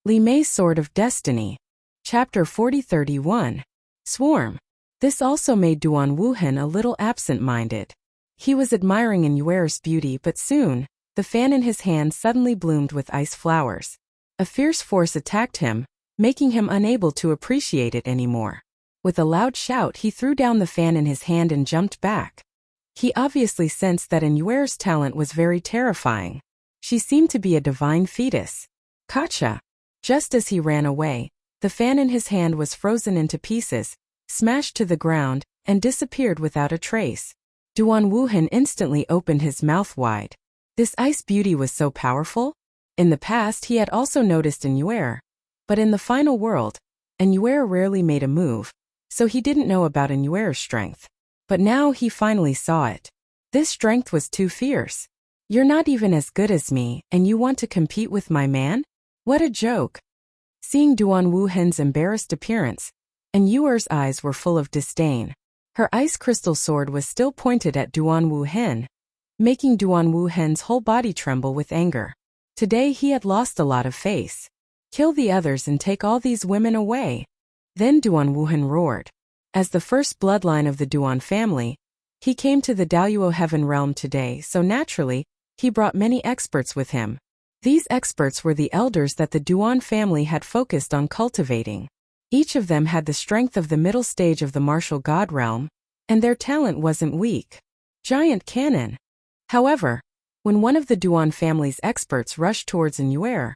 Li Mei's Sword of Destiny. Chapter 40-31. Swarm. This also made Duan Wuhan a little absent-minded. He was admiring Yuer's beauty, but soon, the fan in his hand suddenly bloomed with ice flowers. A fierce force attacked him, making him unable to appreciate it anymore. With a loud shout, he threw down the fan in his hand and jumped back. He obviously sensed that Yuer's talent was very terrifying. She seemed to be a divine fetus. Gotcha! Just as he ran away, the fan in his hand was frozen into pieces, smashed to the ground, and disappeared without a trace. Duan Wuhan instantly opened his mouth wide. This ice beauty was so powerful? In the past he had also noticed Yuer, but in the final world, Yuer rarely made a move, so he didn't know about Yuer's strength. But now he finally saw it. This strength was too fierce. You're not even as good as me, and you want to compete with my man? What a joke. Seeing Duan Wuhan's embarrassed appearance, Yuer's eyes were full of disdain. Her ice crystal sword was still pointed at Duan Wuhan, making Duan Wuhan's whole body tremble with anger. Today he had lost a lot of face. Kill the others and take all these women away. Then Duan Wuhan roared. As the first bloodline of the Duan family, he came to the Daoyuo Heaven Realm today, so naturally, he brought many experts with him. These experts were the elders that the Duan family had focused on cultivating. Each of them had the strength of the middle stage of the martial god realm, and their talent wasn't weak. Giant cannon. However, when one of the Duan family's experts rushed towards Yuer,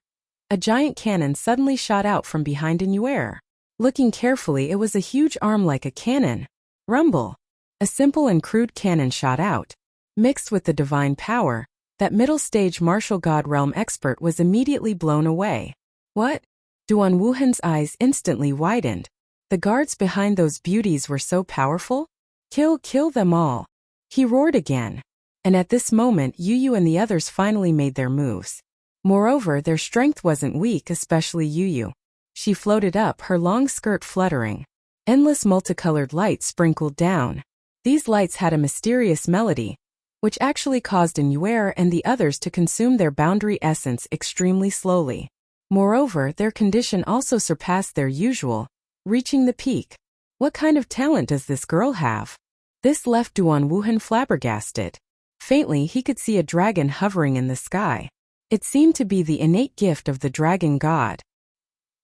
a giant cannon suddenly shot out from behind Yuer. Looking carefully, it was a huge arm like a cannon. Rumble. A simple and crude cannon shot out. Mixed with the divine power, that middle stage martial god realm expert was immediately blown away. What? Duan Wuhan's eyes instantly widened. The guards behind those beauties were so powerful? Kill them all. He roared again. And at this moment Yu and the others finally made their moves. Moreover, their strength wasn't weak, especially Yu. She floated up, her long skirt fluttering. Endless multicolored lights sprinkled down. These lights had a mysterious melody, which actually caused Yuer and the others to consume their boundary essence extremely slowly. Moreover, their condition also surpassed their usual, reaching the peak. What kind of talent does this girl have? This left Duan Wuhan flabbergasted. Faintly, he could see a dragon hovering in the sky. It seemed to be the innate gift of the dragon god.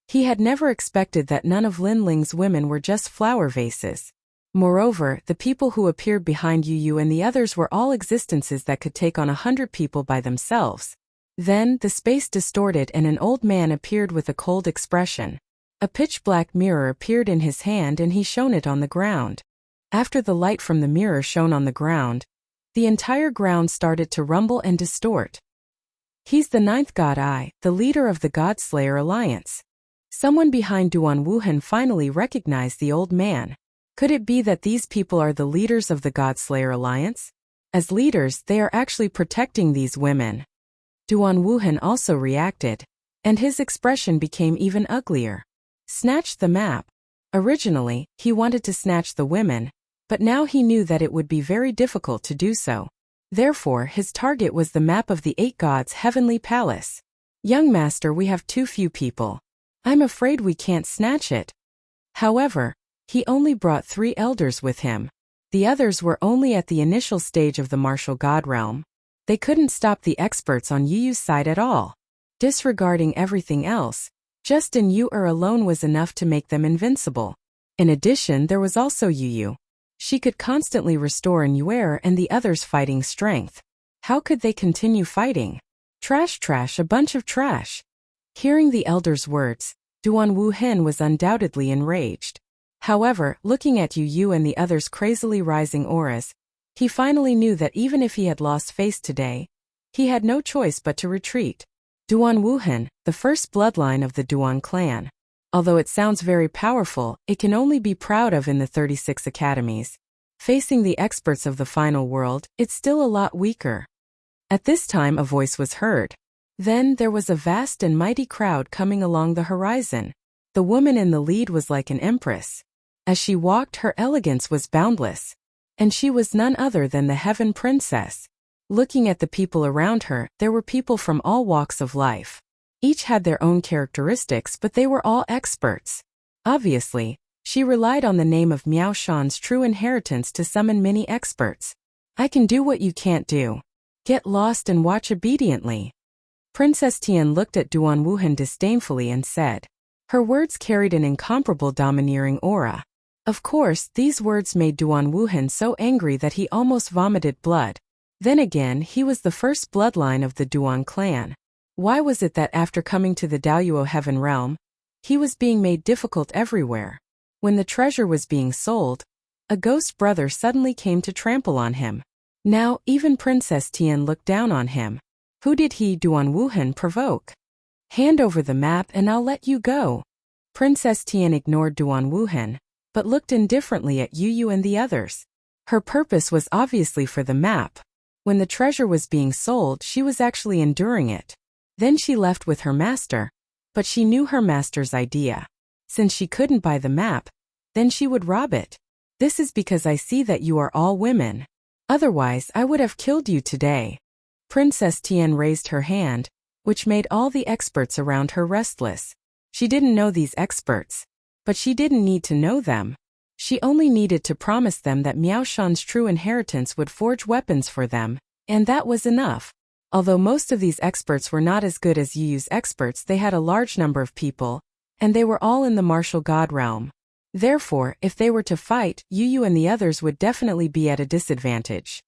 He had never expected that none of Lin Ling's women were just flower vases. Moreover, the people who appeared behind Yu and the others were all existences that could take on 100 people by themselves. Then, the space distorted and an old man appeared with a cold expression. A pitch-black mirror appeared in his hand and he shone it on the ground. After the light from the mirror shone on the ground, the entire ground started to rumble and distort. He's the 9th God Eye, the leader of the God-Slayer Alliance. Someone behind Duan Wuhan finally recognized the old man. Could it be that these people are the leaders of the God-Slayer Alliance? As leaders, they are actually protecting these women. Duan Wuhan also reacted, and his expression became even uglier. Snatched the map. Originally, he wanted to snatch the women, but now he knew that it would be very difficult to do so. Therefore, his target was the map of the 8 gods' heavenly palace. Young master, we have too few people. I'm afraid we can't snatch it. However, he only brought 3 elders with him. The others were only at the initial stage of the martial god realm. They couldn't stop the experts on Yu's side at all. Disregarding everything else, just Yuer alone was enough to make them invincible. In addition, there was also Yu. She could constantly restore Yuer and the others' fighting strength. How could they continue fighting? Trash, a bunch of trash. Hearing the elder's words, Duan Wuhan was undoubtedly enraged. However, looking at Yu and the others' crazily rising auras, he finally knew that even if he had lost face today, he had no choice but to retreat. Duan Wuhan, the first bloodline of the Duan clan. Although it sounds very powerful, it can only be proud of in the 36 academies. Facing the experts of the final world, it's still a lot weaker. At this time a voice was heard. Then there was a vast and mighty crowd coming along the horizon. The woman in the lead was like an empress. As she walked, her elegance was boundless. And she was none other than the Heaven Princess. Looking at the people around her, there were people from all walks of life. Each had their own characteristics, but they were all experts. Obviously, she relied on the name of Miao Shan's true inheritance to summon many experts. I can do what you can't do. Get lost and watch obediently. Princess Tian looked at Duan Wuhan disdainfully and said. Her words carried an incomparable domineering aura. Of course, these words made Duan Wuhan so angry that he almost vomited blood. Then again, he was the first bloodline of the Duan clan. Why was it that after coming to the Daoyuo Heaven Realm, he was being made difficult everywhere? When the treasure was being sold, a ghost brother suddenly came to trample on him. Now, even Princess Tian looked down on him. Who did he, Duan Wuhan, provoke? Hand over the map and I'll let you go. Princess Tian ignored Duan Wuhan, but looked indifferently at Yu and the others. Her purpose was obviously for the map. When the treasure was being sold, she was actually enduring it. Then she left with her master, but she knew her master's idea. Since she couldn't buy the map, then she would rob it. This is because I see that you are all women. Otherwise, I would have killed you today. Princess Tian raised her hand, which made all the experts around her restless. She didn't know these experts, but she didn't need to know them. She only needed to promise them that Miao Shan's true inheritance would forge weapons for them, and that was enough. Although most of these experts were not as good as Yu's experts, they had a large number of people, and they were all in the martial god realm. Therefore, if they were to fight, Yu and the others would definitely be at a disadvantage.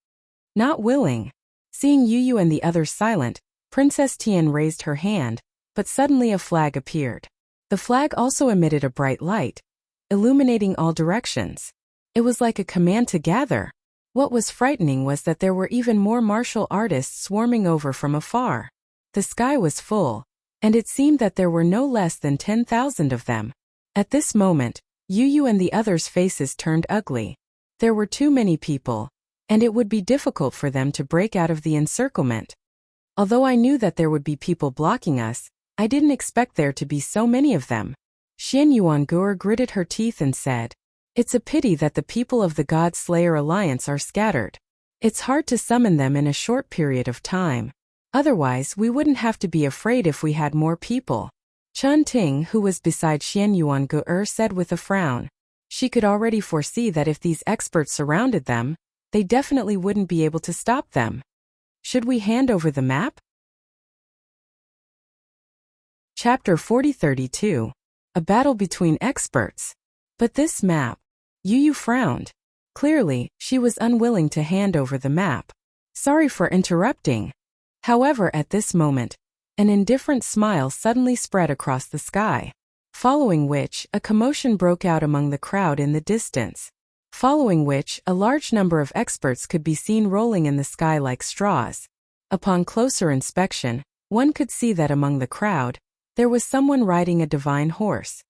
Not willing. Seeing Yu and the others silent, Princess Tian raised her hand, but suddenly a flag appeared. The flag also emitted a bright light, illuminating all directions. It was like a command to gather. What was frightening was that there were even more martial artists swarming over from afar. The sky was full, and it seemed that there were no less than 10,000 of them. At this moment, Yu and the others' faces turned ugly. There were too many people, and it would be difficult for them to break out of the encirclement. Although I knew that there would be people blocking us, I didn't expect there to be so many of them. Xian Yuanguo gritted her teeth and said, It's a pity that the people of the God Slayer Alliance are scattered. It's hard to summon them in a short period of time. Otherwise, we wouldn't have to be afraid if we had more people. Chun Ting, who was beside Xian Yuanguo, said with a frown. She could already foresee that if these experts surrounded them, they definitely wouldn't be able to stop them. Should we hand over the map? Chapter 4032. A battle between experts. But this map. Yu frowned. Clearly, she was unwilling to hand over the map. Sorry for interrupting. However, at this moment, an indifferent smile suddenly spread across the sky. Following which, a commotion broke out among the crowd in the distance. Following which, a large number of experts could be seen rolling in the sky like straws. Upon closer inspection, one could see that among the crowd, there was someone riding a divine horse.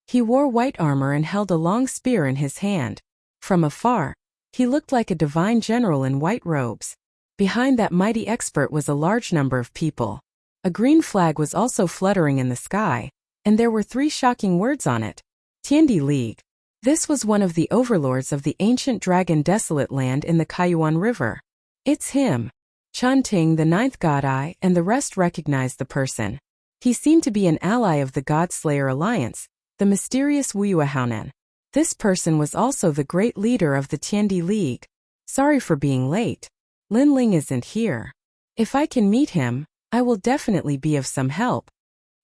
He wore white armor and held a long spear in his hand. From afar, he looked like a divine general in white robes. Behind that mighty expert was a large number of people. A green flag was also fluttering in the sky, and there were 3 shocking words on it. Tiandi League. This was one of the overlords of the ancient dragon desolate land in the Kaiyuan River. It's him. Chun Ting, the 9th God Eye, and the rest recognized the person. He seemed to be an ally of the God Slayer Alliance, the mysterious Wuyuahounan. This person was also the great leader of the Tiandi League. Sorry for being late. Lin Ling isn't here. If I can meet him, I will definitely be of some help.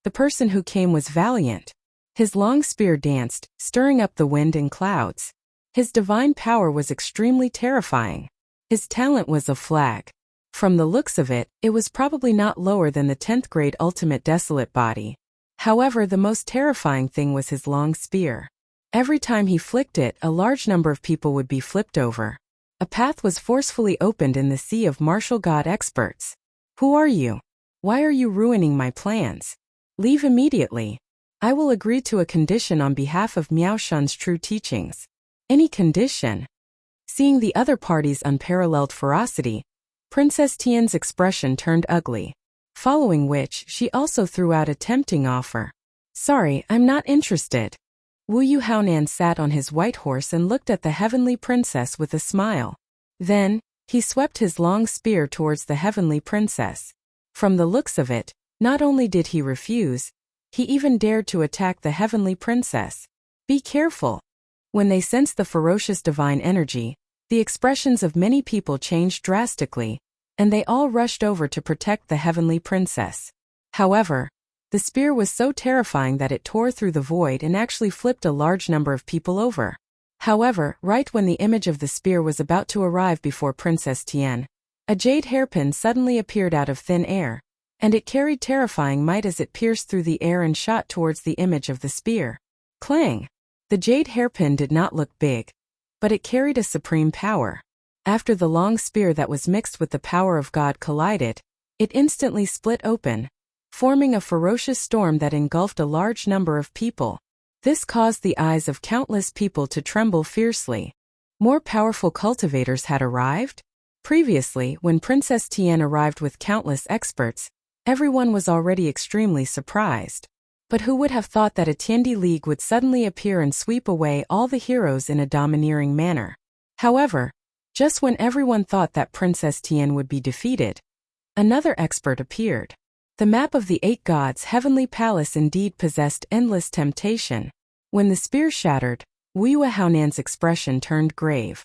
The person who came was valiant. His long spear danced, stirring up the wind and clouds. His divine power was extremely terrifying. His talent was a flag. From the looks of it, it was probably not lower than the 10th grade ultimate desolate body. However, the most terrifying thing was his long spear. Every time he flicked it, a large number of people would be flipped over. A path was forcefully opened in the sea of martial god experts. Who are you? Why are you ruining my plans? Leave immediately. I will agree to a condition on behalf of Miao Shan's true teachings. Any condition? Seeing the other party's unparalleled ferocity, Princess Tian's expression turned ugly. Following which, she also threw out a tempting offer. Sorry, I'm not interested. Wuyuahounan sat on his white horse and looked at the heavenly princess with a smile. Then, he swept his long spear towards the heavenly princess. From the looks of it, Not only did he refuse, he even dared to attack the heavenly princess. Be careful. When they sensed the ferocious divine energy, the expressions of many people changed drastically, and they all rushed over to protect the heavenly princess. However, the spear was so terrifying that it tore through the void and actually flipped a large number of people over. However, right when the image of the spear was about to arrive before Princess Tian, a jade hairpin suddenly appeared out of thin air, and it carried terrifying might as it pierced through the air and shot towards the image of the spear. Clang! The jade hairpin did not look big, but it carried a supreme power. After the long spear that was mixed with the power of God collided, it instantly split open, forming a ferocious storm that engulfed a large number of people. This caused the eyes of countless people to tremble fiercely. More powerful cultivators had arrived? Previously, when Princess Tian arrived with countless experts, everyone was already extremely surprised. But who would have thought that a Tiandi League would suddenly appear and sweep away all the heroes in a domineering manner? However, just when everyone thought that Princess Tian would be defeated, another expert appeared. The map of the 8 gods' heavenly palace indeed possessed endless temptation. When the spear shattered, Wu Haonan's expression turned grave.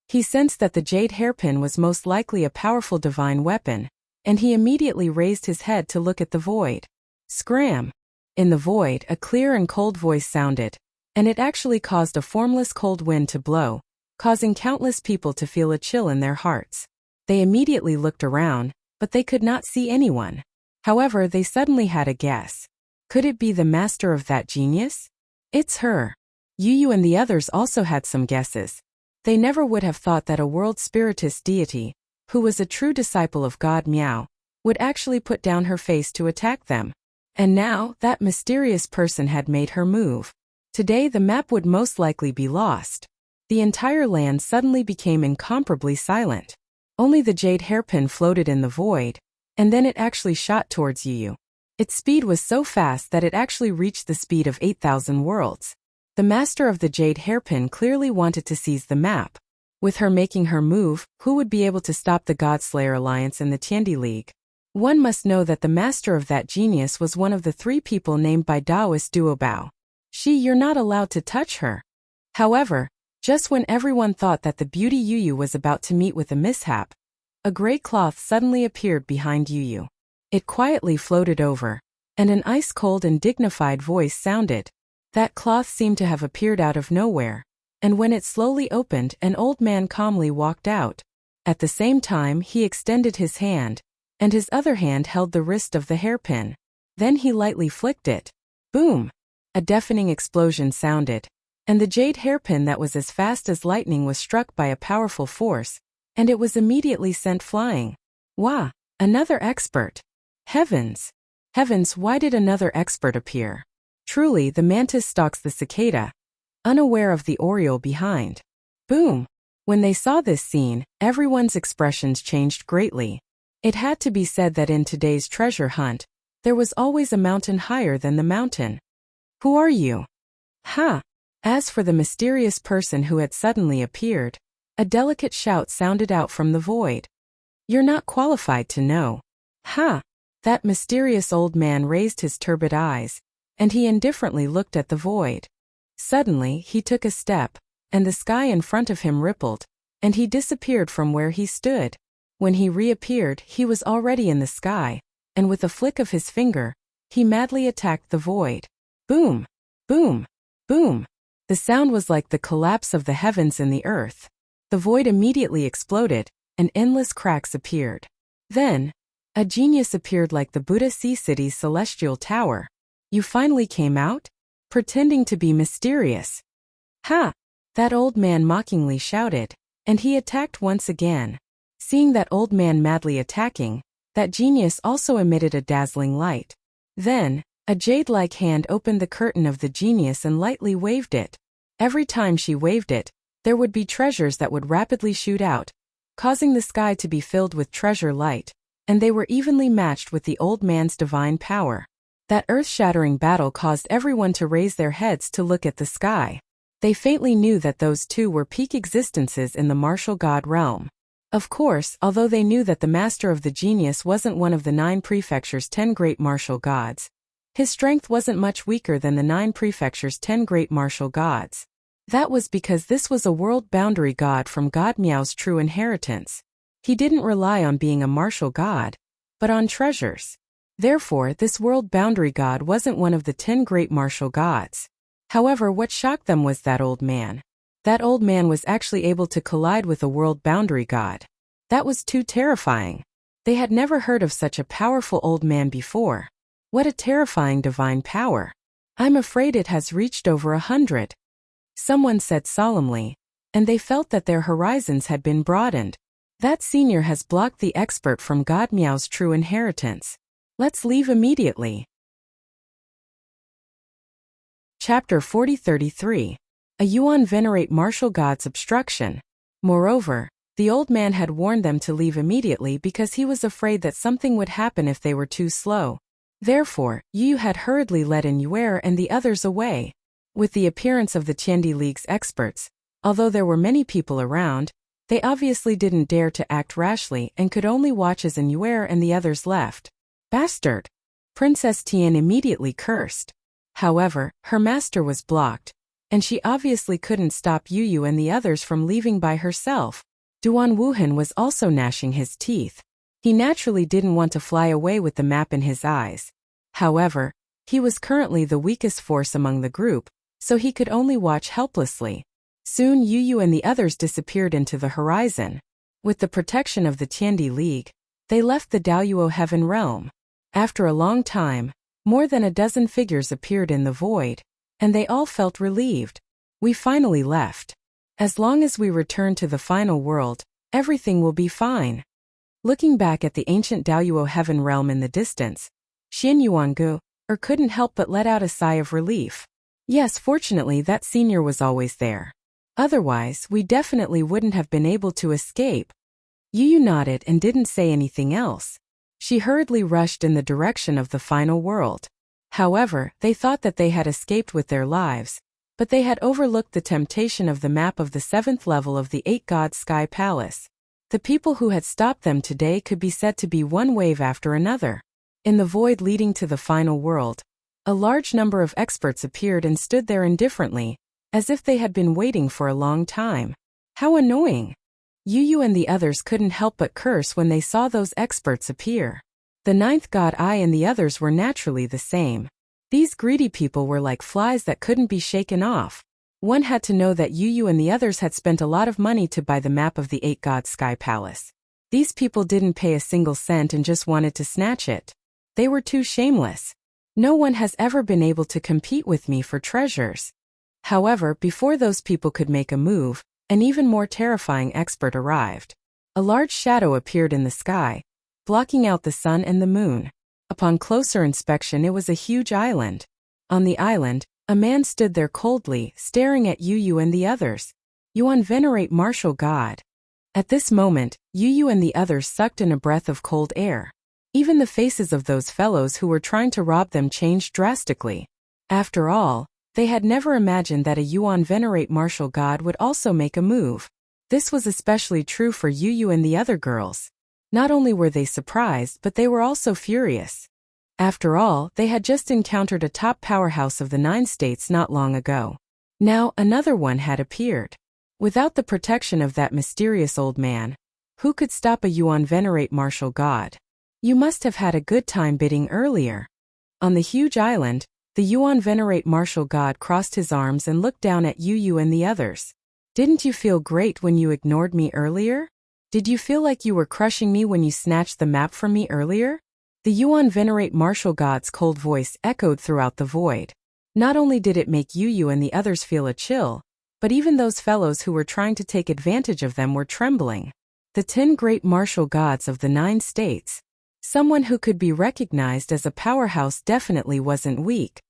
He sensed that the jade hairpin was most likely a powerful divine weapon, and he immediately raised his head to look at the void. Scram! In the void, a clear and cold voice sounded, and it actually caused a formless cold wind to blow, causing countless people to feel a chill in their hearts. They immediately looked around, but they could not see anyone. However, they suddenly had a guess. Could it be the master of that genius? It's her. Yu and the others also had some guesses. They never would have thought that a world spiritist deity, who was a true disciple of God Miao, would actually put down her face to attack them. And now, that mysterious person had made her move. Today the map would most likely be lost. The entire land suddenly became incomparably silent. Only the jade hairpin floated in the void, and then it actually shot towards Yu. Its speed was so fast that it actually reached the speed of 8,000 worlds. The master of the jade hairpin clearly wanted to seize the map. With her making her move, who would be able to stop the Godslayer Alliance and the Tiandi League? One must know that the master of that genius was one of the 3 people named by Taoist Duobao. You're not allowed to touch her. However, just when everyone thought that the beauty Yu was about to meet with a mishap, a gray cloth suddenly appeared behind Yu. It quietly floated over, and an ice-cold and dignified voice sounded. That cloth seemed to have appeared out of nowhere, and when it slowly opened, an old man calmly walked out. At the same time, he extended his hand, and his other hand held the wrist of the hairpin. Then he lightly flicked it. Boom! A deafening explosion sounded, and the jade hairpin that was as fast as lightning was struck by a powerful force, and it was immediately sent flying. Wah! Another expert! Heavens! Heavens, why did another expert appear? Truly, the mantis stalks the cicada, unaware of the oriole behind. Boom! When they saw this scene, everyone's expressions changed greatly. It had to be said that in today's treasure hunt, there was always a mountain higher than the mountain. Who are you? Ha! As for the mysterious person who had suddenly appeared, a delicate shout sounded out from the void. You're not qualified to know. Ha! That mysterious old man raised his turbid eyes, and he indifferently looked at the void. Suddenly, he took a step, and the sky in front of him rippled, and he disappeared from where he stood. When he reappeared, he was already in the sky, and with a flick of his finger, he madly attacked the void. Boom! Boom! Boom! The sound was like the collapse of the heavens and the earth. The void immediately exploded, and endless cracks appeared. Then, a genius appeared like the Buddha Sea City's celestial tower. You finally came out? Pretending to be mysterious. Ha! That old man mockingly shouted, and he attacked once again. Seeing that old man madly attacking, that genius also emitted a dazzling light. Then, a jade-like hand opened the curtain of the genius and lightly waved it. Every time she waved it, there would be treasures that would rapidly shoot out, causing the sky to be filled with treasure light, and they were evenly matched with the old man's divine power. That earth-shattering battle caused everyone to raise their heads to look at the sky. They faintly knew that those two were peak existences in the martial god realm. Of course, although they knew that the master of the genius wasn't one of the 9 prefectures' 10 great martial gods, his strength wasn't much weaker than the 9 prefectures' 10 great martial gods. That was because this was a world boundary god from God Miao's true inheritance. He didn't rely on being a martial god, but on treasures. Therefore, this world boundary god wasn't one of the 10 great martial gods. However, what shocked them was that old man. That old man was actually able to collide with a world boundary god. That was too terrifying. They had never heard of such a powerful old man before. What a terrifying divine power. I'm afraid it has reached over 100. Someone said solemnly, and they felt that their horizons had been broadened. That senior has blocked the expert from God Miao's true inheritance. Let's leave immediately. Chapter 4033. A Yuan venerate martial god's obstruction. Moreover, the old man had warned them to leave immediately because he was afraid that something would happen if they were too slow. Therefore, Yu had hurriedly led in Yuer and the others away. With the appearance of the Tiandi League's experts, although there were many people around, they obviously didn't dare to act rashly and could only watch as Yuer and the others left. Bastard! Princess Tian immediately cursed. However, her master was blocked, and she obviously couldn't stop Yu and the others from leaving by herself. Duan Wuhan was also gnashing his teeth. He naturally didn't want to fly away with the map in his eyes. However, he was currently the weakest force among the group, so he could only watch helplessly. Soon Yu and the others disappeared into the horizon. With the protection of the Tiandi League, they left the Daoyuo Heaven Realm. After a long time, more than a dozen figures appeared in the void, and they all felt relieved. We finally left. As long as we return to the final world, everything will be fine. Looking back at the ancient Daoyuo Heaven Realm in the distance, Xin Yuangu couldn't help but let out a sigh of relief. Yes, fortunately that senior was always there. Otherwise, we definitely wouldn't have been able to escape. Yu nodded and didn't say anything else. She hurriedly rushed in the direction of the final world. However, they thought that they had escaped with their lives, but they had overlooked the temptation of the map of the 7th level of the 8-god Sky Palace. The people who had stopped them today could be said to be one wave after another. In the void leading to the final world, a large number of experts appeared and stood there indifferently, as if they had been waiting for a long time. How annoying! Yu and the others couldn't help but curse when they saw those experts appear. The 9th god I and the others were naturally the same. These greedy people were like flies that couldn't be shaken off. One had to know that Yu and the others had spent a lot of money to buy the map of the 8-god Sky Palace. These people didn't pay a single cent and just wanted to snatch it. They were too shameless. No one has ever been able to compete with me for treasures. However, before those people could make a move, an even more terrifying expert arrived. A large shadow appeared in the sky, blocking out the sun and the moon. Upon closer inspection, it was a huge island. On the island, a man stood there coldly, staring at Yu and the others. Yuan venerate martial god. At this moment, Yu and the others sucked in a breath of cold air. Even the faces of those fellows who were trying to rob them changed drastically. After all, they had never imagined that a Yuan venerate martial god would also make a move. This was especially true for Yu and the other girls. Not only were they surprised, but they were also furious. After all, they had just encountered a top powerhouse of the 9 states not long ago. Now, another one had appeared. Without the protection of that mysterious old man, who could stop a Yuan venerate martial god? You must have had a good time bidding earlier. On the huge island, the Yuan venerate martial god crossed his arms and looked down at Yu and the others. Didn't you feel great when you ignored me earlier? Did you feel like you were crushing me when you snatched the map from me earlier? The Yuan venerate martial god's cold voice echoed throughout the void. Not only did it make Yu and the others feel a chill, but even those fellows who were trying to take advantage of them were trembling. The 10 great martial gods of the 9 states. Someone who could be recognized as a powerhouse definitely wasn't weak.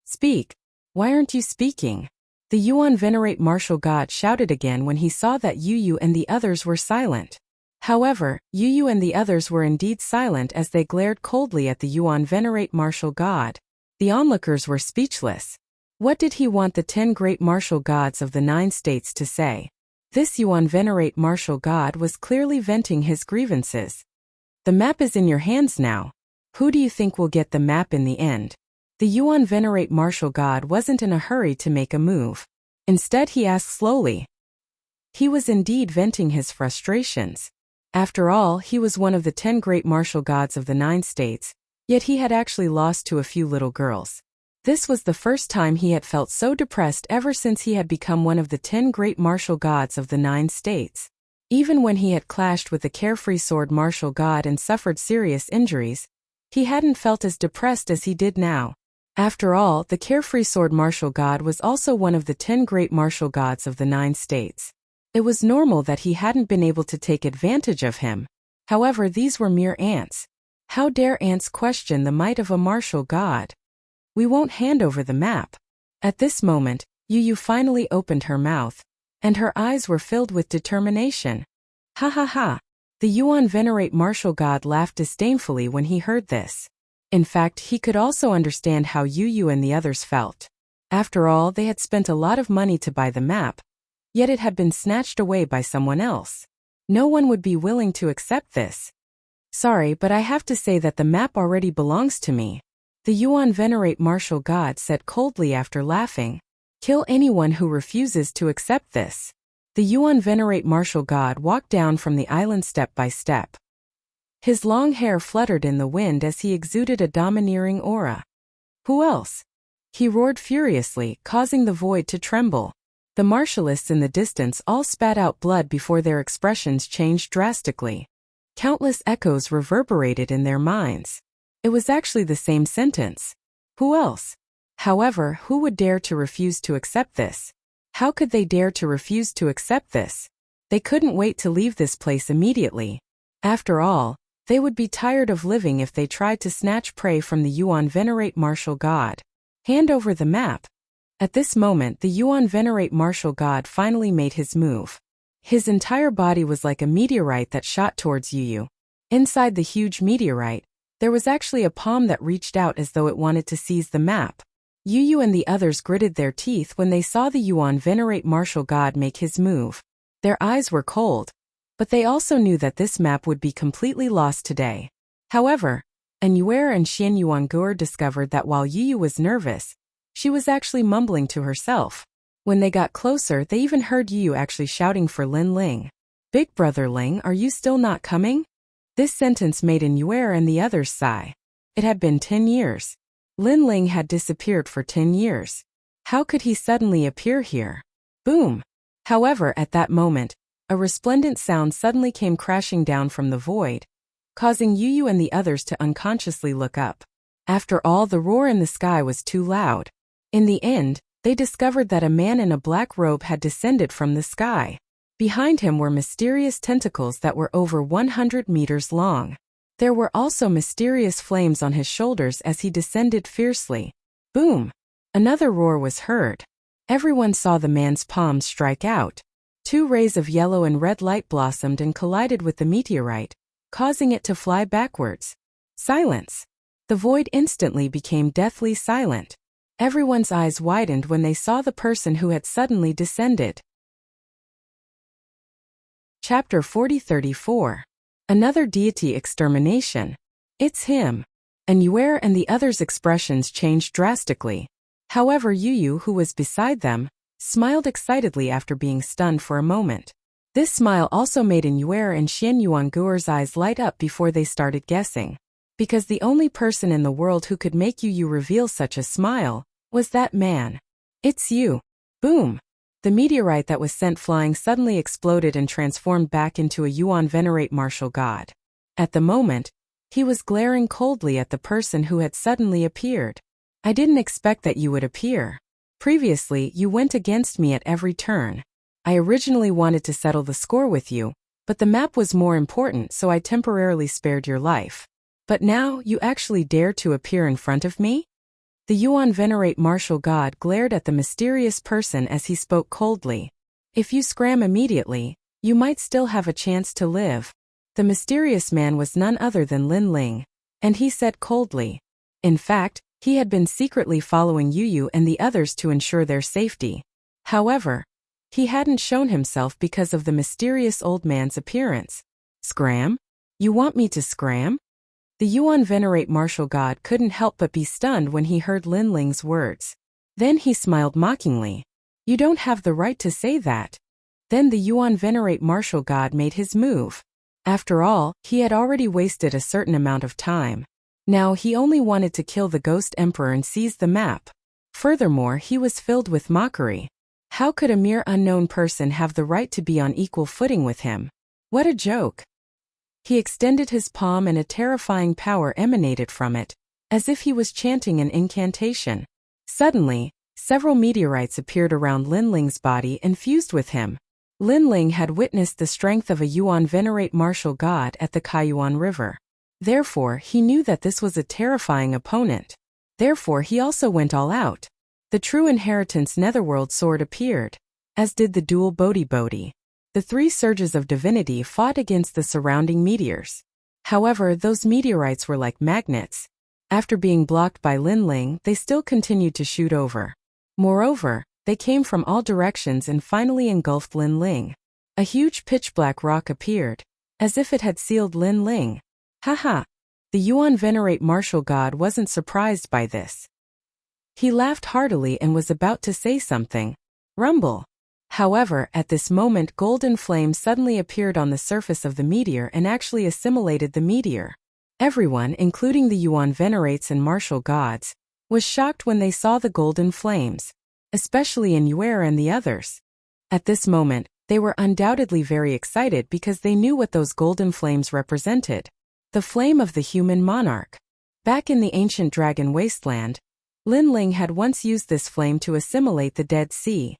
Speak. Why aren't you speaking? The Yuan venerate martial god shouted again when he saw that Yu and the others were silent. However, Yu and the others were indeed silent as they glared coldly at the Yuan venerate martial god. The onlookers were speechless. What did he want the 10 great martial gods of the 9 states to say? This Yuan venerate martial god was clearly venting his grievances. The map is in your hands now. Who do you think will get the map in the end? The Yuan venerate martial god wasn't in a hurry to make a move. Instead, he asked slowly. He was indeed venting his frustrations. After all, he was one of the 10 great martial gods of the 9 states, yet he had actually lost to a few little girls. This was the first time he had felt so depressed ever since he had become one of the 10 great martial gods of the 9 states. Even when he had clashed with the carefree sword martial god and suffered serious injuries, he hadn't felt as depressed as he did now. After all, the carefree sword martial god was also one of the 10 great martial gods of the 9 states. It was normal that he hadn't been able to take advantage of him. However, these were mere ants. How dare ants question the might of a martial god? We won't hand over the map. At this moment, Yu finally opened her mouth, and her eyes were filled with determination. Ha ha ha. The Yuan venerate martial god laughed disdainfully when he heard this. In fact, he could also understand how Yu and the others felt. After all, they had spent a lot of money to buy the map, yet it had been snatched away by someone else. No one would be willing to accept this. Sorry, but I have to say that the map already belongs to me. The Yuan venerate martial god said coldly after laughing. Kill anyone who refuses to accept this. The Yuan venerate martial god walked down from the island step by step. His long hair fluttered in the wind as he exuded a domineering aura. Who else? He roared furiously, causing the void to tremble. The martialists in the distance all spat out blood before their expressions changed drastically. Countless echoes reverberated in their minds. It was actually the same sentence. Who else? However, who would dare to refuse to accept this? How could they dare to refuse to accept this? They couldn't wait to leave this place immediately. After all, they would be tired of living if they tried to snatch prey from the Yuan venerate martial god. Hand over the map. At this moment, the Yuan venerate martial god finally made his move. His entire body was like a meteorite that shot towards Yu. Inside the huge meteorite, there was actually a palm that reached out as though it wanted to seize the map. Yu and the others gritted their teeth when they saw the Yuan venerate martial god make his move. Their eyes were cold, but they also knew that this map would be completely lost today. However, Anyuer and Xian Yuanguer discovered that while Yu was nervous, she was actually mumbling to herself. When they got closer, they even heard Yu actually shouting for Lin Ling. Big brother Ling, are you still not coming? This sentence made Anyuer and the others sigh. It had been 10 years. Lin Ling had disappeared for 10 years. How could he suddenly appear here? Boom! However, at that moment, a resplendent sound suddenly came crashing down from the void, causing Yu and the others to unconsciously look up. After all, the roar in the sky was too loud. In the end, they discovered that a man in a black robe had descended from the sky. Behind him were mysterious tentacles that were over 100 meters long. There were also mysterious flames on his shoulders as he descended fiercely. Boom! Another roar was heard. Everyone saw the man's palms strike out. 2 rays of yellow and red light blossomed and collided with the meteorite, causing it to fly backwards. Silence! The void instantly became deathly silent. Everyone's eyes widened when they saw the person who had suddenly descended. Chapter 40-34. Another deity extermination. It's him. Anyuer and the others' expressions changed drastically. However, Yu, who was beside them, smiled excitedly after being stunned for a moment. This smile also made Anyuer and Xian Yuanguer's eyes light up before they started guessing. Because the only person in the world who could make Yu reveal such a smile was that man. It's you. Boom! The meteorite that was sent flying suddenly exploded and transformed back into a Yuan venerate martial god. At the moment, he was glaring coldly at the person who had suddenly appeared. I didn't expect that you would appear. Previously, you went against me at every turn. I originally wanted to settle the score with you, but the map was more important, so I temporarily spared your life. But now, you actually dare to appear in front of me? The Yuan venerate martial god glared at the mysterious person as he spoke coldly. If you scram immediately, you might still have a chance to live. The mysterious man was none other than Lin Ling, and he said coldly. In fact, he had been secretly following Yu and the others to ensure their safety. However, He hadn't shown himself because of the mysterious old man's appearance. Scram? You want me to scram? The Yuan venerate martial god couldn't help but be stunned when he heard Lin Ling's words. Then he smiled mockingly. You don't have the right to say that. Then the Yuan venerate martial god made his move. After all, he had already wasted a certain amount of time. Now he only wanted to kill the ghost emperor and seize the map. Furthermore, he was filled with mockery. How could a mere unknown person have the right to be on equal footing with him? What a joke! He extended his palm and a terrifying power emanated from it, as if he was chanting an incantation. Suddenly, several meteorites appeared around Lin Ling's body and fused with him. Lin Ling had witnessed the strength of a Yuan venerate martial god at the Kaiyuan River. Therefore, he knew that this was a terrifying opponent. Therefore, he also went all out. The true inheritance netherworld sword appeared, as did the dual Bodhi Bodhi. The three surges of divinity fought against the surrounding meteors. However, those meteorites were like magnets. After being blocked by Lin Ling, they still continued to shoot over. Moreover, they came from all directions and finally engulfed Lin Ling. A huge pitch-black rock appeared, as if it had sealed Lin Ling. Haha! The Yuan venerate martial god wasn't surprised by this. He laughed heartily and was about to say something. Rumble! However, at this moment golden flame suddenly appeared on the surface of the meteor and actually assimilated the meteor. Everyone, including the Yuan venerates and martial gods, was shocked when they saw the golden flames, especially in Yuer and the others. At this moment, they were undoubtedly very excited because they knew what those golden flames represented. The flame of the human monarch. Back in the ancient dragon wasteland, Lin Ling had once used this flame to assimilate the Dead Sea.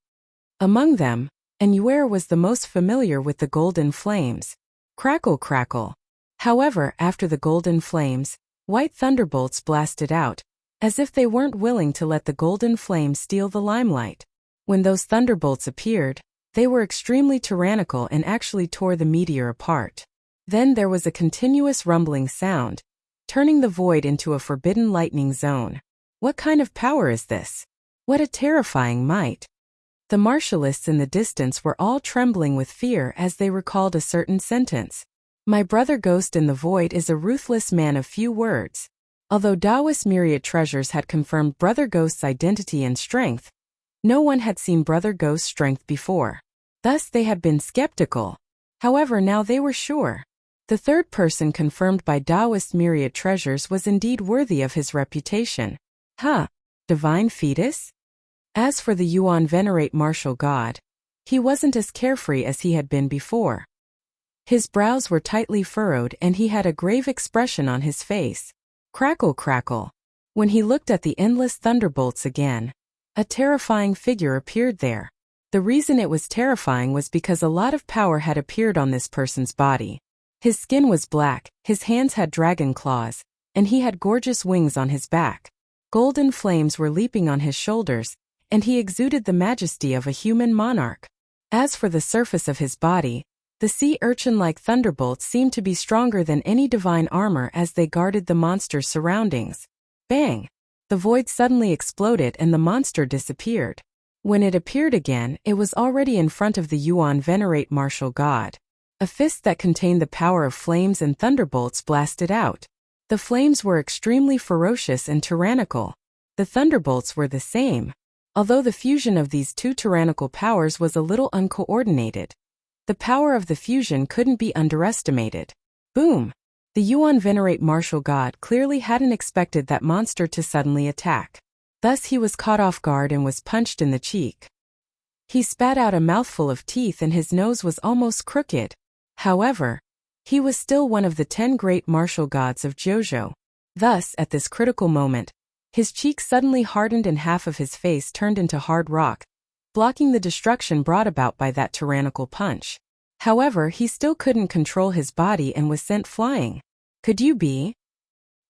Among them, Yuer was the most familiar with the golden flames. Crackle crackle. However, after the golden flames, white thunderbolts blasted out, as if they weren't willing to let the golden flames steal the limelight. When those thunderbolts appeared, they were extremely tyrannical and actually tore the meteor apart. Then there was a continuous rumbling sound, turning the void into a forbidden lightning zone. What kind of power is this? What a terrifying might! The martialists in the distance were all trembling with fear as they recalled a certain sentence. My brother Ghost in the Void is a ruthless man of few words. Although Taoist myriad treasures had confirmed Brother Ghost's identity and strength, no one had seen Brother Ghost's strength before. Thus they had been skeptical. However, now they were sure. The third person confirmed by Taoist myriad treasures was indeed worthy of his reputation. Divine fetus? As for the Yuan venerate martial god, he wasn't as carefree as he had been before. His brows were tightly furrowed and he had a grave expression on his face. Crackle crackle. When he looked at the endless thunderbolts again, a terrifying figure appeared there. The reason it was terrifying was because a lot of power had appeared on this person's body. His skin was black, his hands had dragon claws, and he had gorgeous wings on his back. Golden flames were leaping on his shoulders, and he exuded the majesty of a human monarch. As for the surface of his body, the sea urchin-like thunderbolts seemed to be stronger than any divine armor as they guarded the monster's surroundings. Bang! The void suddenly exploded and the monster disappeared. When it appeared again, it was already in front of the Yuan venerate martial god. A fist that contained the power of flames and thunderbolts blasted out. The flames were extremely ferocious and tyrannical. The thunderbolts were the same, although the fusion of these two tyrannical powers was a little uncoordinated. The power of the fusion couldn't be underestimated. Boom! The Yuan venerate martial god clearly hadn't expected that monster to suddenly attack. Thus he was caught off guard and was punched in the cheek. He spat out a mouthful of teeth and his nose was almost crooked. However, he was still one of the 10 great martial gods of Jojo. Thus, at this critical moment, his cheek suddenly hardened and half of his face turned into hard rock, blocking the destruction brought about by that tyrannical punch. However, he still couldn't control his body and was sent flying. Could you be?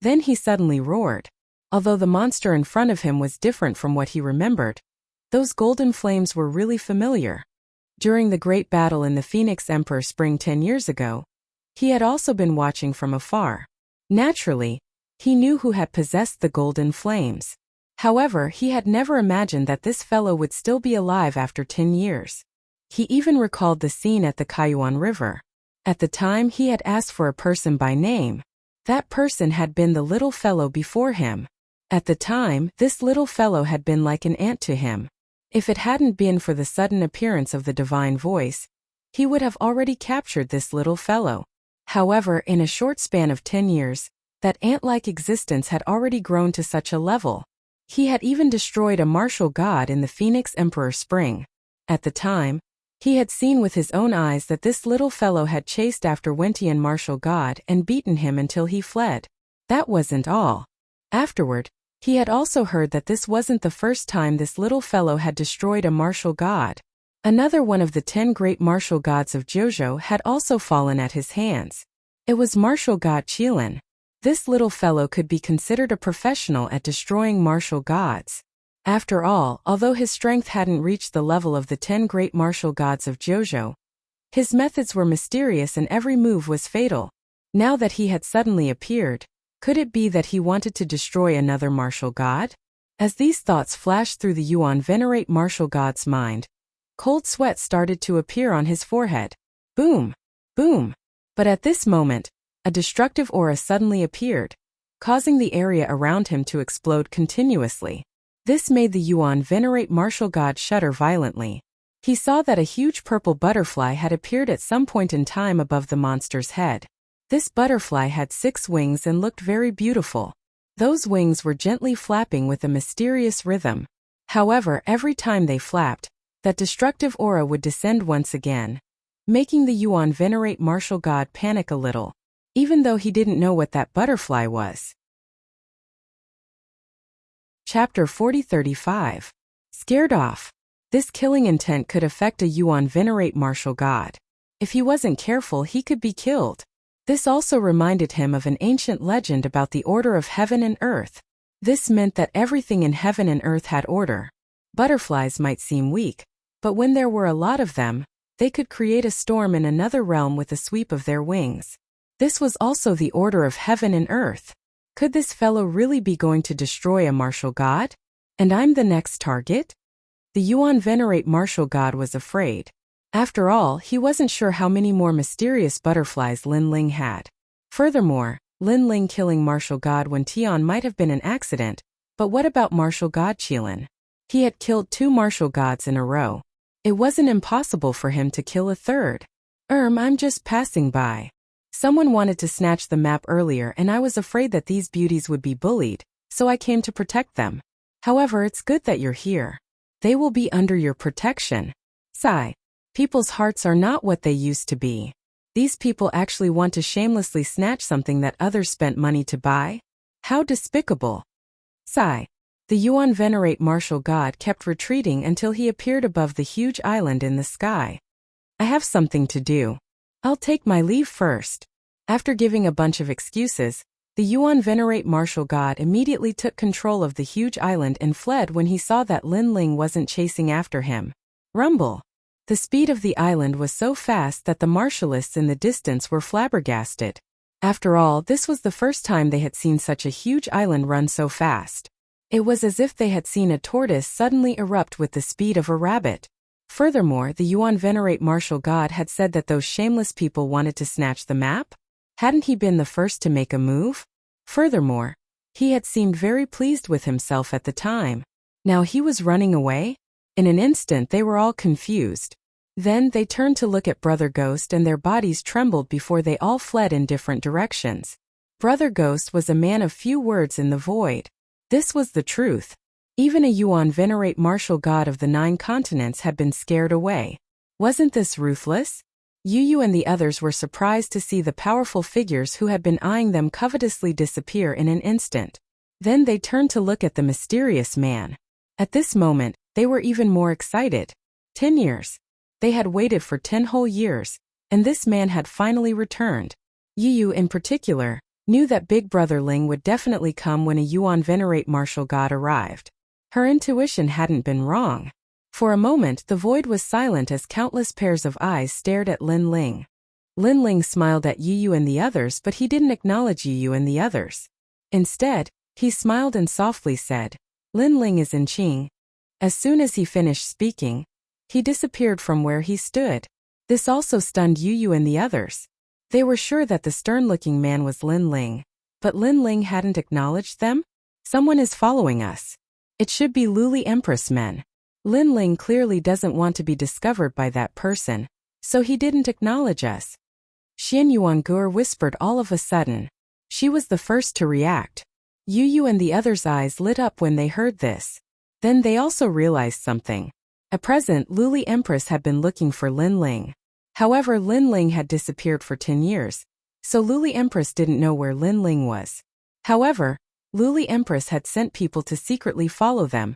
Then he suddenly roared. Although the monster in front of him was different from what he remembered, those golden flames were really familiar. During the great battle in the Phoenix Emperor Spring 10 years ago, he had also been watching from afar. Naturally, he knew who had possessed the golden flames. However, he had never imagined that this fellow would still be alive after 10 years. He even recalled the scene at the Kaiyuan River. At the time he had asked for a person by name. That person had been the little fellow before him. At the time, this little fellow had been like an ant to him. If it hadn't been for the sudden appearance of the divine voice, he would have already captured this little fellow. However, in a short span of 10 years, that ant-like existence had already grown to such a level. He had even destroyed a martial god in the Phoenix Emperor Spring. At the time, he had seen with his own eyes that this little fellow had chased after Wentian martial god and beaten him until he fled. That wasn't all. Afterward, he had also heard that this wasn't the first time this little fellow had destroyed a martial god. Another one of the 10 great martial gods of Jojo had also fallen at his hands. It was martial god Qilin. This little fellow could be considered a professional at destroying martial gods. After all, although his strength hadn't reached the level of the 10 great martial gods of Jojo, his methods were mysterious and every move was fatal. Now that he had suddenly appeared, could it be that he wanted to destroy another martial god? As these thoughts flashed through the Yuan venerate martial god's mind, cold sweat started to appear on his forehead. Boom! Boom! But at this moment, a destructive aura suddenly appeared, causing the area around him to explode continuously. This made the Yuan venerate martial god shudder violently. He saw that a huge purple butterfly had appeared at some point in time above the monster's head. This butterfly had 6 wings and looked very beautiful. Those wings were gently flapping with a mysterious rhythm. However, every time they flapped, that destructive aura would descend once again, making the Yuan venerate martial god panic a little, even though he didn't know what that butterfly was. Chapter 40-35. Scared off. This killing intent could affect a Yuan venerate martial god. If he wasn't careful, he could be killed. This also reminded him of an ancient legend about the order of heaven and earth. This meant that everything in heaven and earth had order. Butterflies might seem weak, but when there were a lot of them, they could create a storm in another realm with a sweep of their wings. This was also the order of heaven and earth. Could this fellow really be going to destroy a martial god? And I'm the next target? The Yuan venerate martial god was afraid. After all, he wasn't sure how many more mysterious butterflies Lin Ling had. Furthermore, Lin Ling killing martial god Wen Tian might have been an accident, but what about martial god Qilin? He had killed 2 martial gods in a row. It wasn't impossible for him to kill a third. I'm just passing by. Someone wanted to snatch the map earlier and I was afraid that these beauties would be bullied, so I came to protect them. However, it's good that you're here. They will be under your protection. Sigh. People's hearts are not what they used to be. These people actually want to shamelessly snatch something that others spent money to buy? How despicable. Sigh. The Yuan venerate martial god kept retreating until he appeared above the huge island in the sky. I have something to do. I'll take my leave first. After giving a bunch of excuses, the Yuan venerate martial god immediately took control of the huge island and fled when he saw that Lin Ling wasn't chasing after him. Rumble. The speed of the island was so fast that the martialists in the distance were flabbergasted. After all, this was the first time they had seen such a huge island run so fast. It was as if they had seen a tortoise suddenly erupt with the speed of a rabbit. Furthermore, the Yuan venerate martial god had said that those shameless people wanted to snatch the map? Hadn't he been the first to make a move? Furthermore, he had seemed very pleased with himself at the time. Now he was running away? In an instant they were all confused. Then they turned to look at Brother Ghost and their bodies trembled before they all fled in different directions. Brother Ghost was a man of few words in the void. This was the truth. Even a Yuan venerate martial god of the 9 continents had been scared away. Wasn't this ruthless? Yu and the others were surprised to see the powerful figures who had been eyeing them covetously disappear in an instant. Then they turned to look at the mysterious man. At this moment, they were even more excited. 10 years. They had waited for 10 whole years, and this man had finally returned. Yu in particular knew that Big Brother Ling would definitely come when a Yuan venerate martial god arrived. Her intuition hadn't been wrong. For a moment the void was silent as countless pairs of eyes stared at Lin Ling. Lin Ling smiled at Yu and the others, but he didn't acknowledge Yu and the others. Instead, he smiled and softly said, "Lin Ling is in Qing." As soon as he finished speaking, He disappeared from where he stood. This also stunned Yu and the others. They were sure that the stern-looking man was Lin Ling. But Lin Ling hadn't acknowledged them? Someone is following us. It should be Luli Empress men. Lin Ling clearly doesn't want to be discovered by that person, so he didn't acknowledge us. Xian Yuangur whispered all of a sudden. She was the first to react. Yu and the others' eyes lit up when they heard this. Then they also realized something. At present, Luli Empress had been looking for Lin Ling. However, Lin Ling had disappeared for 10 years, so Luli Empress didn't know where Lin Ling was. However, Luli Empress had sent people to secretly follow them,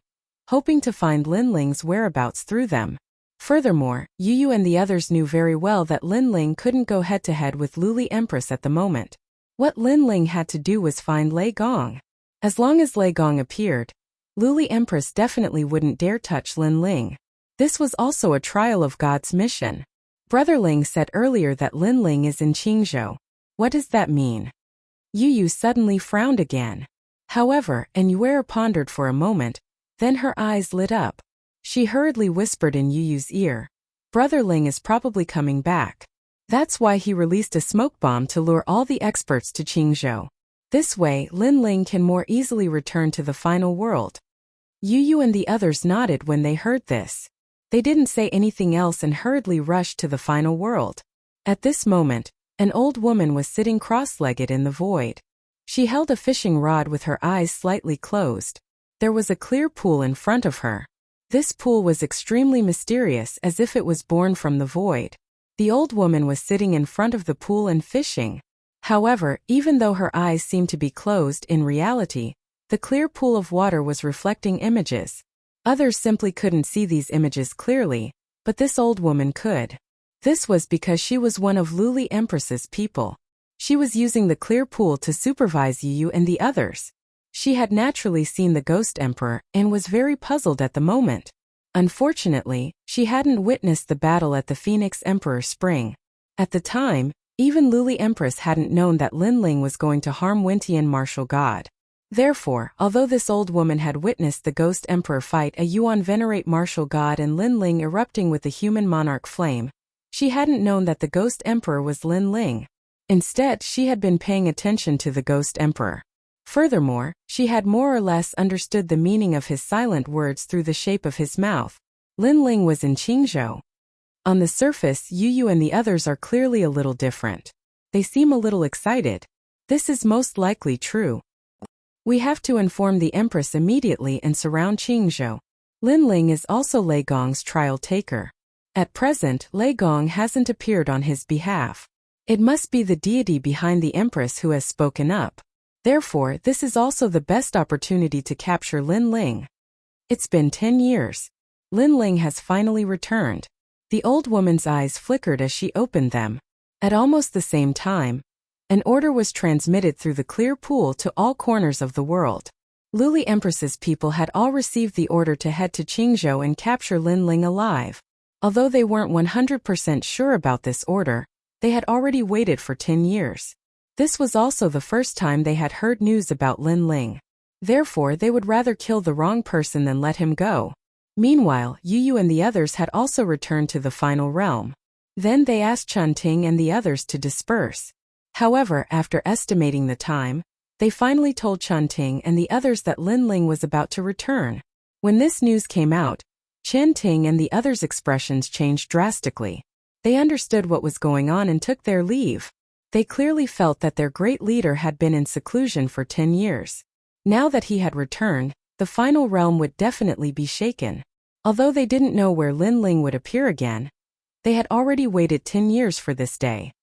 hoping to find Lin Ling's whereabouts through them. Furthermore, Yu and the others knew very well that Lin Ling couldn't go head-to-head with Luli Empress at the moment. What Lin Ling had to do was find Lei Gong. As long as Lei Gong appeared, Luli Empress definitely wouldn't dare touch Lin Ling. This was also a trial of God's mission. Brother Ling said earlier that Lin Ling is in Qingzhou. What does that mean? Yu suddenly frowned again. However, Yuer pondered for a moment, then her eyes lit up. She hurriedly whispered in Yu's ear. Brother Ling is probably coming back. That's why he released a smoke bomb to lure all the experts to Qingzhou. This way, Lin Ling can more easily return to the final world. Yu and the others nodded when they heard this. They didn't say anything else and hurriedly rushed to the final world. At this moment, an old woman was sitting cross-legged in the void. She held a fishing rod with her eyes slightly closed. There was a clear pool in front of her. This pool was extremely mysterious, as if it was born from the void. The old woman was sitting in front of the pool and fishing. However, even though her eyes seemed to be closed, in reality, the clear pool of water was reflecting images. Others simply couldn't see these images clearly, but this old woman could. This was because she was one of Luli Empress's people. She was using the clear pool to supervise Yu and the others. She had naturally seen the Ghost Emperor and was very puzzled at the moment. Unfortunately, she hadn't witnessed the battle at the Phoenix Emperor Spring. At the time, even Luli Empress hadn't known that Lin Ling was going to harm Wintian martial god. Therefore, although this old woman had witnessed the Ghost Emperor fight a Yuan venerate martial god and Lin Ling erupting with the human monarch flame, she hadn't known that the Ghost Emperor was Lin Ling. Instead, she had been paying attention to the Ghost Emperor. Furthermore, she had more or less understood the meaning of his silent words through the shape of his mouth. Lin Ling was in Qingzhou. On the surface, Yu and the others are clearly a little different. They seem a little excited. This is most likely true. We have to inform the Empress immediately and surround Qingzhou. Lin Ling is also Lei Gong's trial taker. At present, Lei Gong hasn't appeared on his behalf. It must be the deity behind the Empress who has spoken up. Therefore, this is also the best opportunity to capture Lin Ling. It's been 10 years. Lin Ling has finally returned. The old woman's eyes flickered as she opened them. At almost the same time, an order was transmitted through the clear pool to all corners of the world. Luli Empress's people had all received the order to head to Qingzhou and capture Lin Ling alive. Although they weren't 100% sure about this order, they had already waited for 10 years. This was also the first time they had heard news about Lin Ling. Therefore, they would rather kill the wrong person than let him go. Meanwhile, Yu and the others had also returned to the final realm. Then they asked Chunting and the others to disperse. However, after estimating the time, they finally told Chunting and the others that Lin Ling was about to return. When this news came out, Chunting and the others' expressions changed drastically. They understood what was going on and took their leave. They clearly felt that their great leader had been in seclusion for 10 years. Now that he had returned, the final realm would definitely be shaken. Although they didn't know where Lin Ling would appear again, they had already waited 10 years for this day.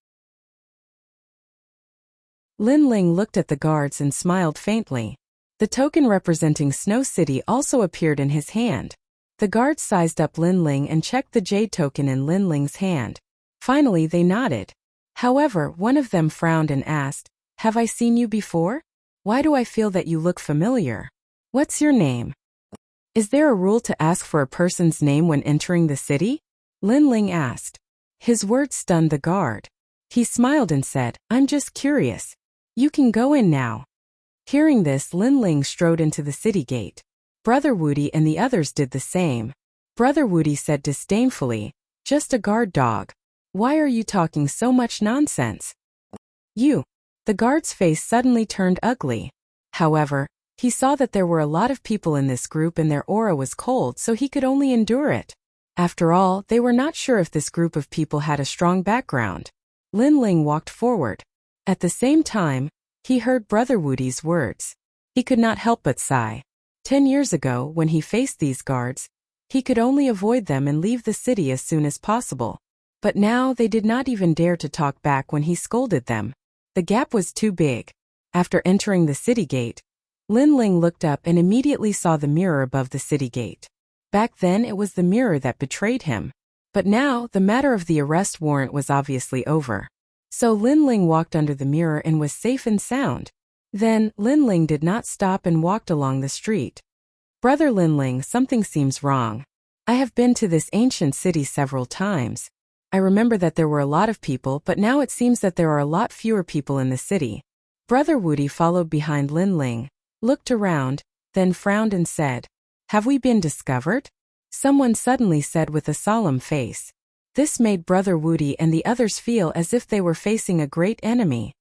Lin Ling looked at the guards and smiled faintly. The token representing Snow City also appeared in his hand. The guards sized up Lin Ling and checked the jade token in Lin Ling's hand. Finally, they nodded. However, one of them frowned and asked, "Have I seen you before? Why do I feel that you look familiar? What's your name?" "Is there a rule to ask for a person's name when entering the city?" Lin Ling asked. His words stunned the guard. He smiled and said, "I'm just curious. You can go in now." Hearing this, Lin Ling strode into the city gate. Brother Woody and the others did the same. Brother Woody said disdainfully, "Just a guard dog. Why are you talking so much nonsense?" "You." The guard's face suddenly turned ugly. However, he saw that there were a lot of people in this group and their aura was cold, so he could only endure it. After all, they were not sure if this group of people had a strong background. Lin Ling walked forward. At the same time, he heard Brother Woody's words. He could not help but sigh. 10 years ago, when he faced these guards, he could only avoid them and leave the city as soon as possible. But now they did not even dare to talk back when he scolded them. The gap was too big. After entering the city gate, Lin Ling looked up and immediately saw the mirror above the city gate. Back then it was the mirror that betrayed him. But now the matter of the arrest warrant was obviously over. So Lin Ling walked under the mirror and was safe and sound. Then, Lin Ling did not stop and walked along the street. "Brother Lin Ling, something seems wrong. I have been to this ancient city several times. I remember that there were a lot of people, but now it seems that there are a lot fewer people in the city." Brother Woody followed behind Lin Ling, looked around, then frowned and said, "Have we been discovered?" Someone suddenly said with a solemn face. This made Brother Woody and the others feel as if they were facing a great enemy.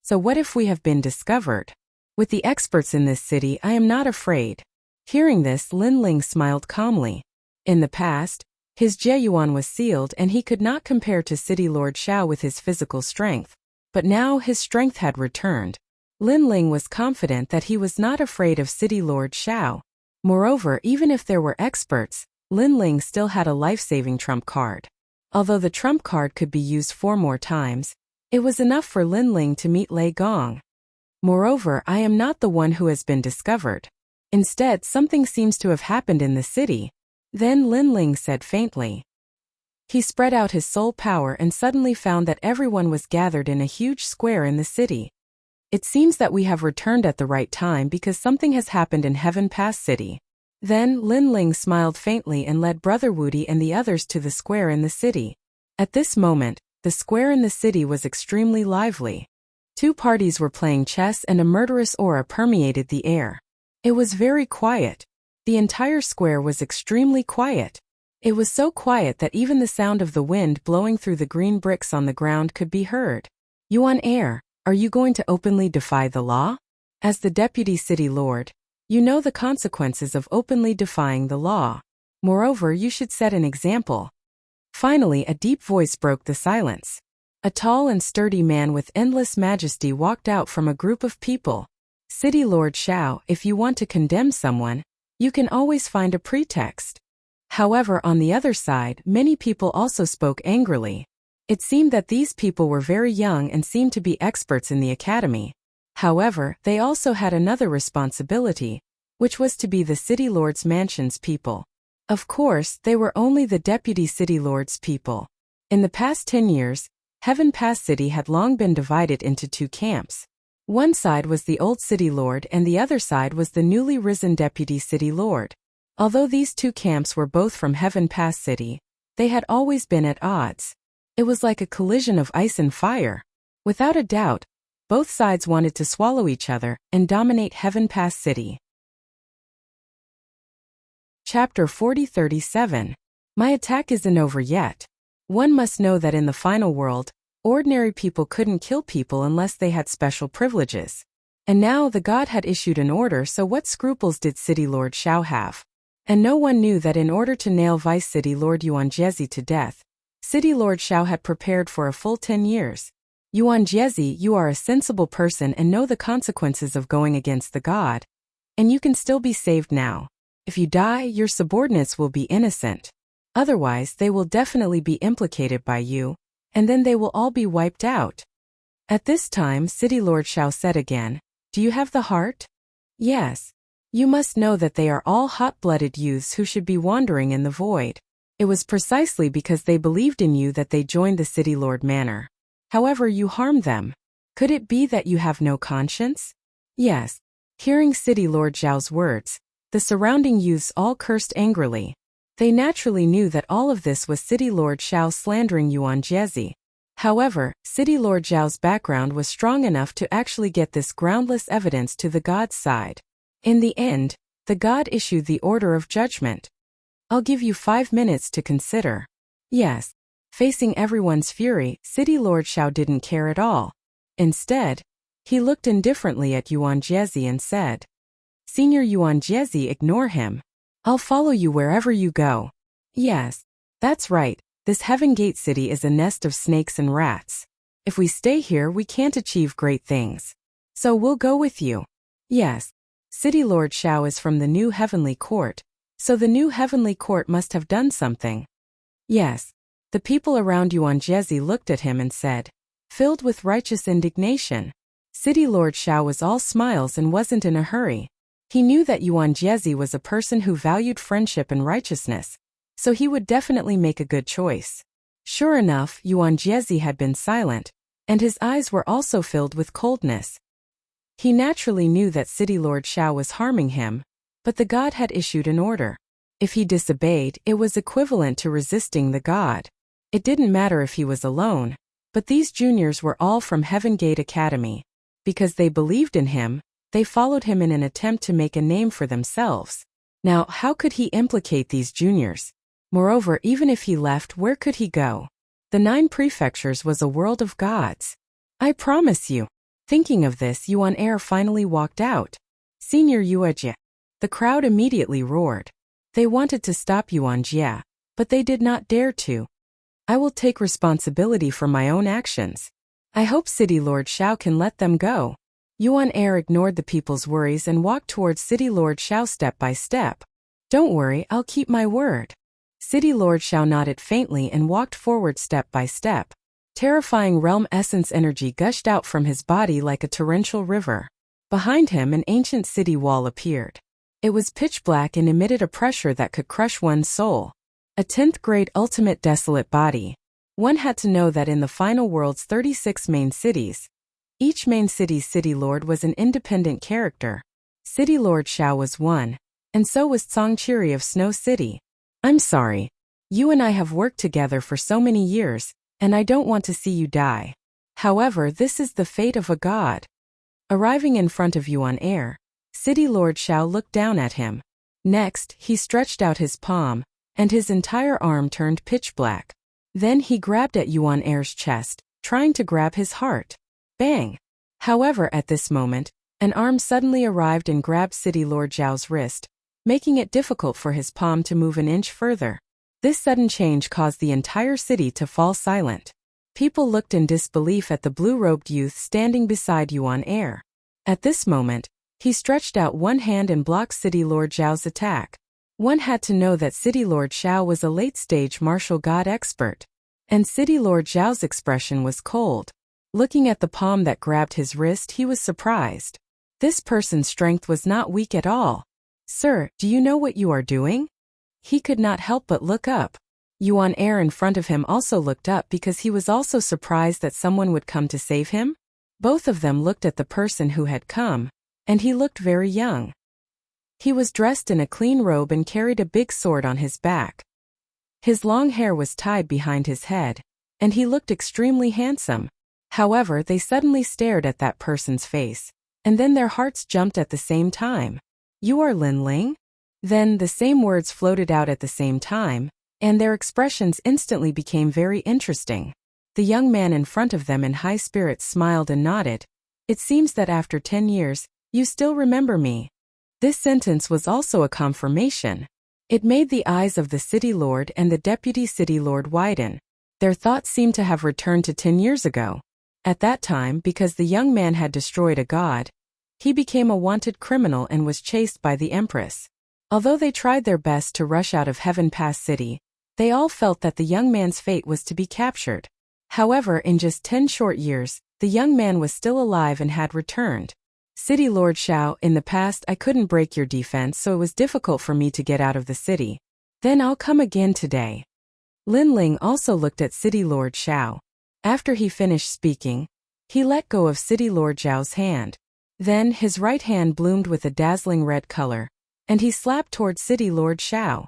"So what if we have been discovered? With the experts in this city, I am not afraid." Hearing this, Lin Ling smiled calmly. In the past, his Jieyuan was sealed and he could not compare to City Lord Xiao with his physical strength. But now his strength had returned. Lin Ling was confident that he was not afraid of City Lord Xiao. Moreover, even if there were experts, Lin Ling still had a life-saving trump card. Although the trump card could be used 4 more times, it was enough for Lin Ling to meet Lei Gong. "Moreover, I am not the one who has been discovered. Instead, something seems to have happened in the city." Then Lin Ling said faintly. He spread out his soul power and suddenly found that everyone was gathered in a huge square in the city. "It seems that we have returned at the right time because something has happened in Heaven Pass City." Then Lin Ling smiled faintly and led Brother Woody and the others to the square in the city. At this moment, the square in the city was extremely lively. 2 parties were playing chess and a murderous aura permeated the air. It was very quiet. The entire square was extremely quiet. It was so quiet that even the sound of the wind blowing through the green bricks on the ground could be heard. "Yuan Heir, are you going to openly defy the law? As the deputy city lord, you know the consequences of openly defying the law. Moreover, you should set an example." Finally, a deep voice broke the silence. A tall and sturdy man with endless majesty walked out from a group of people. "City Lord Xiao, if you want to condemn someone, you can always find a pretext." However, on the other side, many people also spoke angrily. It seemed that these people were very young and seemed to be experts in the academy. However, they also had another responsibility, which was to be the City Lord's mansion's people. Of course, they were only the deputy City Lord's people. In the past 10 years, Heaven Pass City had long been divided into 2 camps. One side was the old City Lord and the other side was the newly risen Deputy City Lord. Although these 2 camps were both from Heaven Pass City, they had always been at odds. It was like a collision of ice and fire. Without a doubt, both sides wanted to swallow each other and dominate Heaven Pass City. Chapter 4037. My attack isn't over yet. One must know that in the final world, ordinary people couldn't kill people unless they had special privileges. And now the god had issued an order, so what scruples did City Lord Xiao have? And no one knew that in order to nail Vice City Lord Yuan Jiezi to death, City Lord Xiao had prepared for a full 10 years. Yuan Jiezi, you are a sensible person and know the consequences of going against the god. And you can still be saved now. If you die, your subordinates will be innocent. Otherwise, they will definitely be implicated by you, and then they will all be wiped out. At this time, City Lord Xiao said again, "Do you have the heart?" "Yes. You must know that they are all hot-blooded youths who should be wandering in the void. It was precisely because they believed in you that they joined the City Lord Manor. However, you harmed them. Could it be that you have no conscience?" "Yes." Hearing City Lord Xiao's words, the surrounding youths all cursed angrily. They naturally knew that all of this was City Lord Xiao slandering Yuan Jiezi. However, City Lord Xiao's background was strong enough to actually get this groundless evidence to the god's side. In the end, the god issued the order of judgment. I'll give you 5 minutes to consider. Yes. Facing everyone's fury, City Lord Xiao didn't care at all. Instead, he looked indifferently at Yuan Jiezi and said, Senior Yuan Jiezi, ignore him. I'll follow you wherever you go. Yes. That's right, this Heaven Gate city is a nest of snakes and rats. If we stay here we can't achieve great things. So we'll go with you. Yes. City Lord Xiao is from the new Heavenly Court, so the new Heavenly Court must have done something. Yes. The people around Yuan Jiezi looked at him and said, filled with righteous indignation. City Lord Xiao was all smiles and wasn't in a hurry. He knew that Yuan Jiezi was a person who valued friendship and righteousness, so he would definitely make a good choice. Sure enough, Yuan Jiezi had been silent, and his eyes were also filled with coldness. He naturally knew that City Lord Xiao was harming him, but the god had issued an order. If he disobeyed, it was equivalent to resisting the god. It didn't matter if he was alone, but these juniors were all from Heaven Gate Academy. Because they believed in him, they followed him in an attempt to make a name for themselves. Now, how could he implicate these juniors? Moreover, even if he left, where could he go? The 9 prefectures was a world of gods. I promise you. Thinking of this, Yuan Air finally walked out. Senior Yuejie. The crowd immediately roared. They wanted to stop Yuan Jie, but they did not dare to. I will take responsibility for my own actions. I hope City Lord Xiao can let them go. Yuan Air ignored the people's worries and walked towards City Lord Xiao step by step. Don't worry, I'll keep my word. City Lord Xiao nodded faintly and walked forward step by step. Terrifying realm essence energy gushed out from his body like a torrential river. Behind him, an ancient city wall appeared. It was pitch black and emitted a pressure that could crush one's soul. A 10th grade ultimate desolate body. One had to know that in the final world's 36 main cities, each main city's city lord was an independent character. City Lord Xiao was one, and so was Zongqiri of Snow City. I'm sorry. You and I have worked together for so many years, and I don't want to see you die. However, this is the fate of a god. Arriving in front of Yuan Air, City Lord Xiao looked down at him. Next, he stretched out his palm, and his entire arm turned pitch black. Then he grabbed at Yuan Air's chest, trying to grab his heart. Bang! However, at this moment, an arm suddenly arrived and grabbed City Lord Xiao's wrist, making it difficult for his palm to move an inch further. This sudden change caused the entire city to fall silent. People looked in disbelief at the blue-robed youth standing beside Yuan Air. At this moment, he stretched out one hand and blocked City Lord Xiao's attack. One had to know that City Lord Xiao was a late-stage martial god expert. And City Lord Xiao's expression was cold. Looking at the palm that grabbed his wrist, he was surprised. This person's strength was not weak at all. Sir, do you know what you are doing? He could not help but look up. Yuan Air in front of him also looked up because he was also surprised that someone would come to save him. Both of them looked at the person who had come, and he looked very young. He was dressed in a clean robe and carried a big sword on his back. His long hair was tied behind his head, and he looked extremely handsome. However, they suddenly stared at that person's face, and then their hearts jumped at the same time. You are Lin Ling? Then the same words floated out at the same time, and their expressions instantly became very interesting. The young man in front of them in high spirits smiled and nodded. It seems that after 10 years, you still remember me. This sentence was also a confirmation. It made the eyes of the city lord and the deputy city lord widen. Their thoughts seemed to have returned to 10 years ago. At that time, because the young man had destroyed a god, he became a wanted criminal and was chased by the Empress. Although they tried their best to rush out of Heaven Pass City, they all felt that the young man's fate was to be captured. However, in just 10 short years, the young man was still alive and had returned. City Lord Xiao, in the past I couldn't break your defense, so it was difficult for me to get out of the city. Then I'll come again today. Lin Ling also looked at City Lord Xiao. After he finished speaking, he let go of City Lord Xiao's hand. Then his right hand bloomed with a dazzling red color, and he slapped towards City Lord Xiao.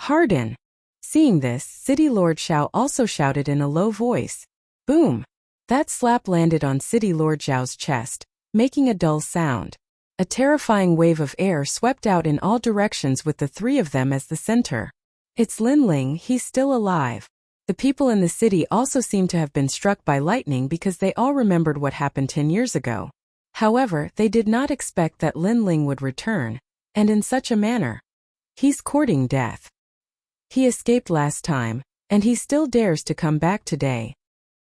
Harden! Seeing this, City Lord Xiao also shouted in a low voice. Boom! That slap landed on City Lord Xiao's chest, making a dull sound. A terrifying wave of air swept out in all directions with the three of them as the center. It's Lin Ling, he's still alive. The people in the city also seemed to have been struck by lightning because they all remembered what happened 10 years ago. However, they did not expect that Lin Ling would return, and in such a manner. He's courting death. He escaped last time, and he still dares to come back today.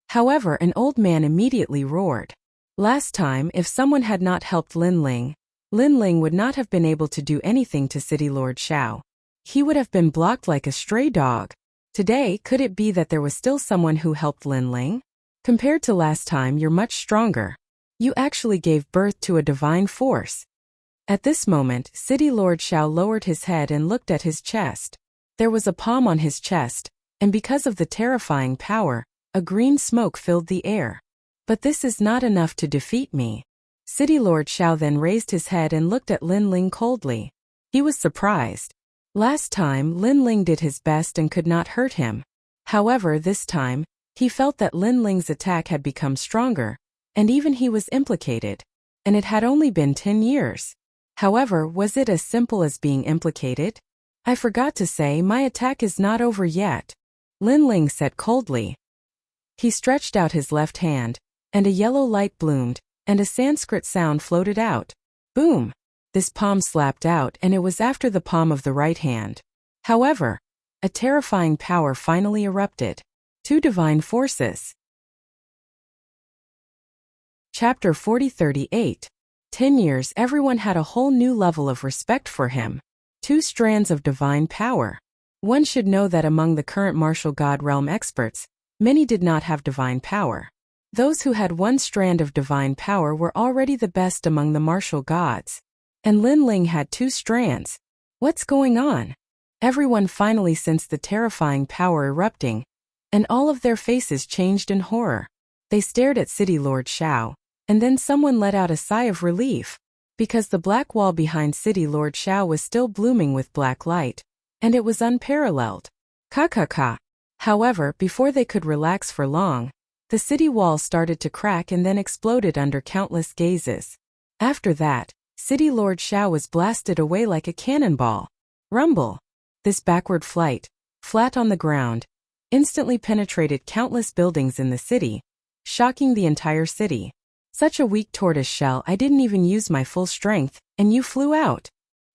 However, an old man immediately roared. Last time, if someone had not helped Lin Ling would not have been able to do anything to City Lord Xiao. He would have been blocked like a stray dog. Today, could it be that there was still someone who helped Lin Ling? Compared to last time, you're much stronger. You actually gave birth to a divine force. At this moment, City Lord Xiao lowered his head and looked at his chest. There was a palm on his chest, and because of the terrifying power, a green smoke filled the air. But this is not enough to defeat me. City Lord Xiao then raised his head and looked at Lin Ling coldly. He was surprised. Last time, Lin Ling did his best and could not hurt him. However, this time, he felt that Lin Ling's attack had become stronger, and even he was implicated. And it had only been 10 years. However, was it as simple as being implicated? I forgot to say my attack is not over yet. Lin Ling said coldly. He stretched out his left hand, and a yellow light bloomed, and a Sanskrit sound floated out. Boom! This palm slapped out, and it was after the palm of the right hand. However, a terrifying power finally erupted. 2 divine forces. Chapter 40-38. 10 years everyone had a whole new level of respect for him. 2 strands of divine power. One should know that among the current martial god realm experts, many did not have divine power. Those who had 1 strand of divine power were already the best among the martial gods. And Lin Ling had 2 strands. What's going on? Everyone finally sensed the terrifying power erupting, and all of their faces changed in horror. They stared at City Lord Xiao, and then someone let out a sigh of relief, because the black wall behind City Lord Xiao was still blooming with black light, and it was unparalleled. Ka. However, before they could relax for long, the city wall started to crack and then exploded under countless gazes. After that, City Lord Xiao was blasted away like a cannonball. Rumble! This backward flight, flat on the ground, instantly penetrated countless buildings in the city, shocking the entire city. Such a weak tortoise shell, I didn't even use my full strength, and you flew out.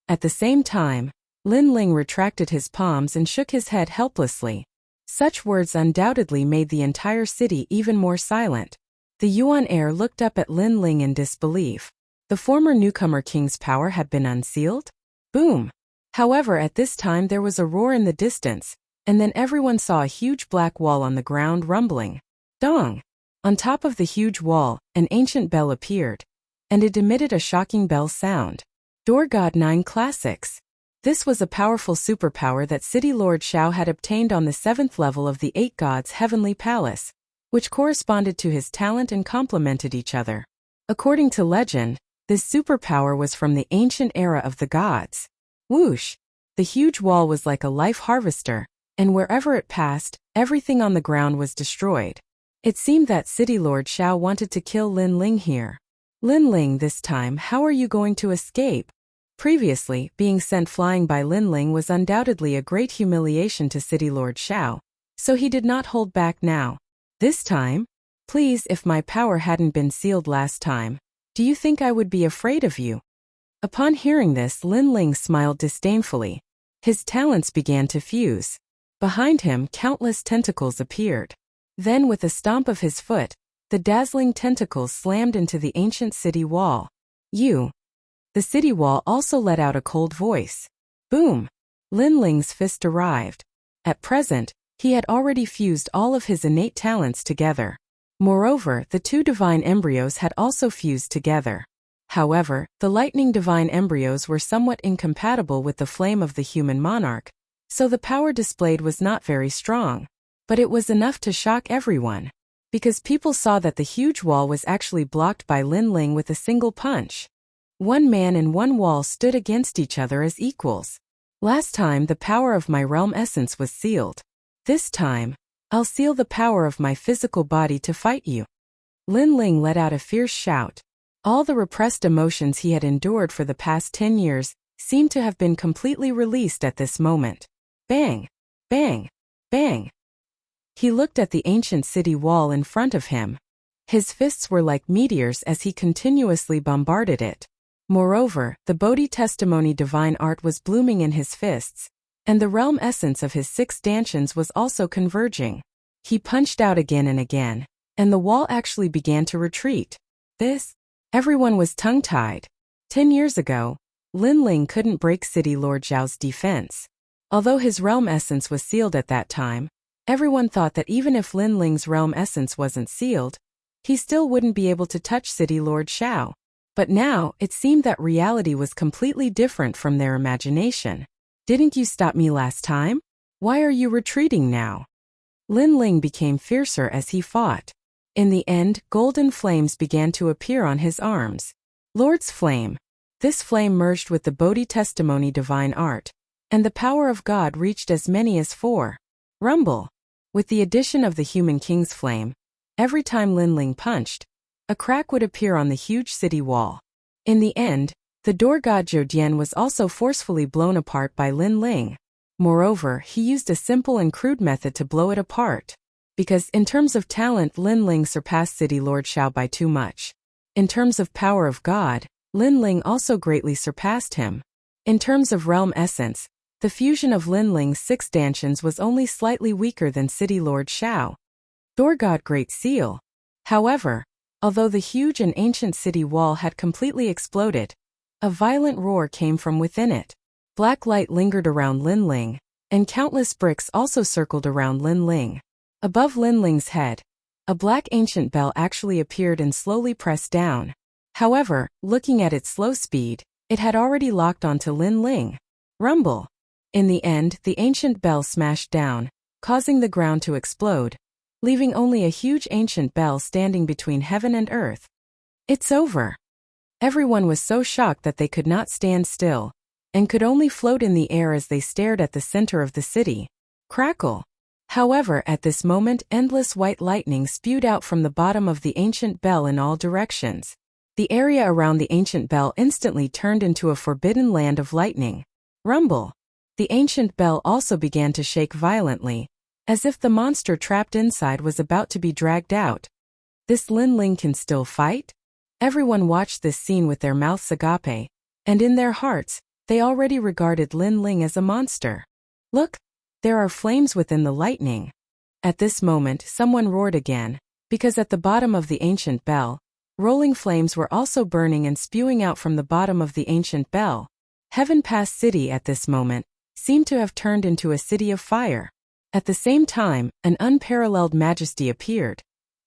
At the same time, Lin Ling retracted his palms and shook his head helplessly. Such words undoubtedly made the entire city even more silent. The Yuan heir looked up at Lin Ling in disbelief. The former newcomer king's power had been unsealed? Boom! However, at this time there was a roar in the distance, and then everyone saw a huge black wall on the ground rumbling. Dong! On top of the huge wall, an ancient bell appeared, and it emitted a shocking bell sound. Door God 9 Classics. This was a powerful superpower that City Lord Xiao had obtained on the 7th level of the 8 Gods' Heavenly Palace, which corresponded to his talent and complemented each other. According to legend, this superpower was from the ancient era of the gods. Whoosh! The huge wall was like a life harvester, and wherever it passed, everything on the ground was destroyed. It seemed that City Lord Xiao wanted to kill Lin Ling here. Lin Ling, this time, how are you going to escape? Previously, being sent flying by Lin Ling was undoubtedly a great humiliation to City Lord Xiao, so he did not hold back now. This time? Please, if my power hadn't been sealed last time, do you think I would be afraid of you? Upon hearing this, Lin Ling smiled disdainfully. His talents began to fuse. Behind him, countless tentacles appeared. Then, with a stomp of his foot, the dazzling tentacles slammed into the ancient city wall. You! The city wall also let out a cold voice. Boom! Lin Ling's fist arrived. At present, he had already fused all of his innate talents together. Moreover, the 2 divine embryos had also fused together. However, the lightning divine embryos were somewhat incompatible with the flame of the human monarch, so the power displayed was not very strong. But it was enough to shock everyone, because people saw that the huge wall was actually blocked by Lin Ling with a single punch. 1 man and 1 wall stood against each other as equals. Last time the power of my realm essence was sealed. This time, I'll seal the power of my physical body to fight you. Lin Ling let out a fierce shout. All the repressed emotions he had endured for the past 10 years seemed to have been completely released at this moment. Bang! Bang! Bang! He looked at the ancient city wall in front of him. His fists were like meteors as he continuously bombarded it. Moreover, the Bodhi testimony divine art was blooming in his fists, and the realm essence of his 6 stanchions was also converging. He punched out again and again, and the wall actually began to retreat. Everyone was tongue-tied. 10 years ago, Lin Ling couldn't break City Lord Zhao's defense. Although his realm essence was sealed at that time, everyone thought that even if Lin Ling's realm essence wasn't sealed, he still wouldn't be able to touch City Lord Zhao. But now, it seemed that reality was completely different from their imagination. Didn't you stop me last time? Why are you retreating now? Lin Ling became fiercer as he fought. In the end, golden flames began to appear on his arms. Lord's Flame. This flame merged with the Bodhi testimony divine art, and the power of God reached as many as 4. Rumble. With the addition of the human king's flame, every time Lin Ling punched, a crack would appear on the huge city wall. In the end, the door god Zhou was also forcefully blown apart by Lin Ling. Moreover, he used a simple and crude method to blow it apart. Because in terms of talent, Lin Ling surpassed City Lord Zhao by too much. In terms of power of God, Lin Ling also greatly surpassed him. In terms of realm essence, the fusion of Lin Ling's 6 stanchions was only slightly weaker than City Lord Zhao. Door God Great Seal. However, although the huge and ancient city wall had completely exploded, a violent roar came from within it. Black light lingered around Lin Ling, and countless bricks also circled around Lin Ling. Above Lin Ling's head, a black ancient bell actually appeared and slowly pressed down. However, looking at its slow speed, it had already locked onto Lin Ling. Rumble. In the end, the ancient bell smashed down, causing the ground to explode, leaving only a huge ancient bell standing between heaven and earth. It's over. Everyone was so shocked that they could not stand still, and could only float in the air as they stared at the center of the city. Crackle. However, at this moment, endless white lightning spewed out from the bottom of the ancient bell in all directions. The area around the ancient bell instantly turned into a forbidden land of lightning. Rumble. The ancient bell also began to shake violently, as if the monster trapped inside was about to be dragged out. This Lin Ling can still fight? Everyone watched this scene with their mouths agape, and in their hearts, they already regarded Lin Ling as a monster. Look, there are flames within the lightning. At this moment, someone roared again, because at the bottom of the ancient bell, rolling flames were also burning and spewing out from the bottom of the ancient bell. Heaven Pass City at this moment seemed to have turned into a city of fire. At the same time, an unparalleled majesty appeared,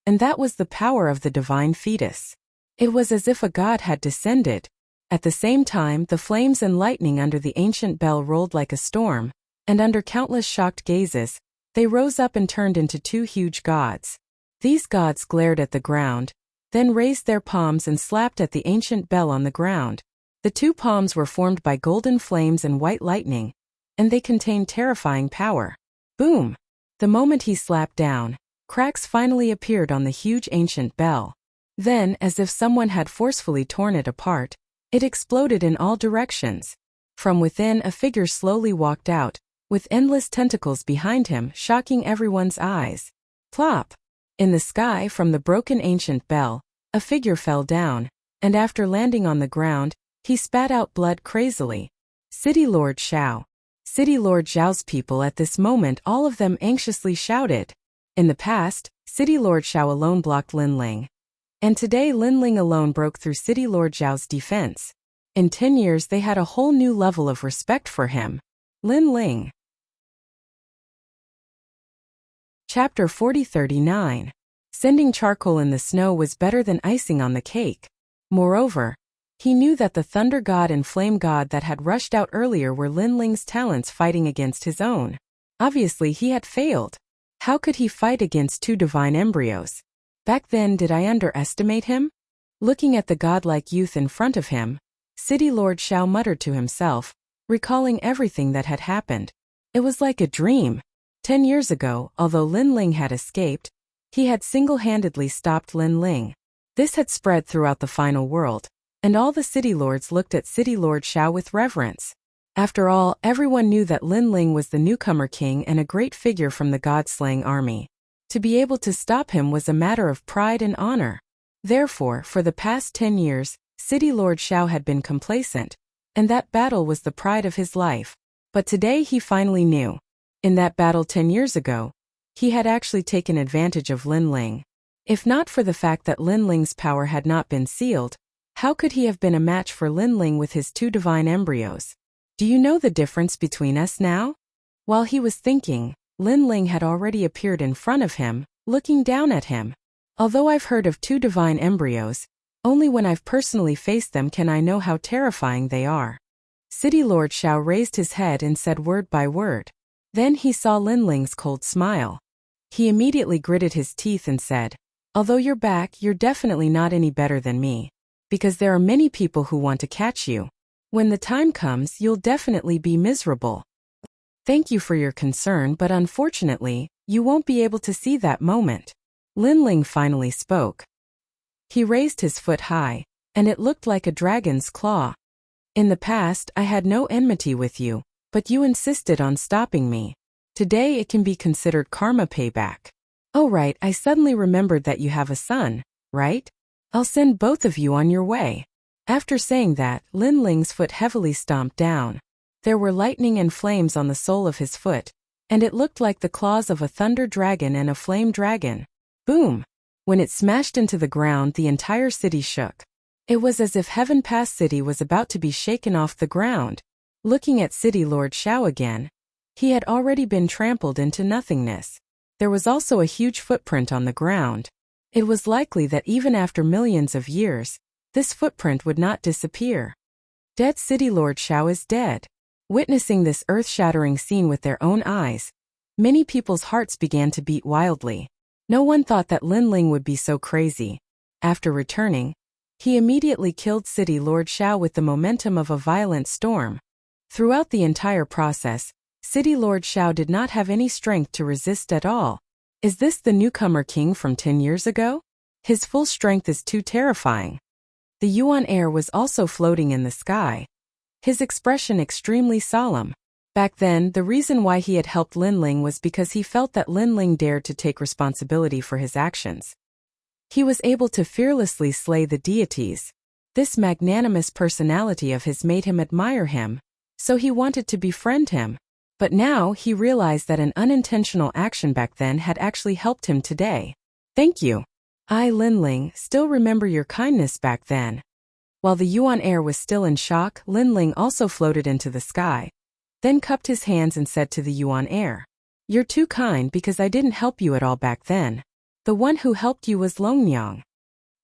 and that was the power of the divine fetus. It was as if a god had descended. At the same time, the flames and lightning under the ancient bell rolled like a storm, and under countless shocked gazes, they rose up and turned into 2 huge gods. These gods glared at the ground, then raised their palms and slapped at the ancient bell on the ground. The 2 palms were formed by golden flames and white lightning, and they contained terrifying power. Boom! The moment he slapped down, cracks finally appeared on the huge ancient bell. Then, as if someone had forcefully torn it apart, it exploded in all directions. From within, a figure slowly walked out, with endless tentacles behind him, shocking everyone's eyes. Plop! In the sky from the broken ancient bell, a figure fell down, and after landing on the ground, he spat out blood crazily. City Lord Zhao. City Lord Zhao's people at this moment, all of them anxiously shouted. In the past, City Lord Zhao alone blocked Lin Ling. And today Lin Ling alone broke through City Lord Zhao's defense. In 10 years they had a whole new level of respect for him. Lin Ling. Chapter 4039. Sending charcoal in the snow was better than icing on the cake. Moreover, he knew that the thunder god and flame god that had rushed out earlier were Lin Ling's talents fighting against his own. Obviously he had failed. How could he fight against 2 divine embryos? Back then, did I underestimate him? Looking at the godlike youth in front of him, City Lord Zhao muttered to himself, recalling everything that had happened. It was like a dream. 10 years ago, although Lin Ling had escaped, he had single-handedly stopped Lin Ling. This had spread throughout the final world, and all the city lords looked at City Lord Zhao with reverence. After all, everyone knew that Lin Ling was the newcomer king and a great figure from the god-slaying army. To be able to stop him was a matter of pride and honor. Therefore, for the past 10 years, City Lord Xiao had been complacent, and that battle was the pride of his life. But today he finally knew. In that battle 10 years ago, he had actually taken advantage of Lin Ling. If not for the fact that Lin Ling's power had not been sealed, how could he have been a match for Lin Ling with his 2 divine embryos? Do you know the difference between us now? While he was thinking, Lin Ling had already appeared in front of him, looking down at him. Although I've heard of 2 divine embryos, only when I've personally faced them can I know how terrifying they are. City Lord Xiao raised his head and said word by word. Then he saw Lin Ling's cold smile. He immediately gritted his teeth and said, "Although you're back, you're definitely not any better than me. Because there are many people who want to catch you. When the time comes, you'll definitely be miserable. Thank you for your concern, but unfortunately, you won't be able to see that moment." Lin Ling finally spoke. He raised his foot high, and it looked like a dragon's claw. "In the past, I had no enmity with you, but you insisted on stopping me. Today it can be considered karma payback. Oh right, I suddenly remembered that you have a son, right? I'll send both of you on your way." After saying that, Lin Ling's foot heavily stomped down. There were lightning and flames on the sole of his foot, and it looked like the claws of a thunder dragon and a flame dragon. Boom! When it smashed into the ground, the entire city shook. It was as if Heaven Pass City was about to be shaken off the ground. Looking at City Lord Xiao again, he had already been trampled into nothingness. There was also a huge footprint on the ground. It was likely that even after millions of years, this footprint would not disappear. Dead City Lord Xiao is dead. Witnessing this earth-shattering scene with their own eyes, many people's hearts began to beat wildly. No one thought that Lin Ling would be so crazy. After returning, he immediately killed City Lord Xiao with the momentum of a violent storm. Throughout the entire process, City Lord Xiao did not have any strength to resist at all. Is this the newcomer king from 10 years ago? His full strength is too terrifying. The Yuan heir was also floating in the sky, his expression extremely solemn. Back then, the reason why he had helped Lin Ling was because he felt that Lin Ling dared to take responsibility for his actions. He was able to fearlessly slay the deities. This magnanimous personality of his made him admire him, so he wanted to befriend him. But now he realized that an unintentional action back then had actually helped him today. "Thank you. I, Lin Ling, still remember your kindness back then." While the Yuan heir was still in shock, Lin Ling also floated into the sky, then cupped his hands and said to the Yuan heir, "You're too kind because I didn't help you at all back then. The one who helped you was Longyang."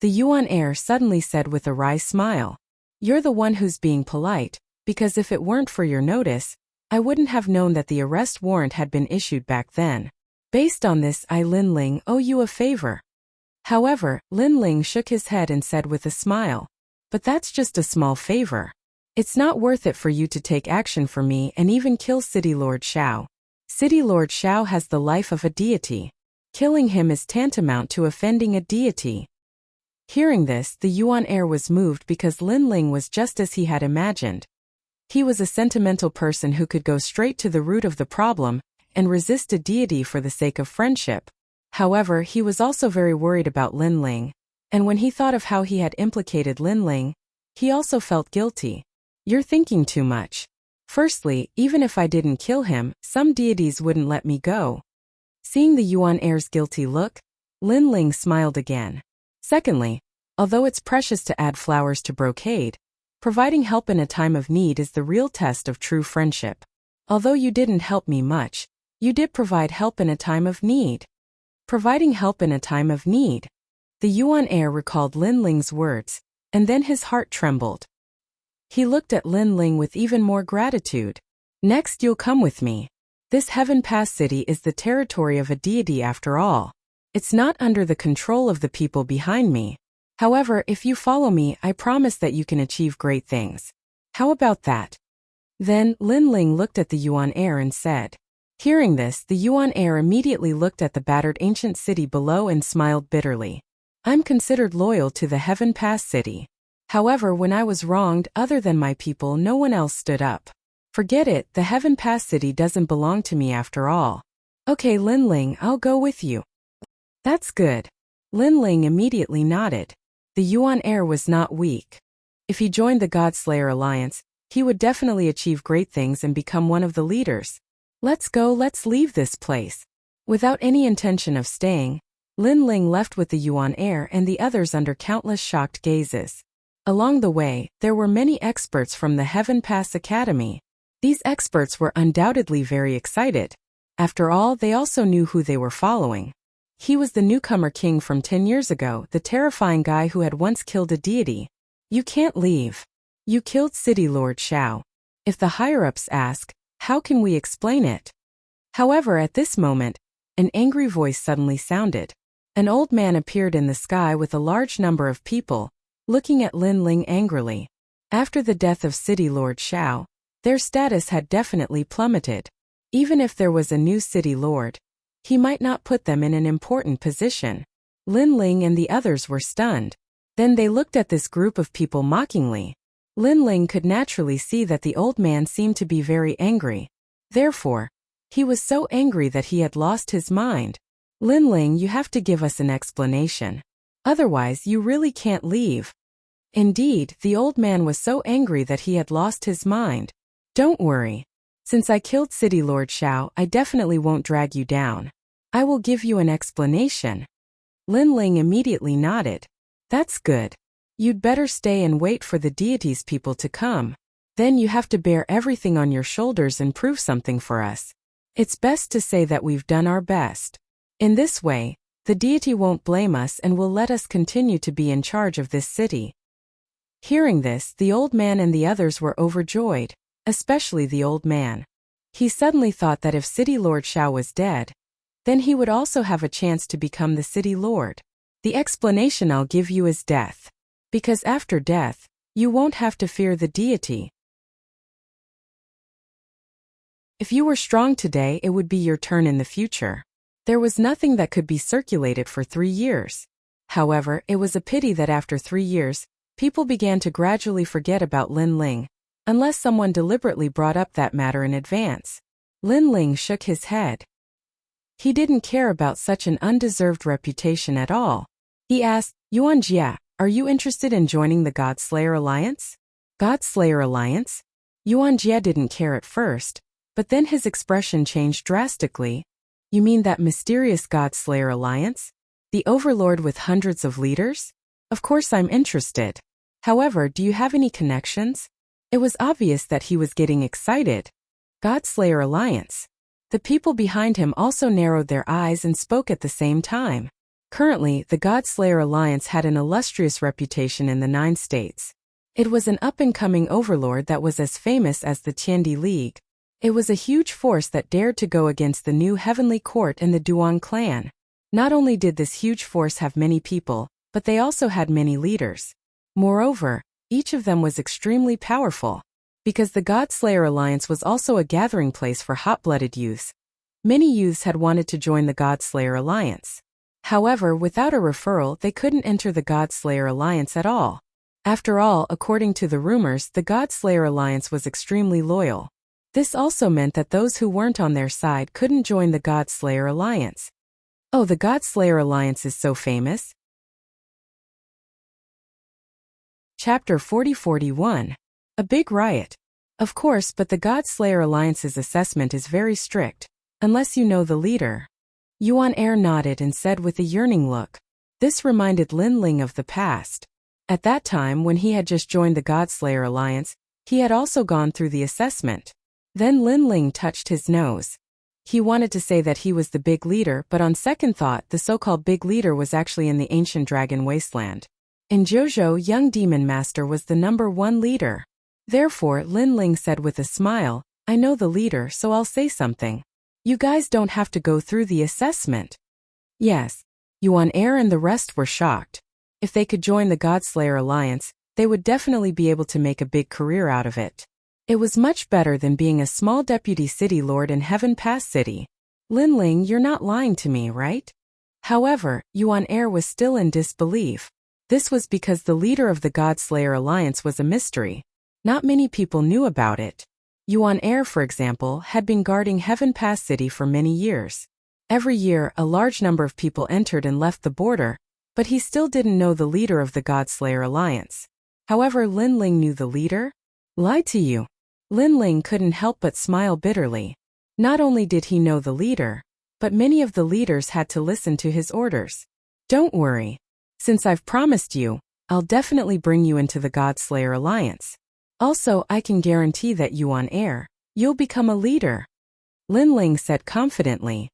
The Yuan heir suddenly said with a wry smile, "You're the one who's being polite, because if it weren't for your notice, I wouldn't have known that the arrest warrant had been issued back then. Based on this, I, Lin Ling, owe you a favor." However, Lin Ling shook his head and said with a smile, "But that's just a small favor. It's not worth it for you to take action for me and even kill City Lord Xiao. City Lord Xiao has the life of a deity. Killing him is tantamount to offending a deity." Hearing this, the Yuan heir was moved because Lin Ling was just as he had imagined. He was a sentimental person who could go straight to the root of the problem and resist a deity for the sake of friendship. However, he was also very worried about Lin Ling, and when he thought of how he had implicated Lin Ling, he also felt guilty. "You're thinking too much. Firstly, even if I didn't kill him, some deities wouldn't let me go." Seeing the Yuan heir's guilty look, Lin Ling smiled again. "Secondly, although it's precious to add flowers to brocade, providing help in a time of need is the real test of true friendship. Although you didn't help me much, you did provide help in a time of need." Providing help in a time of need. The Yuan heir recalled Lin Ling's words, and then his heart trembled. He looked at Lin Ling with even more gratitude. "Next, you'll come with me. This Heaven Pass City is the territory of a deity after all. It's not under the control of the people behind me. However, if you follow me, I promise that you can achieve great things. How about that?" Then, Lin Ling looked at the Yuan heir and said. Hearing this, the Yuan heir immediately looked at the battered ancient city below and smiled bitterly. "I'm considered loyal to the Heaven Pass City. However, when I was wronged other than my people, no one else stood up. Forget it, the Heaven Pass city doesn't belong to me after all. Okay, Linling, I'll go with you. That's good. Linling immediately nodded. The Yuan heir was not weak. If he joined the Godslayer Alliance, he would definitely achieve great things and become one of the leaders. Let's go, let's leave this place. Without any intention of staying, Linling left with the Yuan heir and the others under countless shocked gazes. Along the way, there were many experts from the Heaven Pass Academy. These experts were undoubtedly very excited. After all, they also knew who they were following. He was the newcomer king from 10 years ago, the terrifying guy who had once killed a deity. You can't leave. You killed City Lord Xiao. If the higher-ups ask, how can we explain it? However, at this moment, an angry voice suddenly sounded. An old man appeared in the sky with a large number of people, looking at Linling angrily. After the death of City Lord Xiao, their status had definitely plummeted. Even if there was a new city lord, he might not put them in an important position. Linling and the others were stunned. Then they looked at this group of people mockingly. Linling could naturally see that the old man seemed to be very angry. Therefore, he was so angry that he had lost his mind. Linling, you have to give us an explanation. Otherwise, you really can't leave. Indeed, the old man was so angry that he had lost his mind. Don't worry. Since I killed City Lord Xiao, I definitely won't drag you down. I will give you an explanation. Linling immediately nodded. That's good. You'd better stay and wait for the deity's people to come. Then you have to bear everything on your shoulders and prove something for us. It's best to say that we've done our best. In this way, the deity won't blame us and will let us continue to be in charge of this city. Hearing this, the old man and the others were overjoyed. Especially the old man. He suddenly thought that if City Lord Xiao was dead, then he would also have a chance to become the city lord. The explanation I'll give you is death. Because after death, you won't have to fear the deity. If you were strong today, it would be your turn in the future. There was nothing that could be circulated for 3 years. However, it was a pity that after 3 years, people began to gradually forget about Linling. Unless someone deliberately brought up that matter in advance. Linling shook his head. He didn't care about such an undeserved reputation at all. He asked, Yuan Jia, are you interested in joining the Godslayer Alliance? Godslayer Alliance? Yuan Jia didn't care at first, but then his expression changed drastically. You mean that mysterious Godslayer Alliance? The overlord with hundreds of leaders? Of course I'm interested. However, do you have any connections? It was obvious that he was getting excited. Godslayer Alliance. The people behind him also narrowed their eyes and spoke at the same time. Currently, the Godslayer Alliance had an illustrious reputation in the 9 states. It was an up-and-coming overlord that was as famous as the Tiandi League. It was a huge force that dared to go against the new Heavenly Court and the Duan clan. Not only did this huge force have many people, but they also had many leaders. Moreover, each of them was extremely powerful. Because the Godslayer Alliance was also a gathering place for hot-blooded youths. Many youths had wanted to join the Godslayer Alliance. However, without a referral, they couldn't enter the Godslayer Alliance at all. After all, according to the rumors, the Godslayer Alliance was extremely loyal. This also meant that those who weren't on their side couldn't join the Godslayer Alliance. Oh, the Godslayer Alliance is so famous? Chapter 40-41. A big riot. Of course, but the Godslayer Alliance's assessment is very strict, unless you know the leader. Yuan heir nodded and said with a yearning look. This reminded Linling of the past. At that time, when he had just joined the Godslayer Alliance, he had also gone through the assessment. Then Linling touched his nose. He wanted to say that he was the big leader, but on second thought, the so-called big leader was actually in the ancient dragon wasteland. In Jojo, young demon master was the #1 leader. Therefore, Linling said with a smile, I know the leader, so I'll say something. You guys don't have to go through the assessment. Yes. Yuan heir and the rest were shocked. If they could join the Godslayer Alliance, they would definitely be able to make a big career out of it. It was much better than being a small deputy city lord in Heaven Pass City. Linling, you're not lying to me, right? However, Yuan heir was still in disbelief. This was because the leader of the Godslayer Alliance was a mystery. Not many people knew about it. Yuan Heir, for example, had been guarding Heaven Pass City for many years. Every year, a large number of people entered and left the border, but he still didn't know the leader of the Godslayer Alliance. However, Lin Ling knew the leader? Lied to you. Lin Ling couldn't help but smile bitterly. Not only did he know the leader, but many of the leaders had to listen to his orders. Don't worry. Since I've promised you, I'll definitely bring you into the Godslayer Alliance. Also, I can guarantee that Yuan Heir, you'll become a leader. Lin Ling said confidently.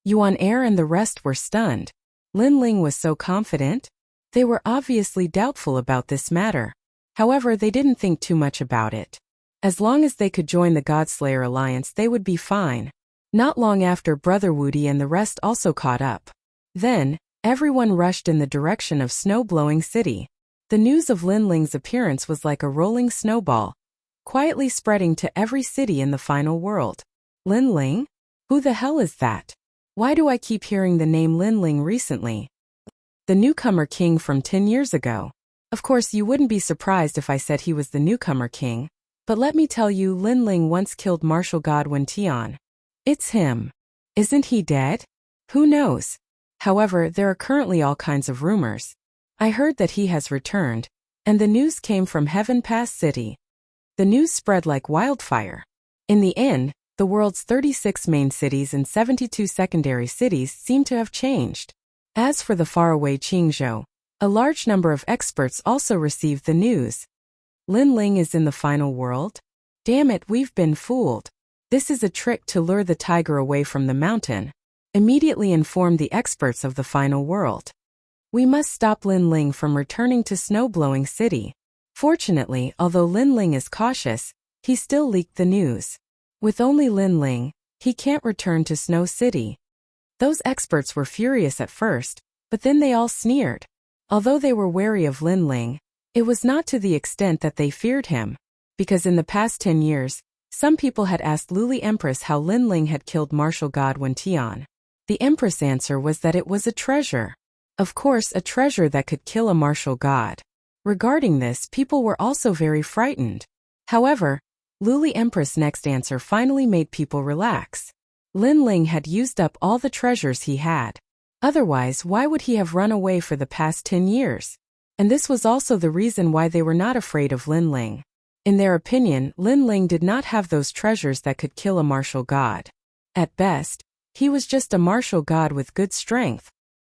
Yuan Heir and the rest were stunned. Lin Ling was so confident? They were obviously doubtful about this matter. However, they didn't think too much about it. As long as they could join the Godslayer Alliance, they would be fine. Not long after, Brother Woody and the rest also caught up. Then, everyone rushed in the direction of Snow-Blowing City. The news of Lin Ling's appearance was like a rolling snowball, quietly spreading to every city in the final world. Lin Ling? Who the hell is that? Why do I keep hearing the name Lin Ling recently? The newcomer king from 10 years ago. Of course, you wouldn't be surprised if I said he was the newcomer king, but let me tell you, Lin Ling once killed martial god Wen Tian. It's him. Isn't he dead? Who knows? However, there are currently all kinds of rumors. I heard that he has returned, and the news came from Heaven Pass City. The news spread like wildfire. In the end, the world's 36 main cities and 72 secondary cities seem to have changed. As for the faraway Qingzhou, a large number of experts also received the news. Lin Ling is in the final world? Damn it, we've been fooled. This is a trick to lure the tiger away from the mountain. Immediately inform the experts of the final world. We must stop Lin Ling from returning to Snow-Blowing City. Fortunately, although Lin Ling is cautious, he still leaked the news. With only Lin Ling, he can't return to Snow City. Those experts were furious at first, but then they all sneered. Although they were wary of Lin Ling, it was not to the extent that they feared him, because in the past 10 years, some people had asked Luli Empress how Lin Ling had killed martial god Wen Tian. The Empress' answer was that it was a treasure. Of course, a treasure that could kill a martial god. Regarding this, people were also very frightened. However, Luli Empress' next answer finally made people relax. Lin Ling had used up all the treasures he had. Otherwise, why would he have run away for the past 10 years? And this was also the reason why they were not afraid of Lin Ling. In their opinion, Lin Ling did not have those treasures that could kill a martial god. At best, he was just a martial god with good strength.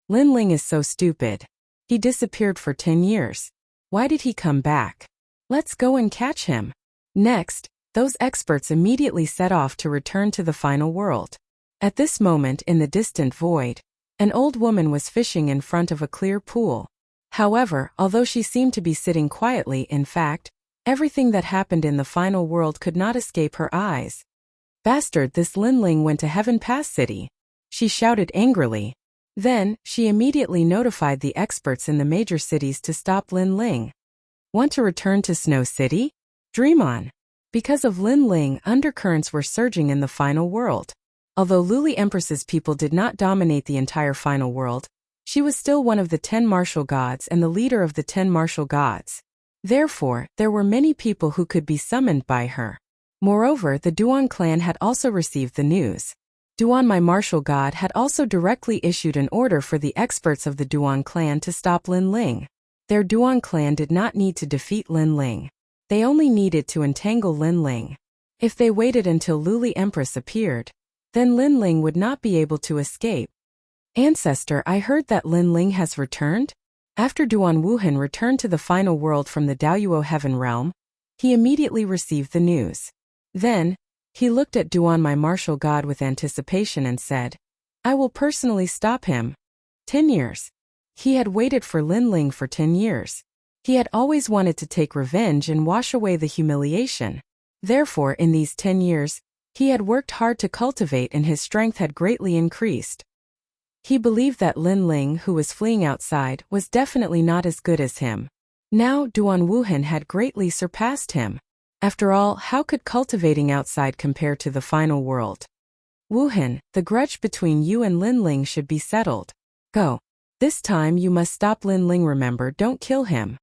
Lin Ling is so stupid. He disappeared for 10 years. Why did he come back? Let's go and catch him. Next, those experts immediately set off to return to the final world. At this moment in the distant void, an old woman was fishing in front of a clear pool. However, although she seemed to be sitting quietly, in fact, everything that happened in the final world could not escape her eyes. Bastard, this Lin Ling went to Heaven Pass City. She shouted angrily. Then, she immediately notified the experts in the major cities to stop Lin Ling. Want to return to Snow City? Dream on. Because of Lin Ling, undercurrents were surging in the final world. Although Luli Empress's people did not dominate the entire final world, she was still one of the 10 martial gods and the leader of the 10 martial gods. Therefore, there were many people who could be summoned by her. Moreover, the Duan clan had also received the news. Duan, my martial god, had also directly issued an order for the experts of the Duan clan to stop Lin Ling. Their Duan clan did not need to defeat Lin Ling. They only needed to entangle Lin Ling. If they waited until Luli Empress appeared, then Lin Ling would not be able to escape. Ancestor, I heard that Lin Ling has returned? After Duan Wuhan returned to the final world from the Daoyuo Heaven Realm, he immediately received the news. Then, he looked at Duan, my martial god, with anticipation and said, I will personally stop him. 10 years. He had waited for Lin Ling for 10 years. He had always wanted to take revenge and wash away the humiliation. Therefore, in these 10 years, he had worked hard to cultivate and his strength had greatly increased. He believed that Lin Ling, who was fleeing outside, was definitely not as good as him. Now, Duan Wuhan had greatly surpassed him. After all, how could cultivating outside compare to the final world? Wuhan, the grudge between you and Lin Ling should be settled. Go. This time you must stop Lin Ling, remember, don't kill him.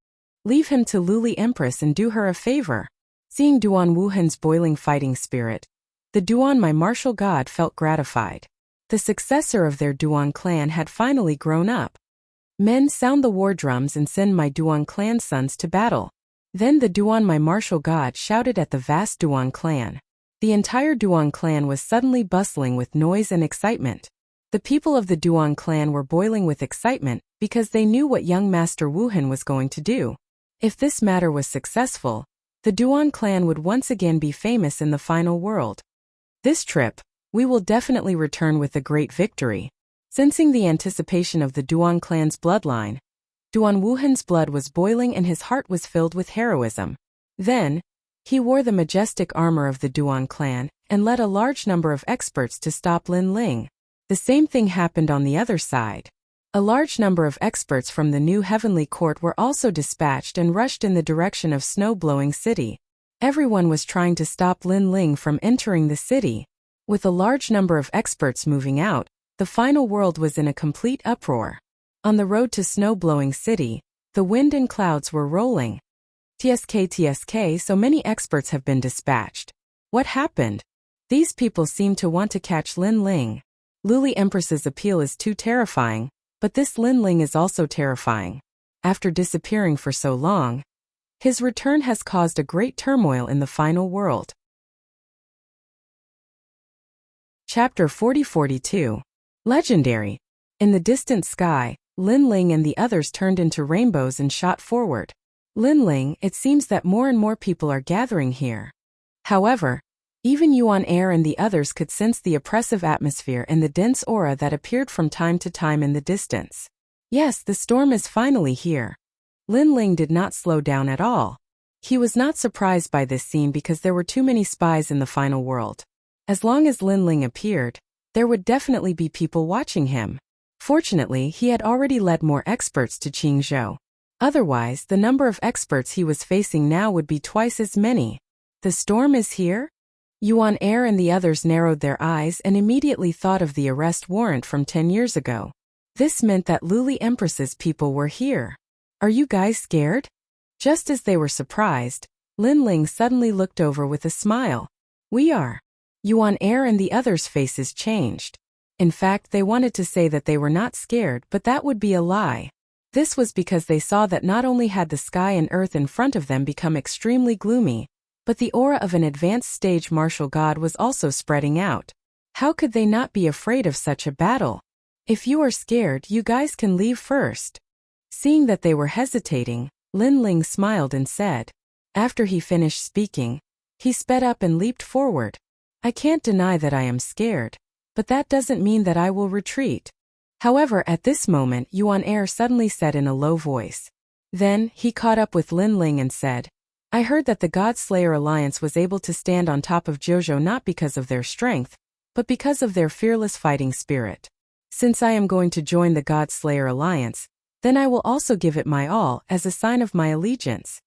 Leave him to Luli Empress and do her a favor. Seeing Duan Wuhan's boiling fighting spirit, the Duan, my martial god, felt gratified. The successor of their Duan clan had finally grown up. Men, sound the war drums and send my Duan clan sons to battle. Then the Duan, my martial god, shouted at the vast Duan clan. The entire Duan clan was suddenly bustling with noise and excitement. The people of the Duan clan were boiling with excitement because they knew what young Master Wuhan was going to do. If this matter was successful, the Duan clan would once again be famous in the final world. This trip, we will definitely return with a great victory. Sensing the anticipation of the Duan clan's bloodline, Duan Wuhan's blood was boiling and his heart was filled with heroism. Then, he wore the majestic armor of the Duan clan and led a large number of experts to stop Lin Ling. The same thing happened on the other side. A large number of experts from the new heavenly court were also dispatched and rushed in the direction of snow-blowing city. Everyone was trying to stop Lin Ling from entering the city. With a large number of experts moving out, the final world was in a complete uproar. On the road to snow-blowing city, the wind and clouds were rolling. TSK, so many experts have been dispatched. What happened? These people seem to want to catch Lin Ling. Luli Empress's appeal is too terrifying, but this Lin Ling is also terrifying. After disappearing for so long, his return has caused a great turmoil in the final world. Chapter 40-42. Legendary. In the distant sky, Lin Ling and the others turned into rainbows and shot forward. Lin Ling, it seems that more and more people are gathering here. However, even Yuan Air and the others could sense the oppressive atmosphere and the dense aura that appeared from time to time in the distance. Yes, the storm is finally here. Lin Ling did not slow down at all. He was not surprised by this scene because there were too many spies in the final world. As long as Lin Ling appeared, there would definitely be people watching him. Fortunately, he had already led more experts to Qingzhou. Otherwise, the number of experts he was facing now would be twice as many. The storm is here? Yuan Air and the others narrowed their eyes and immediately thought of the arrest warrant from 10 years ago. This meant that Luli Empress's people were here. Are you guys scared? Just as they were surprised, Lin Ling suddenly looked over with a smile. We are. Yuan Air and the others' faces changed. In fact, they wanted to say that they were not scared, but that would be a lie. This was because they saw that not only had the sky and earth in front of them become extremely gloomy, but the aura of an advanced stage martial god was also spreading out. How could they not be afraid of such a battle? If you are scared, you guys can leave first. Seeing that they were hesitating, Lin Ling smiled and said. After he finished speaking, he sped up and leaped forward. I can't deny that I am scared, but that doesn't mean that I will retreat. However, at this moment, Yuan Air suddenly said in a low voice. Then, he caught up with Lin Ling and said, I heard that the God Slayer Alliance was able to stand on top of Zhuzhou not because of their strength, but because of their fearless fighting spirit. Since I am going to join the God Slayer Alliance, then I will also give it my all as a sign of my allegiance.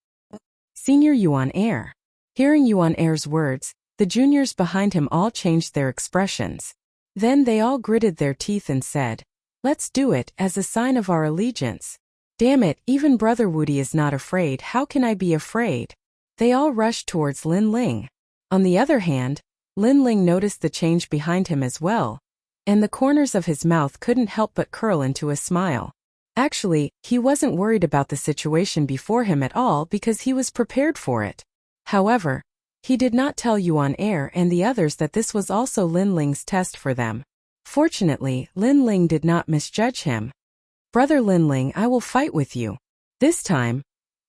Senior Yuan Air. Hearing Yuan Air's words, the juniors behind him all changed their expressions. Then they all gritted their teeth and said, Let's do it as a sign of our allegiance. Damn it, even Brother Woody is not afraid, how can I be afraid? They all rushed towards Lin Ling. On the other hand, Lin Ling noticed the change behind him as well, and the corners of his mouth couldn't help but curl into a smile. Actually, he wasn't worried about the situation before him at all because he was prepared for it. However, he did not tell Yuan Air and the others that this was also Lin Ling's test for them. Fortunately, Lin Ling did not misjudge him. Brother Lin Ling, I will fight with you. This time,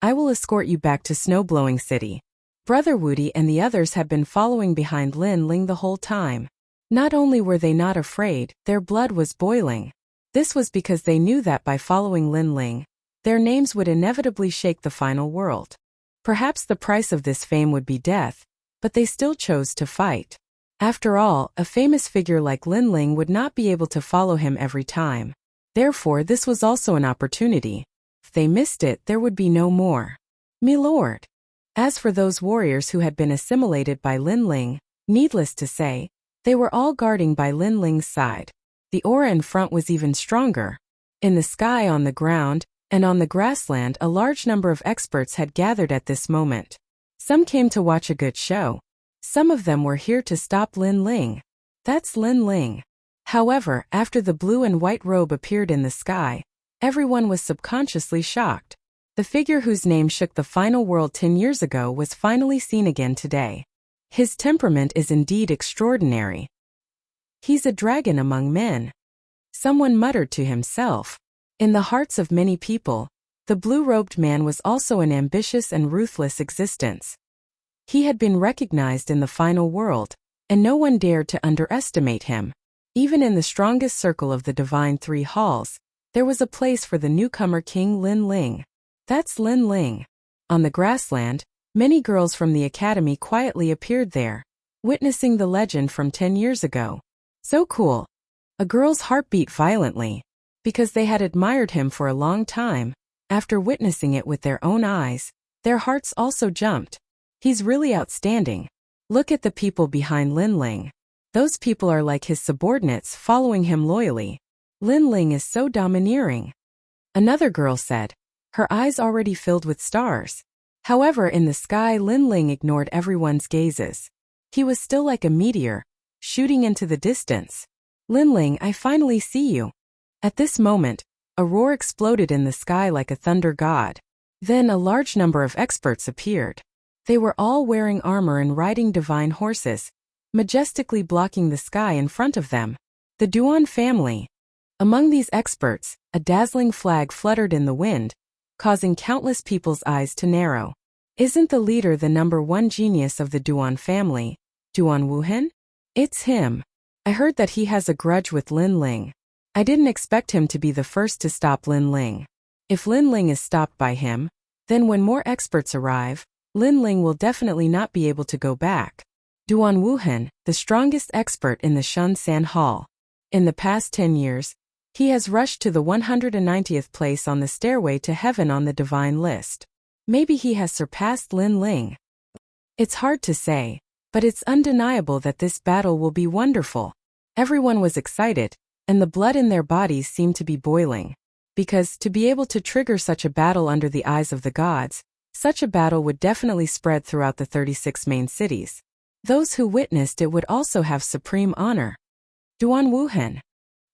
I will escort you back to Snowblowing City. Brother Woody and the others had been following behind Lin Ling the whole time. Not only were they not afraid, their blood was boiling. This was because they knew that by following Lin Ling, their names would inevitably shake the final world. Perhaps the price of this fame would be death, but they still chose to fight. After all, a famous figure like Lin Ling would not be able to follow him every time. Therefore, this was also an opportunity. If they missed it, there would be no more. Milord. As for those warriors who had been assimilated by Lin Ling, needless to say, they were all guarding by Lin Ling's side. The aura in front was even stronger. In the sky, on the ground, and on the grassland, a large number of experts had gathered at this moment. Some came to watch a good show. Some of them were here to stop Lin Ling. That's Lin Ling. However, after the blue and white robe appeared in the sky, everyone was subconsciously shocked. The figure whose name shook the final world 10 years ago was finally seen again today. His temperament is indeed extraordinary. He's a dragon among men. Someone muttered to himself. In the hearts of many people, the blue-robed man was also an ambitious and ruthless existence. He had been recognized in the final world, and no one dared to underestimate him. Even in the strongest circle of the Divine Three Halls, there was a place for the newcomer King Lin Ling. That's Lin Ling. On the grassland, many girls from the academy quietly appeared there, witnessing the legend from 10 years ago. So cool. A girl's heart beat violently, because they had admired him for a long time. After witnessing it with their own eyes, their hearts also jumped. He's really outstanding. Look at the people behind Lin Ling. Those people are like his subordinates following him loyally. Lin Ling is so domineering. Another girl said, her eyes already filled with stars. However, in the sky, Lin Ling ignored everyone's gazes. He was still like a meteor, shooting into the distance. Lin Ling, I finally see you. At this moment, a roar exploded in the sky like a thunder god. Then a large number of experts appeared. They were all wearing armor and riding divine horses, majestically blocking the sky in front of them. The Duan family. Among these experts, a dazzling flag fluttered in the wind, causing countless people's eyes to narrow. Isn't the leader the #1 genius of the Duan family, Duan Wuhan? It's him. I heard that he has a grudge with Lin Ling. I didn't expect him to be the first to stop Lin Ling. If Lin Ling is stopped by him, then when more experts arrive, Lin Ling will definitely not be able to go back. Duan Wuhan, the strongest expert in the Shun San Hall. In the past 10 years, he has rushed to the 190th place on the stairway to heaven on the divine list. Maybe he has surpassed Lin Ling. It's hard to say, but it's undeniable that this battle will be wonderful. Everyone was excited, and the blood in their bodies seemed to be boiling. Because to be able to trigger such a battle under the eyes of the gods, such a battle would definitely spread throughout the 36 main cities. Those who witnessed it would also have supreme honor. Duan Wuhan.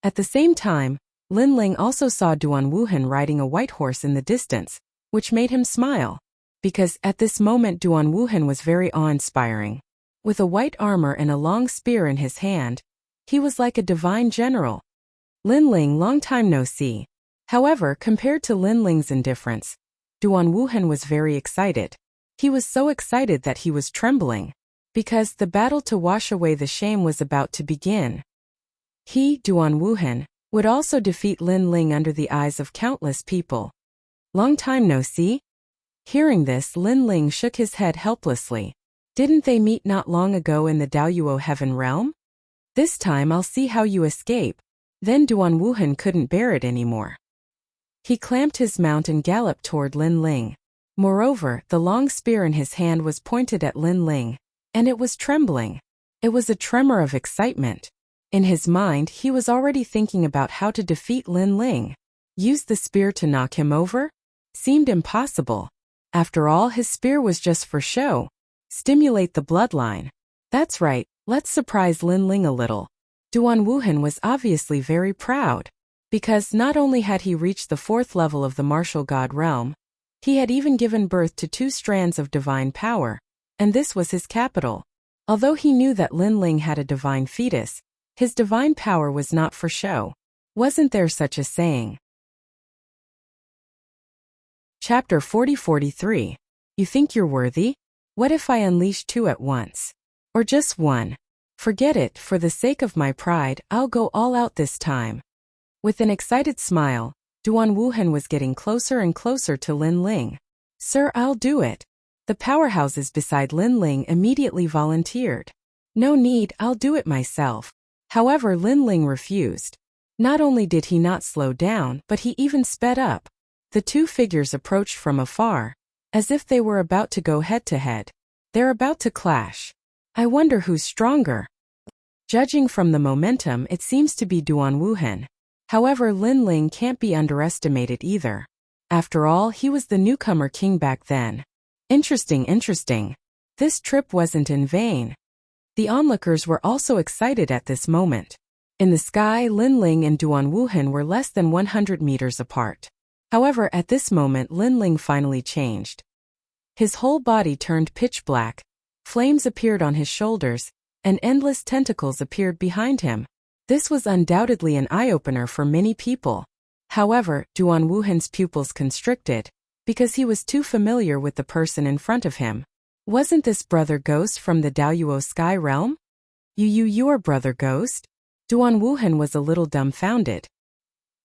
At the same time, Lin Ling also saw Duan Wuhan riding a white horse in the distance, which made him smile. Because at this moment Duan Wuhan was very awe-inspiring. With a white armor and a long spear in his hand, he was like a divine general. Lin Ling, long time no see. However, compared to Lin Ling's indifference, Duan Wuhan was very excited. He was so excited that he was trembling. Because the battle to wash away the shame was about to begin. He, Duan Wuhan, would also defeat Lin Ling under the eyes of countless people. Long time no see? Hearing this, Lin Ling shook his head helplessly. Didn't they meet not long ago in the Daoyuo heaven realm? This time I'll see how you escape. Then Duan Wuhan couldn't bear it anymore. He clamped his mount and galloped toward Lin Ling. Moreover, the long spear in his hand was pointed at Lin Ling, and it was trembling. It was a tremor of excitement. In his mind, he was already thinking about how to defeat Lin Ling. Use the spear to knock him over? Seemed impossible. After all, his spear was just for show. Stimulate the bloodline. That's right, let's surprise Lin Ling a little. Duan Wuhan was obviously very proud. Because not only had he reached the 4th level of the martial god realm, he had even given birth to 2 strands of divine power, and this was his capital. Although he knew that Lin Ling had a divine fetus, his divine power was not for show. Wasn't there such a saying? Chapter 40-43. You think you're worthy? What if I unleash 2 at once? Or just 1? Forget it, for the sake of my pride, I'll go all out this time. With an excited smile, Duan Wuhan was getting closer and closer to Lin Ling. Sir, I'll do it. The powerhouses beside Lin Ling immediately volunteered. No need, I'll do it myself. However, Lin Ling refused. Not only did he not slow down, but he even sped up. The 2 figures approached from afar, as if they were about to go head-to-head. They're about to clash. I wonder who's stronger. Judging from the momentum, it seems to be Duan Wuhan. However, Lin Ling can't be underestimated either. After all, he was the newcomer king back then. Interesting. this trip wasn't in vain. The onlookers were also excited at this moment. In the sky, Lin Ling and Duan Wuhan were less than 100 meters apart. However, at this moment Lin Ling finally changed. His whole body turned pitch black, flames appeared on his shoulders, and endless tentacles appeared behind him. This was undoubtedly an eye-opener for many people. However, Duan Wuhan's pupils constricted, because he was too familiar with the person in front of him. Wasn't this Brother Ghost from the Daoyuo Sky Realm? Your Brother Ghost? Duan Wuhan was a little dumbfounded.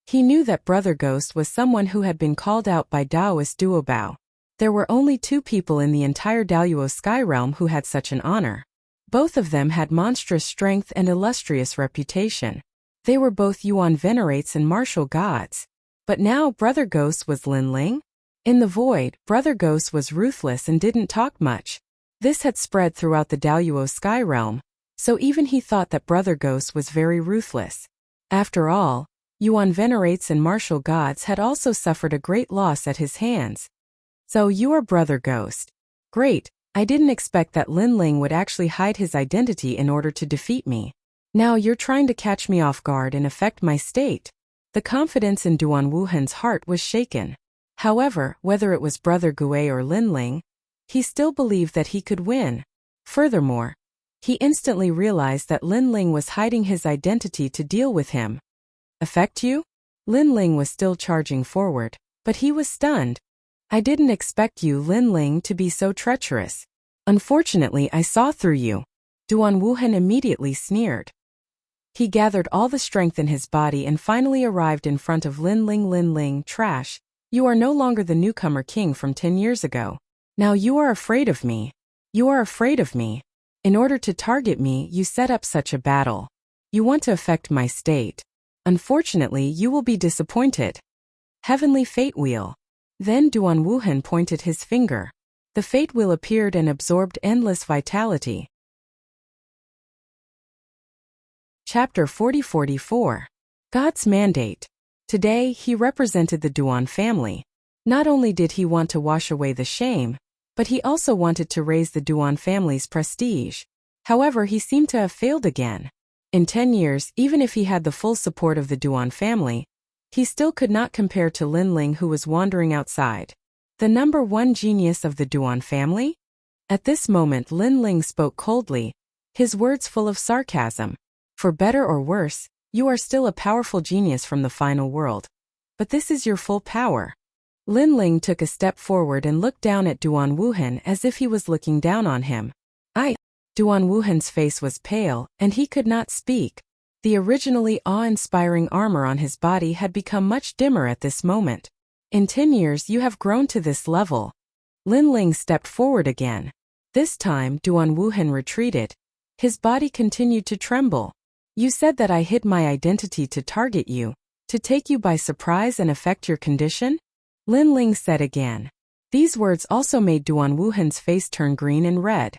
He knew that Brother Ghost was someone who had been called out by Daoist Duobao. There were only 2 people in the entire Daoyuo Sky Realm who had such an honor. Both of them had monstrous strength and illustrious reputation. They were both Yuan venerates and martial gods. But now Brother Ghost was Lin Ling? In the void, Brother Ghost was ruthless and didn't talk much. This had spread throughout the Daoyuo Sky Realm, so even he thought that Brother Ghost was very ruthless. After all, Yuan venerates and martial gods had also suffered a great loss at his hands. So you are Brother Ghost. Great, I didn't expect that Lin Ling would actually hide his identity in order to defeat me. Now you're trying to catch me off guard and affect my state. The confidence in Duan Wuhan's heart was shaken. However, whether it was Brother Gui or Lin Ling, he still believed that he could win. Furthermore, he instantly realized that Lin Ling was hiding his identity to deal with him. Affect you? Lin Ling was still charging forward, but he was stunned. I didn't expect you, Lin Ling, to be so treacherous. Unfortunately, I saw through you. Duan Wuhan immediately sneered. He gathered all the strength in his body and finally arrived in front of Lin Ling. Lin Ling, trash. You are no longer the newcomer king from 10 years ago. Now you are afraid of me. You are afraid of me. In order to target me, you set up such a battle. You want to affect my state. Unfortunately, you will be disappointed. Heavenly Fate Wheel. Then Duan Wuhan pointed his finger. The Fate Wheel appeared and absorbed endless vitality. Chapter 40-44. God's Mandate. Today, he represented the Duan family. Not only did he want to wash away the shame, but he also wanted to raise the Duan family's prestige. However, he seemed to have failed again. In 10 years, even if he had the full support of the Duan family, he still could not compare to Lin Ling, who was wandering outside. The number 1 genius of the Duan family? At this moment Lin Ling spoke coldly, his words full of sarcasm. For better or worse, you are still a powerful genius from the final world. But this is your full power. Lin Ling took a step forward and looked down at Duan Wuhan as if he was looking down on him. Duan Wuhan's face was pale, and he could not speak. The originally awe-inspiring armor on his body had become much dimmer at this moment. In 10 years you have grown to this level. Lin Ling stepped forward again. This time Duan Wuhan retreated. His body continued to tremble. You said that I hid my identity to target you, to take you by surprise and affect your condition? Lin Ling said again. These words also made Duan Wuhan's face turn green and red.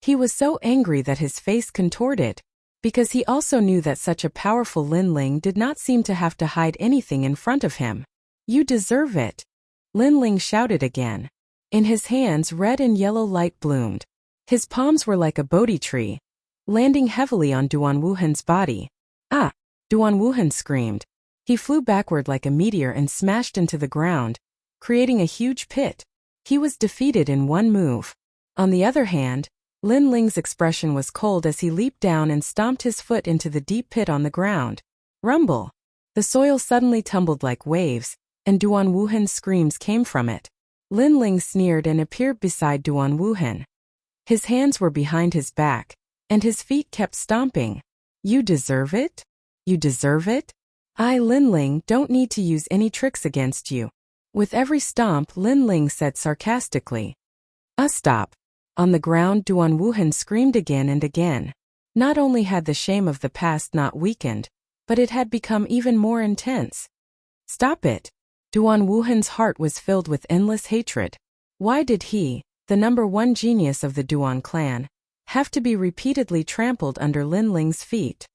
He was so angry that his face contorted, because he also knew that such a powerful Lin Ling did not seem to have to hide anything in front of him. You deserve it. Lin Ling shouted again. In his hands red and yellow light bloomed. His palms were like a Bodhi tree, landing heavily on Duan Wuhan's body. Ah! Duan Wuhan screamed. He flew backward like a meteor and smashed into the ground, creating a huge pit. He was defeated in one move. On the other hand, Lin Ling's expression was cold as he leaped down and stomped his foot into the deep pit on the ground. Rumble! The soil suddenly tumbled like waves, and Duan Wuhan's screams came from it. Lin Ling sneered and appeared beside Duan Wuhan. His hands were behind his back, and his feet kept stomping. You deserve it? You deserve it? I, Lin Ling, don't need to use any tricks against you. With every stomp, Lin Ling said sarcastically. Stop. On the ground, Duan Wuhan screamed again and again. Not only had the shame of the past not weakened, but it had become even more intense. Stop it. Duan Wuhan's heart was filled with endless hatred. Why did he, the number 1 genius of the Duan clan, have to be repeatedly trampled under Lin Ling's feet?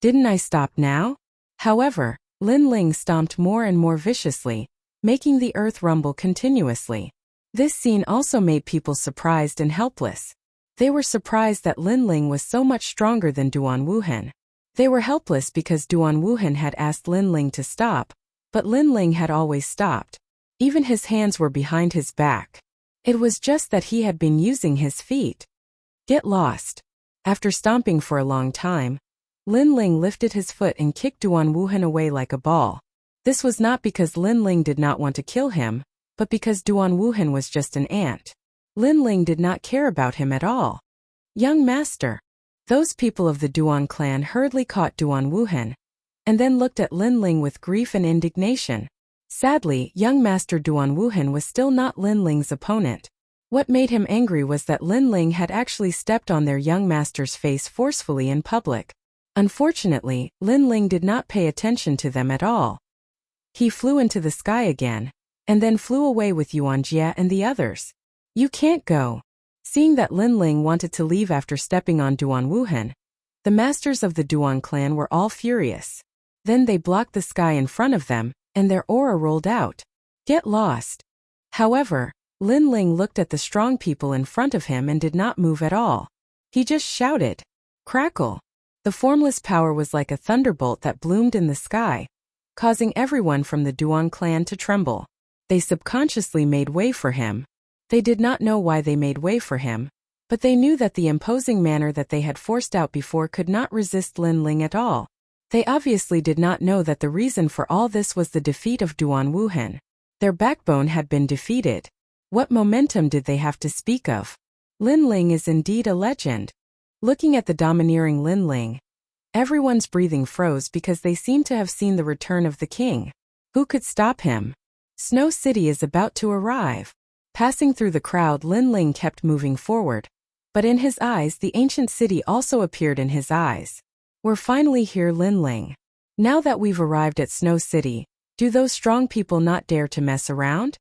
Didn't I stop now? However, Lin Ling stomped more and more viciously, making the earth rumble continuously. This scene also made people surprised and helpless. They were surprised that Lin Ling was so much stronger than Duan Wuhan. They were helpless because Duan Wuhan had asked Lin Ling to stop, but Lin Ling had always stopped. Even his hands were behind his back. It was just that he had been using his feet. Get lost. After stomping for a long time, Lin Ling lifted his foot and kicked Duan Wuhan away like a ball. This was not because Lin Ling did not want to kill him, but because Duan Wuhan was just an ant. Lin Ling did not care about him at all. Young master. Those people of the Duan clan hurriedly caught Duan Wuhan, and then looked at Lin Ling with grief and indignation. Sadly, young master Duan Wuhan was still not Lin Ling's opponent. What made him angry was that Lin Ling had actually stepped on their young master's face forcefully in public. Unfortunately, Lin Ling did not pay attention to them at all. He flew into the sky again, and then flew away with Yuan Jia and the others. You can't go. Seeing that Lin Ling wanted to leave after stepping on Duan Wuhan, the masters of the Duan clan were all furious. Then they blocked the sky in front of them, and their aura rolled out. Get lost. However, Lin Ling looked at the strong people in front of him and did not move at all. He just shouted. Crackle. The formless power was like a thunderbolt that bloomed in the sky, causing everyone from the Duan clan to tremble. They subconsciously made way for him. They did not know why they made way for him, but they knew that the imposing manner that they had forced out before could not resist Lin Ling at all. They obviously did not know that the reason for all this was the defeat of Duan Wuhan. Their backbone had been defeated. What momentum did they have to speak of? Lin Ling is indeed a legend. Looking at the domineering Lin Ling, everyone's breathing froze because they seemed to have seen the return of the king. Who could stop him? Snow City is about to arrive. Passing through the crowd, Lin Ling kept moving forward. But in his eyes, the ancient city also appeared in his eyes. We're finally here, Lin Ling. Now that we've arrived at Snow City, do those strong people not dare to mess around?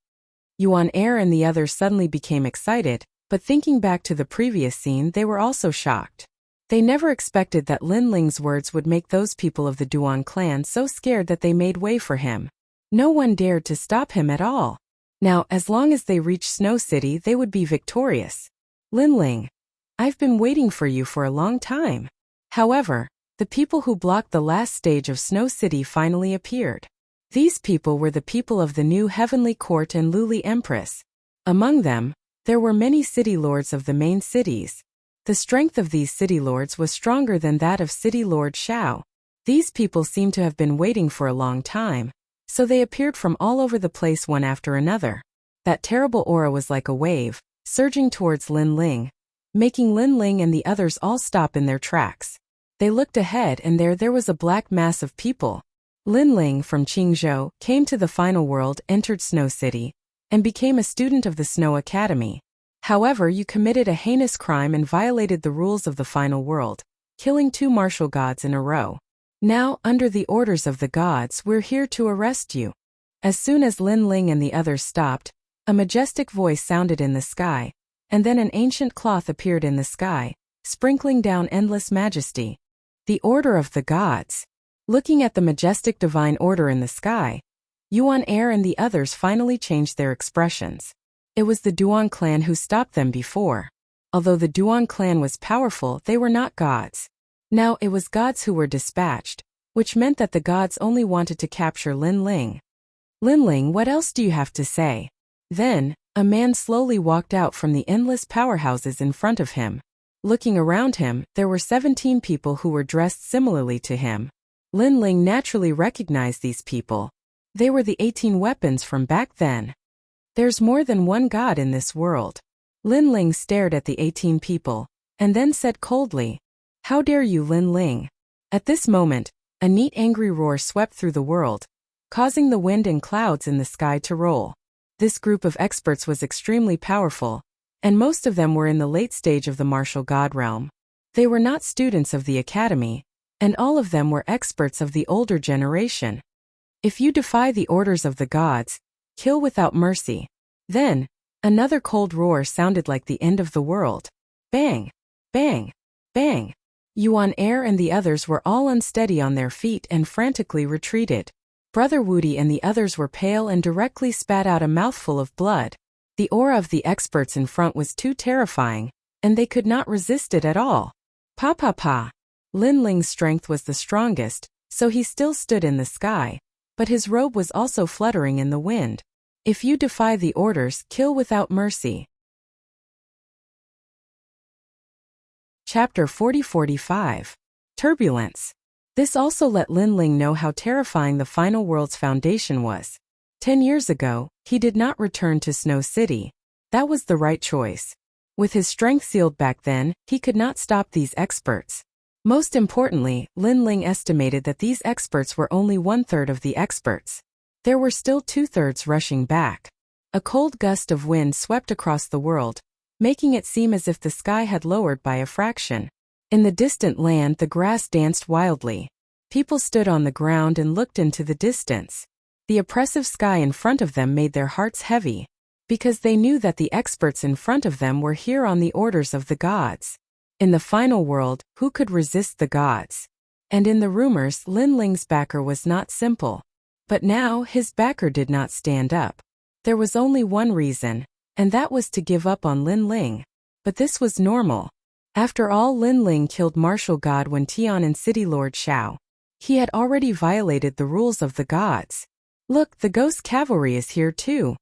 Yuan Air and the others suddenly became excited, but thinking back to the previous scene, they were also shocked. They never expected that Lin Ling's words would make those people of the Duan clan so scared that they made way for him. No one dared to stop him at all. Now, as long as they reached Snow City, they would be victorious. Lin Ling, I've been waiting for you for a long time. However, the people who blocked the last stage of Snow City finally appeared. These people were the people of the new Heavenly Court and Luli Empress. Among them, there were many city lords of the main cities. The strength of these city lords was stronger than that of City Lord Shao. These people seemed to have been waiting for a long time, so they appeared from all over the place one after another. That terrible aura was like a wave, surging towards Lin Ling, making Lin Ling and the others all stop in their tracks. They looked ahead and there was a black mass of people. Lin Ling from Qingzhou came to the final world, entered Snow City, and became a student of the Snow Academy. However, you committed a heinous crime and violated the rules of the final world, killing 2 martial gods in a row. Now, under the orders of the gods, we're here to arrest you. As soon as Lin Ling and the others stopped, a majestic voice sounded in the sky, and then an ancient cloth appeared in the sky, sprinkling down endless majesty. The order of the gods. Looking at the majestic divine order in the sky, Yuan Air and the others finally changed their expressions. It was the Duan clan who stopped them before. Although the Duan clan was powerful, they were not gods. Now it was gods who were dispatched, which meant that the gods only wanted to capture Lin Ling. Lin Ling, what else do you have to say? Then, a man slowly walked out from the endless powerhouses in front of him. Looking around him, there were 17 people who were dressed similarly to him. Lin Ling naturally recognized these people. They were the 18 weapons from back then. There's more than one god in this world. Lin Ling stared at the 18 people, and then said coldly, "How dare you, Lin Ling?" At this moment, a neat angry roar swept through the world, causing the wind and clouds in the sky to roll. This group of experts was extremely powerful, and most of them were in the late stage of the martial god realm. They were not students of the academy, and all of them were experts of the older generation. If you defy the orders of the gods, kill without mercy. Then, another cold roar sounded like the end of the world. Bang! Bang! Bang! Yuan Air and the others were all unsteady on their feet and frantically retreated. Brother Wudi and the others were pale and directly spat out a mouthful of blood. The aura of the experts in front was too terrifying, and they could not resist it at all. Pa pa pa. Lin Ling's strength was the strongest, so he still stood in the sky, but his robe was also fluttering in the wind. If you defy the orders, kill without mercy. Chapter 40-45. Turbulence. This also let Lin Ling know how terrifying the final world's foundation was. 10 years ago, he did not return to Snow City. That was the right choice. With his strength sealed back then, he could not stop these experts. Most importantly, Lin Ling estimated that these experts were only 1/3 of the experts. There were still 2/3 rushing back. A cold gust of wind swept across the world, making it seem as if the sky had lowered by a fraction. In the distant land, the grass danced wildly. People stood on the ground and looked into the distance. The oppressive sky in front of them made their hearts heavy, because they knew that the experts in front of them were here on the orders of the gods. In the final world, who could resist the gods? And in the rumors, Lin Ling's backer was not simple. But now, his backer did not stand up. There was only one reason, and that was to give up on Lin Ling. But this was normal. After all, Lin Ling killed Martial God Wen Tian and City Lord Xiao. He had already violated the rules of the gods. Look, the ghost cavalry is here too.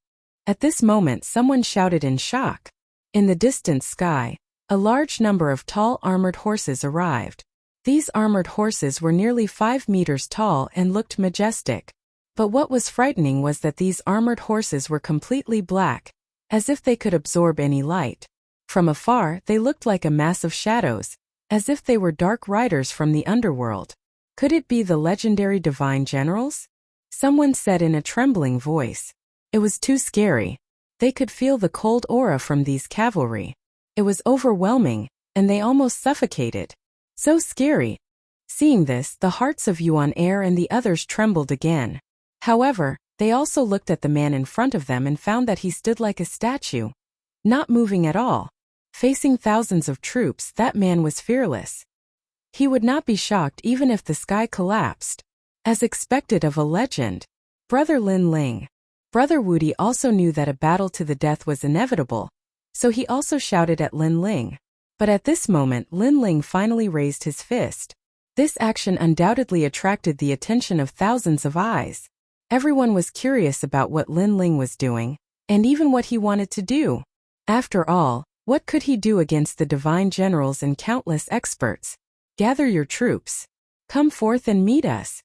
At this moment, someone shouted in shock. In the distant sky, a large number of tall armored horses arrived. These armored horses were nearly 5 meters tall and looked majestic. But what was frightening was that these armored horses were completely black, as if they could absorb any light. From afar, they looked like a mass of shadows, as if they were dark riders from the underworld. Could it be the legendary divine generals? Someone said in a trembling voice. It was too scary. They could feel the cold aura from these cavalry. It was overwhelming, and they almost suffocated. So scary. Seeing this, the hearts of Yuan Air and the others trembled again. However, they also looked at the man in front of them and found that he stood like a statue, not moving at all. Facing thousands of troops, that man was fearless. He would not be shocked even if the sky collapsed. As expected of a legend. Brother Lin Ling. Brother Wudi also knew that a battle to the death was inevitable, so he also shouted at Lin Ling. But at this moment, Lin Ling finally raised his fist. This action undoubtedly attracted the attention of thousands of eyes. Everyone was curious about what Lin Ling was doing, and even what he wanted to do. After all, what could he do against the divine generals and countless experts? Gather your troops. Come forth and meet us.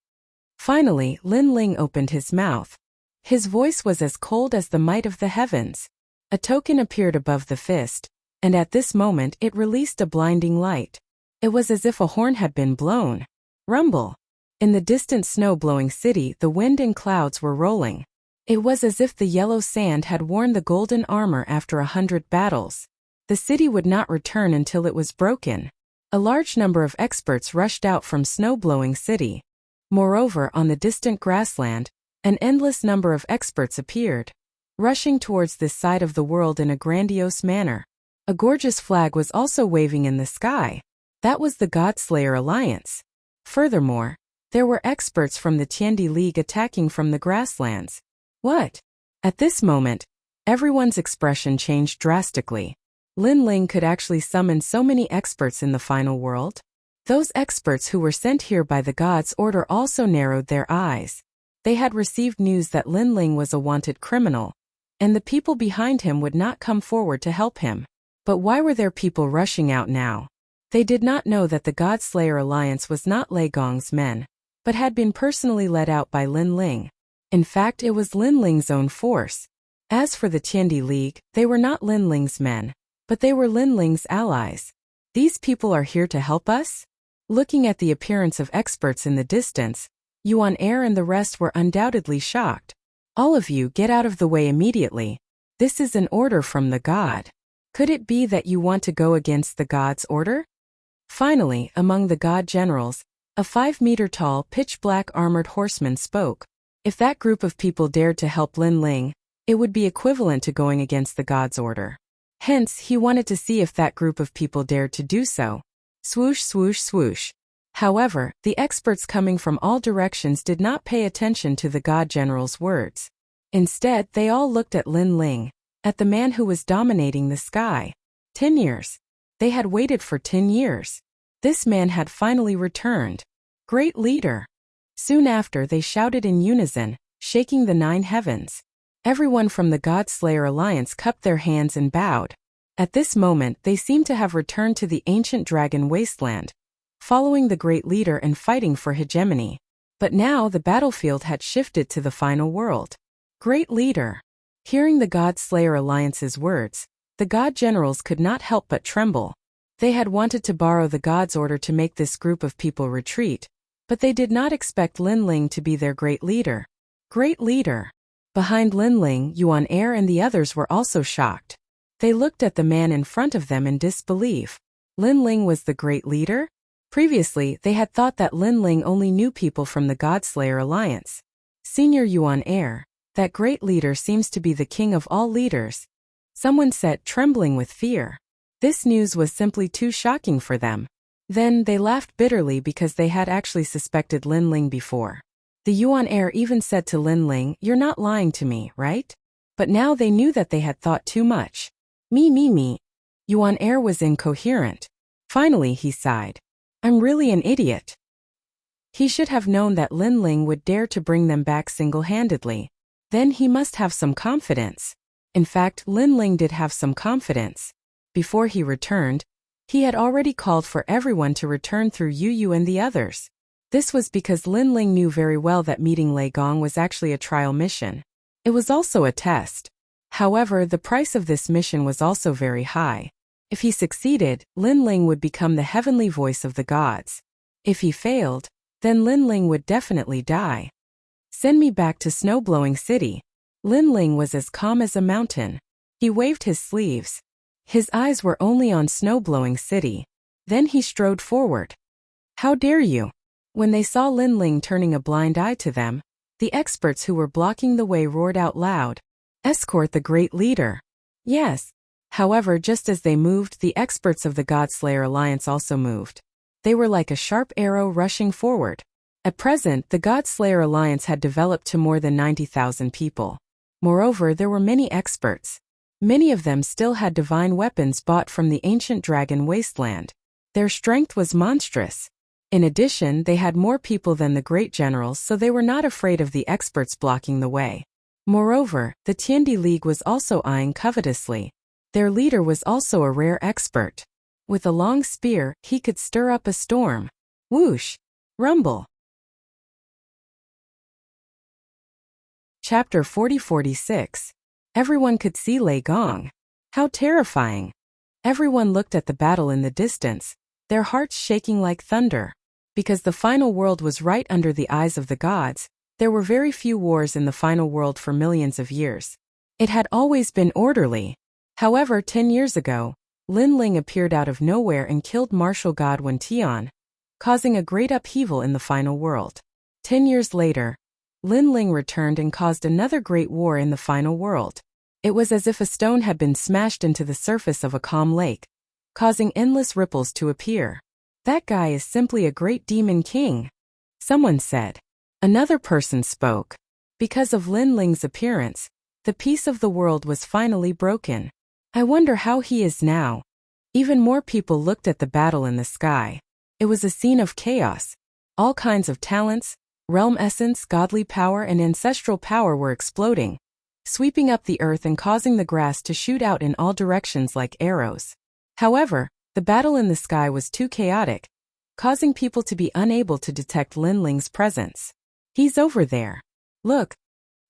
Finally, Lin Ling opened his mouth. His voice was as cold as the might of the heavens. A token appeared above the fist, and at this moment it released a blinding light. It was as if a horn had been blown. Rumble. In the distant snow-blowing city, the wind and clouds were rolling. It was as if the yellow sand had worn the golden armor after 100 battles. The city would not return until it was broken. A large number of experts rushed out from snow-blowing city. Moreover, on the distant grassland, an endless number of experts appeared, rushing towards this side of the world in a grandiose manner. A gorgeous flag was also waving in the sky. That was the Godslayer Alliance. Furthermore, there were experts from the Tiandi League attacking from the grasslands. What? At this moment, everyone's expression changed drastically. Lin Ling could actually summon so many experts in the final world? Those experts who were sent here by the gods' order also narrowed their eyes. They had received news that Lin Ling was a wanted criminal, and the people behind him would not come forward to help him. But why were there people rushing out now? They did not know that the Godslayer Alliance was not Lei Gong's men, but had been personally led out by Lin Ling. In fact, it was Lin Ling's own force. As for the Tiandi League, they were not Lin Ling's men, but they were Lin Ling's allies. These people are here to help us? Looking at the appearance of experts in the distance, Yuan Air and the rest were undoubtedly shocked. All of you get out of the way immediately. This is an order from the god. Could it be that you want to go against the god's order? Finally, among the god generals, a 5-meter-tall, pitch-black armored horseman spoke. If that group of people dared to help Lin Ling, it would be equivalent to going against the god's order. Hence, he wanted to see if that group of people dared to do so. Swoosh, swoosh, swoosh. However, the experts coming from all directions did not pay attention to the god general's words. Instead, they all looked at Lin Ling. at the man who was dominating the sky. 10 years. They had waited for 10 years. This man had finally returned. Great leader. Soon after they shouted in unison, shaking the 9 heavens. Everyone from the God-Slayer Alliance cupped their hands and bowed. At this moment they seemed to have returned to the ancient dragon wasteland, following the great leader and fighting for hegemony. But now the battlefield had shifted to the final world. Great leader. Hearing the God-Slayer Alliance's words, the god generals could not help but tremble. They had wanted to borrow the god's order to make this group of people retreat, but they did not expect Lin Ling to be their great leader. Great leader. Behind Lin Ling, Yuan Er and the others were also shocked. They looked at the man in front of them in disbelief. Lin Ling was the great leader? Previously, they had thought that Lin Ling only knew people from the God-Slayer Alliance. Senior Yuan Er, that great leader seems to be the king of all leaders. Someone said, trembling with fear. This news was simply too shocking for them. Then they laughed bitterly because they had actually suspected Lin Ling before. The Yuan Er even said to Lin Ling, "You're not lying to me, right?" But now they knew that they had thought too much. Me. Yuan Er was incoherent. Finally he sighed. I'm really an idiot. He should have known that Lin Ling would dare to bring them back single-handedly. Then he must have some confidence. In fact, Lin Ling did have some confidence. Before he returned, he had already called for everyone to return through Yu and the others. This was because Lin Ling knew very well that meeting Lei Gong was actually a trial mission. It was also a test. However, the price of this mission was also very high. If he succeeded, Lin Ling would become the heavenly voice of the gods. If he failed, then Lin Ling would definitely die. Send me back to Snow-Blowing City. Lin Ling was as calm as a mountain. He waved his sleeves. His eyes were only on Snow-Blowing City. Then he strode forward. How dare you? When they saw Lin Ling turning a blind eye to them, the experts who were blocking the way roared out loud. Escort the great leader. Yes. However, just as they moved, the experts of the God-Slayer Alliance also moved. They were like a sharp arrow rushing forward. At present, the God-Slayer Alliance had developed to more than 90,000 people. Moreover, there were many experts. Many of them still had divine weapons bought from the ancient dragon wasteland. Their strength was monstrous. In addition, they had more people than the great generals, so they were not afraid of the experts blocking the way. Moreover, the Tiandi League was also eyeing covetously. Their leader was also a rare expert. With a long spear, he could stir up a storm. Whoosh! Rumble! Chapter 40-46. Everyone could see Lei Gong. How terrifying! Everyone looked at the battle in the distance, their hearts shaking like thunder. Because the final world was right under the eyes of the gods, there were very few wars in the final world for millions of years. It had always been orderly. However, 10 years ago, Lin Ling appeared out of nowhere and killed Martial God Wen Tian, causing a great upheaval in the final world. 10 years later, Lin Ling returned and caused another great war in the final world. It was as if a stone had been smashed into the surface of a calm lake, causing endless ripples to appear. That guy is simply a great demon king, someone said. Another person spoke. Because of Lin Ling's appearance, the peace of the world was finally broken. I wonder how he is now. Even more people looked at the battle in the sky. It was a scene of chaos. All kinds of talents, realm essence, godly power and ancestral power were exploding, sweeping up the earth and causing the grass to shoot out in all directions like arrows. However, the battle in the sky was too chaotic, causing people to be unable to detect Lin Ling's presence. He's over there. Look.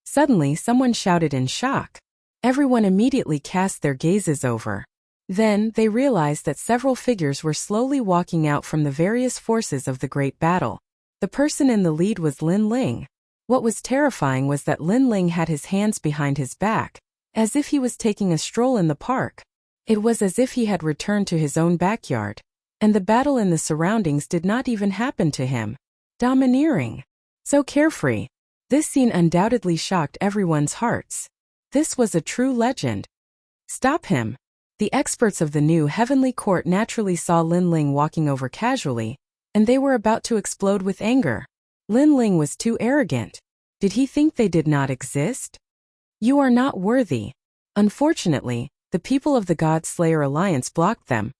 Suddenly someone shouted in shock. Everyone immediately cast their gazes over. Then they realized that several figures were slowly walking out from the various forces of the great battle. The person in the lead was Lin Ling. What was terrifying was that Lin Ling had his hands behind his back, as if he was taking a stroll in the park. It was as if he had returned to his own backyard, and the battle in the surroundings did not even happen to him. Domineering. So carefree. This scene undoubtedly shocked everyone's hearts. This was a true legend. Stop him. The experts of the new heavenly court naturally saw Lin Ling walking over casually, and they were about to explode with anger. Lin Ling was too arrogant. Did he think they did not exist? You are not worthy. Unfortunately, the people of the God Slayer Alliance blocked them,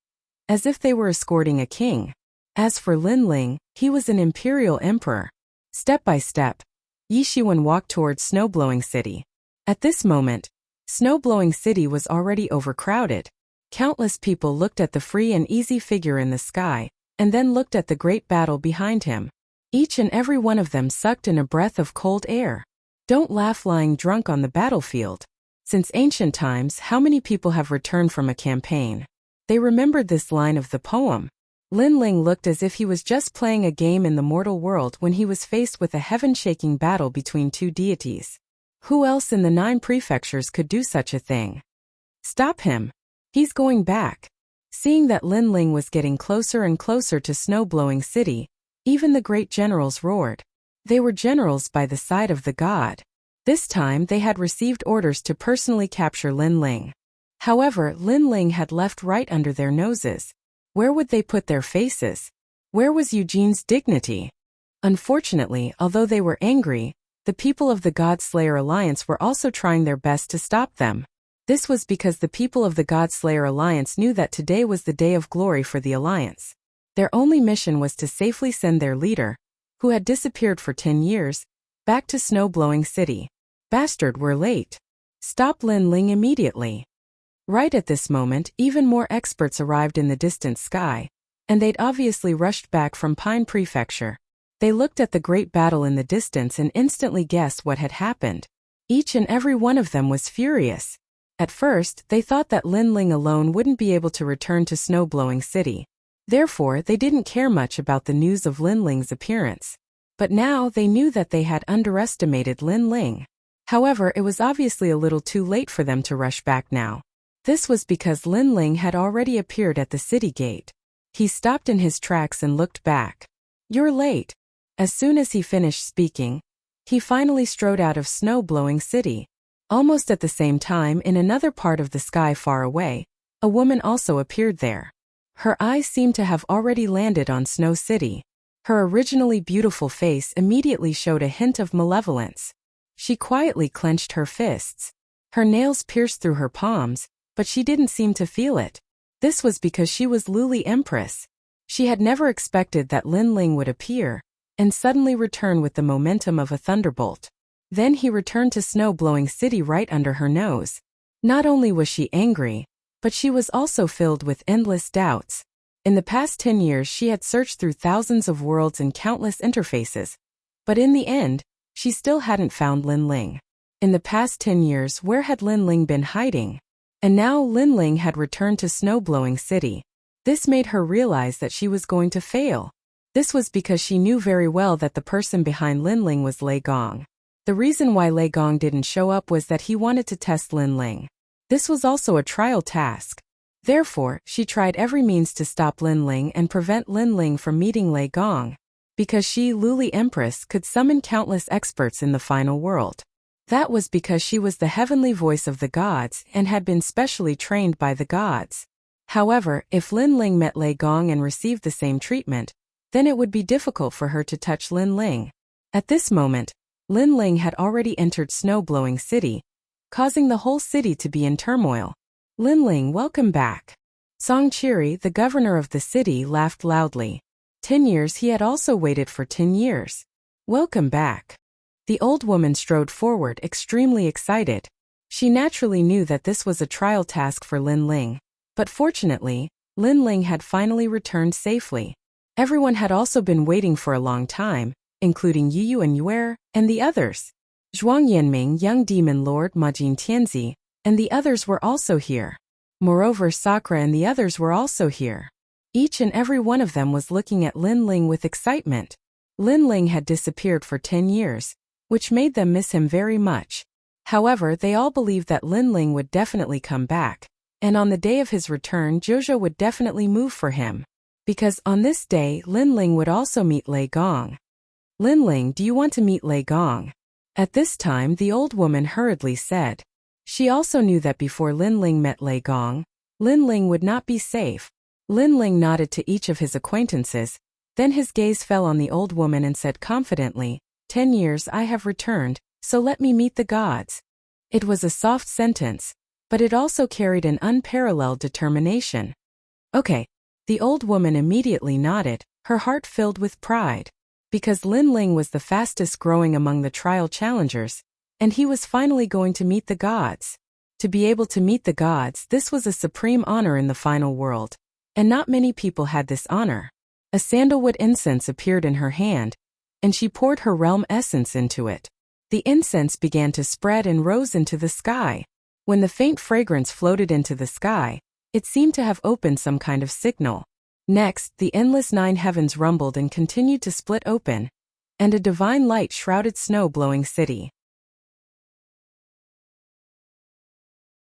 as if they were escorting a king. As for Lin Ling, he was an imperial emperor. Step by step, Yi Shiwen walked towards Snowblowing City. At this moment, Snowblowing City was already overcrowded. Countless people looked at the free and easy figure in the sky, and then looked at the great battle behind him. Each and every one of them sucked in a breath of cold air. Don't laugh lying drunk on the battlefield. Since ancient times, how many people have returned from a campaign? They remembered this line of the poem. Lin Ling looked as if he was just playing a game in the mortal world when he was faced with a heaven-shaking battle between two deities. Who else in the 9 prefectures could do such a thing? Stop him. He's going back. Seeing that Lin Ling was getting closer and closer to Snowblowing City, even the great generals roared. They were generals by the side of the god. This time they had received orders to personally capture Lin Ling. However, Lin Ling had left right under their noses. Where would they put their faces? Where was Eugene's dignity? Unfortunately, although they were angry, the people of the God Slayer Alliance were also trying their best to stop them. This was because the people of the God Slayer Alliance knew that today was the day of glory for the Alliance. Their only mission was to safely send their leader, who had disappeared for 10 years, back to Snowblowing City. Bastard, we're late. Stop Lin Ling immediately. Right at this moment, even more experts arrived in the distant sky, and they'd obviously rushed back from Pine Prefecture. They looked at the great battle in the distance and instantly guessed what had happened. Each and every one of them was furious. At first, they thought that Lin Ling alone wouldn't be able to return to Snowblowing City. Therefore, they didn't care much about the news of Lin Ling's appearance. But now they knew that they had underestimated Lin Ling. However, it was obviously a little too late for them to rush back now. This was because Lin Ling had already appeared at the city gate. He stopped in his tracks and looked back. You're late. As soon as he finished speaking, he finally strode out of Snowblowing City. Almost at the same time, in another part of the sky far away, a woman also appeared there. Her eyes seemed to have already landed on Snow City. Her originally beautiful face immediately showed a hint of malevolence. She quietly clenched her fists. Her nails pierced through her palms, but she didn't seem to feel it. This was because she was Luli Empress. She had never expected that Lin Ling would appear, and suddenly return with the momentum of a thunderbolt. Then he returned to Snowblowing City right under her nose. Not only was she angry, but she was also filled with endless doubts. In the past 10 years she had searched through thousands of worlds and countless interfaces, but in the end, she still hadn't found Lin Ling. In the past 10 years, where had Lin Ling been hiding? And now Lin Ling had returned to Snowblowing City. This made her realize that she was going to fail. This was because she knew very well that the person behind Lin Ling was Lei Gong. The reason why Lei Gong didn't show up was that he wanted to test Lin Ling. This was also a trial task. Therefore, she tried every means to stop Lin Ling and prevent Lin Ling from meeting Lei Gong, because she, Luli Empress, could summon countless experts in the final world. That was because she was the heavenly voice of the gods and had been specially trained by the gods. However, if Lin Ling met Lei Gong and received the same treatment, then it would be difficult for her to touch Lin Ling. At this moment, Lin Ling had already entered Snowblowing City, causing the whole city to be in turmoil. Lin Ling, welcome back. Song Chiri, the governor of the city, laughed loudly. 10 years, he had also waited for 10 years. Welcome back. The old woman strode forward, extremely excited. She naturally knew that this was a trial task for Lin Ling. But fortunately, Lin Ling had finally returned safely. Everyone had also been waiting for a long time, including Yu and Yuer, and the others. Zhuang Yanming, young demon lord Majin Tianzi, and the others were also here. Moreover, Sakura and the others were also here. Each and every one of them was looking at Lin Ling with excitement. Lin Ling had disappeared for 10 years, which made them miss him very much. However, they all believed that Lin Ling would definitely come back, and on the day of his return Jojo would definitely move for him. Because on this day Lin Ling would also meet Lei Gong. Lin Ling, do you want to meet Lei Gong? At this time the old woman hurriedly said. She also knew that before Lin Ling met Lei Gong, Lin Ling would not be safe. Lin Ling nodded to each of his acquaintances, then his gaze fell on the old woman and said confidently, 10 years I have returned, so let me meet the gods. It was a soft sentence, but it also carried an unparalleled determination. Okay. The old woman immediately nodded, her heart filled with pride. Because Lin Ling was the fastest growing among the trial challengers, and he was finally going to meet the gods. To be able to meet the gods, this was a supreme honor in the final world, and not many people had this honor. A sandalwood incense appeared in her hand, and she poured her realm essence into it. The incense began to spread and rose into the sky. When the faint fragrance floated into the sky, it seemed to have opened some kind of signal. Next, the endless 9 heavens rumbled and continued to split open, and a divine light shrouded snow-blowing city.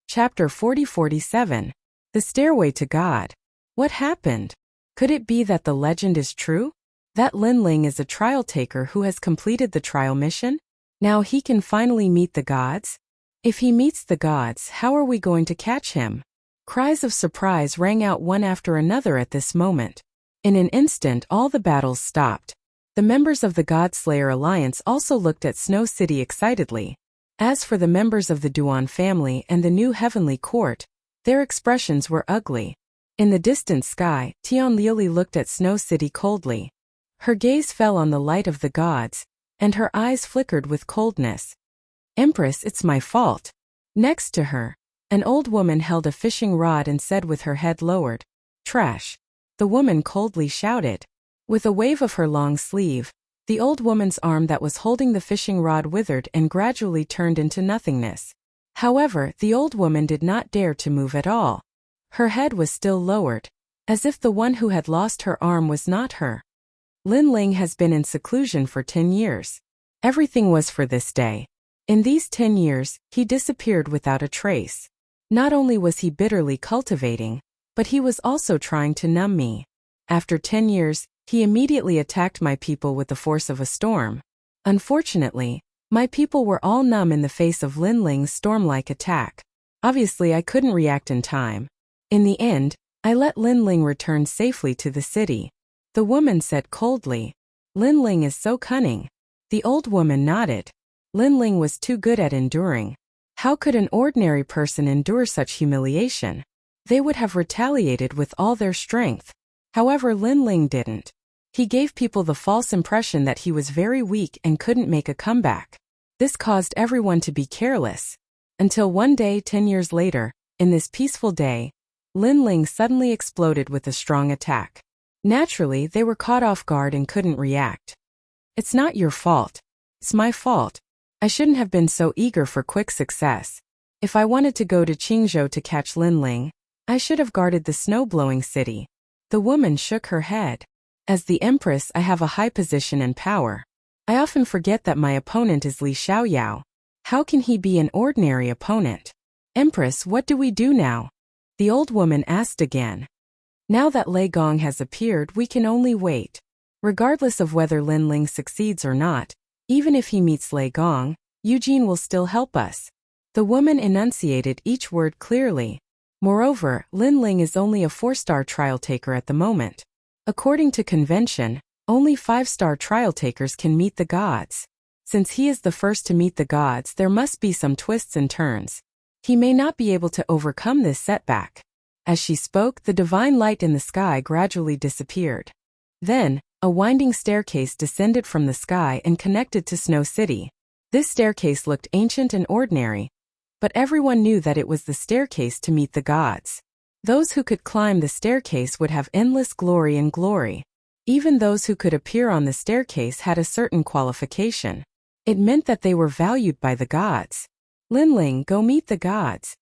Chapter 40-47. The Stairway to God. What happened? Could it be that the legend is true? That Lin Ling is a trial taker who has completed the trial mission? Now he can finally meet the gods? If he meets the gods, how are we going to catch him? Cries of surprise rang out one after another at this moment. In an instant, all the battles stopped. The members of the Godslayer Alliance also looked at Snow City excitedly. As for the members of the Duan family and the new heavenly court, their expressions were ugly. In the distant sky, Tian Lili looked at Snow City coldly. Her gaze fell on the light of the gods, and her eyes flickered with coldness. Empress, it's my fault. Next to her, an old woman held a fishing rod and said with her head lowered, "Trash." The woman coldly shouted. With a wave of her long sleeve, the old woman's arm that was holding the fishing rod withered and gradually turned into nothingness. However, the old woman did not dare to move at all. Her head was still lowered, as if the one who had lost her arm was not her. Lin Ling has been in seclusion for 10 years. Everything was for this day. In these 10 years, he disappeared without a trace. Not only was he bitterly cultivating, but he was also trying to numb me. After 10 years, he immediately attacked my people with the force of a storm. Unfortunately, my people were all numb in the face of Lin Ling's storm-like attack. Obviously, I couldn't react in time. In the end, I let Lin Ling return safely to the city. The woman said coldly, "Lin Ling is so cunning." The old woman nodded. Lin Ling was too good at enduring. How could an ordinary person endure such humiliation? They would have retaliated with all their strength. However, Lin Ling didn't. He gave people the false impression that he was very weak and couldn't make a comeback. This caused everyone to be careless. Until one day 10 years later, in this peaceful day, Lin Ling suddenly exploded with a strong attack. Naturally, they were caught off guard and couldn't react. "It's not your fault. It's my fault. I shouldn't have been so eager for quick success. If I wanted to go to Qingzhou to catch Lin Ling, I should have guarded the snow-blowing city." The woman shook her head. "As the Empress, I have a high position and power. I often forget that my opponent is Li Xiaoyao. How can he be an ordinary opponent? Empress, what do we do now?" The old woman asked again. "Now that Lei Gong has appeared, we can only wait. Regardless of whether Lin Ling succeeds or not, even if he meets Lei Gong, Eugene will still help us." The woman enunciated each word clearly. Moreover, Lin Ling is only a 4-star trial taker at the moment. According to convention, only 5-star trial takers can meet the gods. Since he is the first to meet the gods, there must be some twists and turns. He may not be able to overcome this setback. As she spoke, the divine light in the sky gradually disappeared. Then, a winding staircase descended from the sky and connected to Snow City. This staircase looked ancient and ordinary, but everyone knew that it was the staircase to meet the gods. Those who could climb the staircase would have endless glory and glory. Even those who could appear on the staircase had a certain qualification. It meant that they were valued by the gods. "Lin Ling, go meet the gods."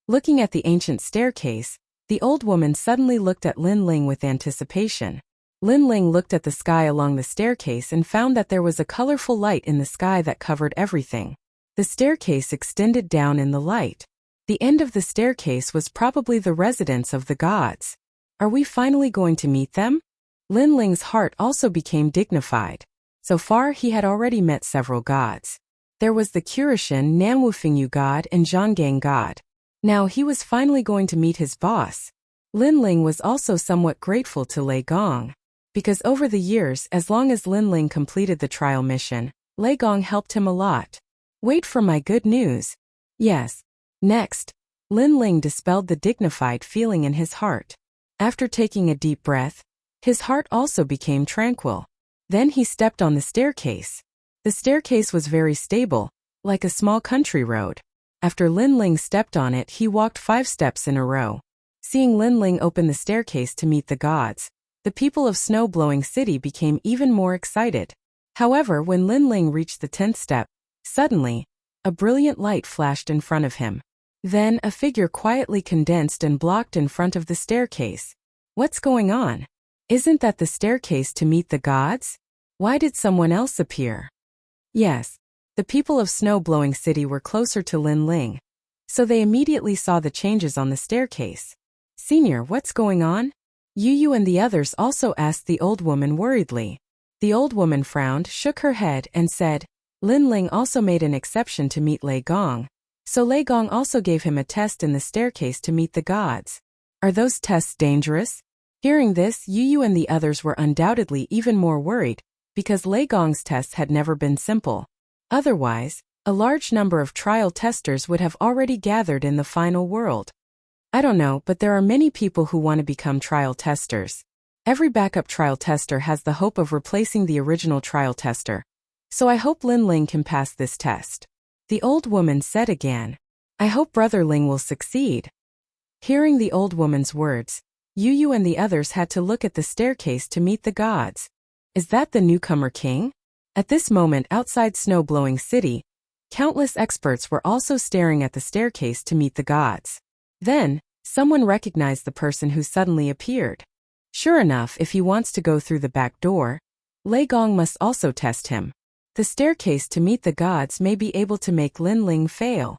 Looking at the ancient staircase, the old woman suddenly looked at Lin Ling with anticipation. Lin Ling looked at the sky along the staircase and found that there was a colorful light in the sky that covered everything. The staircase extended down in the light. The end of the staircase was probably the residence of the gods. Are we finally going to meet them? Lin Ling's heart also became dignified. So far, he had already met several gods. There was the Curishan Nanwufingyu god and Zhonggang god. Now he was finally going to meet his boss. Lin Ling was also somewhat grateful to Lei Gong. Because over the years, as long as Lin Ling completed the trial mission, Lei Gong helped him a lot. Wait for my good news. Yes. Next, Lin Ling dispelled the dignified feeling in his heart. After taking a deep breath, his heart also became tranquil. Then he stepped on the staircase. The staircase was very stable, like a small country road. After Lin Ling stepped on it, he walked 5 steps in a row. Seeing Lin Ling open the staircase to meet the gods, the people of Snow-Blowing City became even more excited. However, when Lin Ling reached the 10th step, suddenly, a brilliant light flashed in front of him. Then, a figure quietly condensed and blocked in front of the staircase. What's going on? Isn't that the staircase to meet the gods? Why did someone else appear? Yes, the people of Snow-Blowing City were closer to Lin Ling, so they immediately saw the changes on the staircase. Senior, what's going on? Yu and the others also asked the old woman worriedly. The old woman frowned, shook her head, and said, Lin Ling also made an exception to meet Lei Gong, so Lei Gong also gave him a test in the staircase to meet the gods. Are those tests dangerous? Hearing this, Yu and the others were undoubtedly even more worried, because Lei Gong's tests had never been simple. Otherwise, a large number of trial testers would have already gathered in the final world. I don't know, but there are many people who want to become trial testers. Every backup trial tester has the hope of replacing the original trial tester. So I hope Lin Ling can pass this test. The old woman said again. I hope Brother Ling will succeed. Hearing the old woman's words, Yu and the others had to look at the staircase to meet the gods. Is that the newcomer king? At this moment outside Snow-Blowing City, countless experts were also staring at the staircase to meet the gods. Then, someone recognized the person who suddenly appeared. Sure enough, if he wants to go through the back door, Lei Gong must also test him. The staircase to meet the gods may be able to make Lin Ling fail.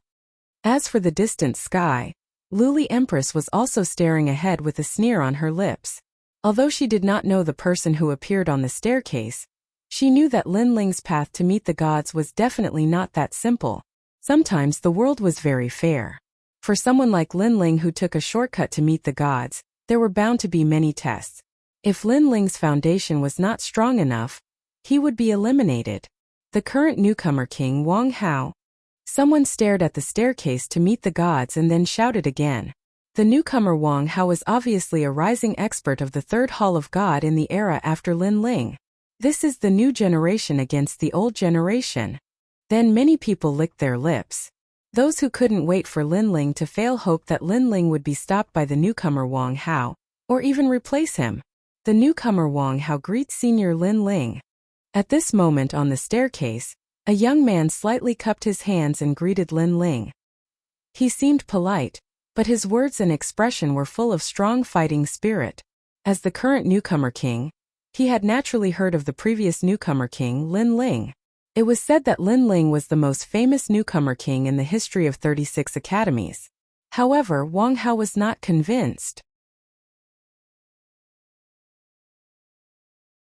As for the distant sky, Luli Empress was also staring ahead with a sneer on her lips. Although she did not know the person who appeared on the staircase, she knew that Lin Ling's path to meet the gods was definitely not that simple. Sometimes the world was very fair. For someone like Lin Ling who took a shortcut to meet the gods, there were bound to be many tests. If Lin Ling's foundation was not strong enough, he would be eliminated. The current newcomer king Wang Hao. Someone stared at the staircase to meet the gods and then shouted again. The newcomer Wang Hao was obviously a rising expert of the third hall of God in the era after Lin Ling. This is the new generation against the old generation. Then many people licked their lips. Those who couldn't wait for Lin Ling to fail hoped that Lin Ling would be stopped by the newcomer Wang Hao, or even replace him. The newcomer Wang Hao greets senior Lin Ling. At this moment on the staircase, a young man slightly cupped his hands and greeted Lin Ling. He seemed polite, but his words and expression were full of strong fighting spirit. As the current newcomer king, he had naturally heard of the previous newcomer king Lin Ling. It was said that Lin Ling was the most famous newcomer king in the history of 36 academies. However, Wang Hao was not convinced.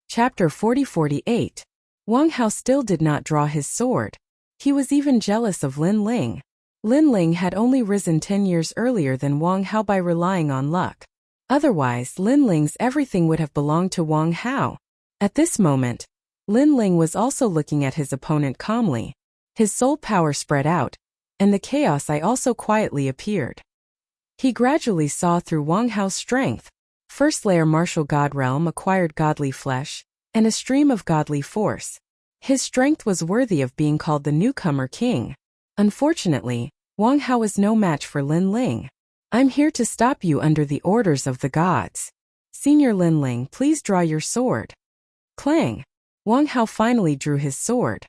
Chapter 40-48. Wang Hao still did not draw his sword. He was even jealous of Lin Ling. Lin Ling had only risen 10 years earlier than Wang Hao by relying on luck. Otherwise, Lin Ling's everything would have belonged to Wang Hao. At this moment, Lin Ling was also looking at his opponent calmly. His soul power spread out, and the chaos eye also quietly appeared. He gradually saw through Wang Hao's strength. First layer martial god realm acquired godly flesh, and a stream of godly force. His strength was worthy of being called the newcomer king. Unfortunately, Wang Hao was no match for Lin Ling. I'm here to stop you under the orders of the gods. Senior Lin Ling, please draw your sword. Clang! Wang Hao finally drew his sword.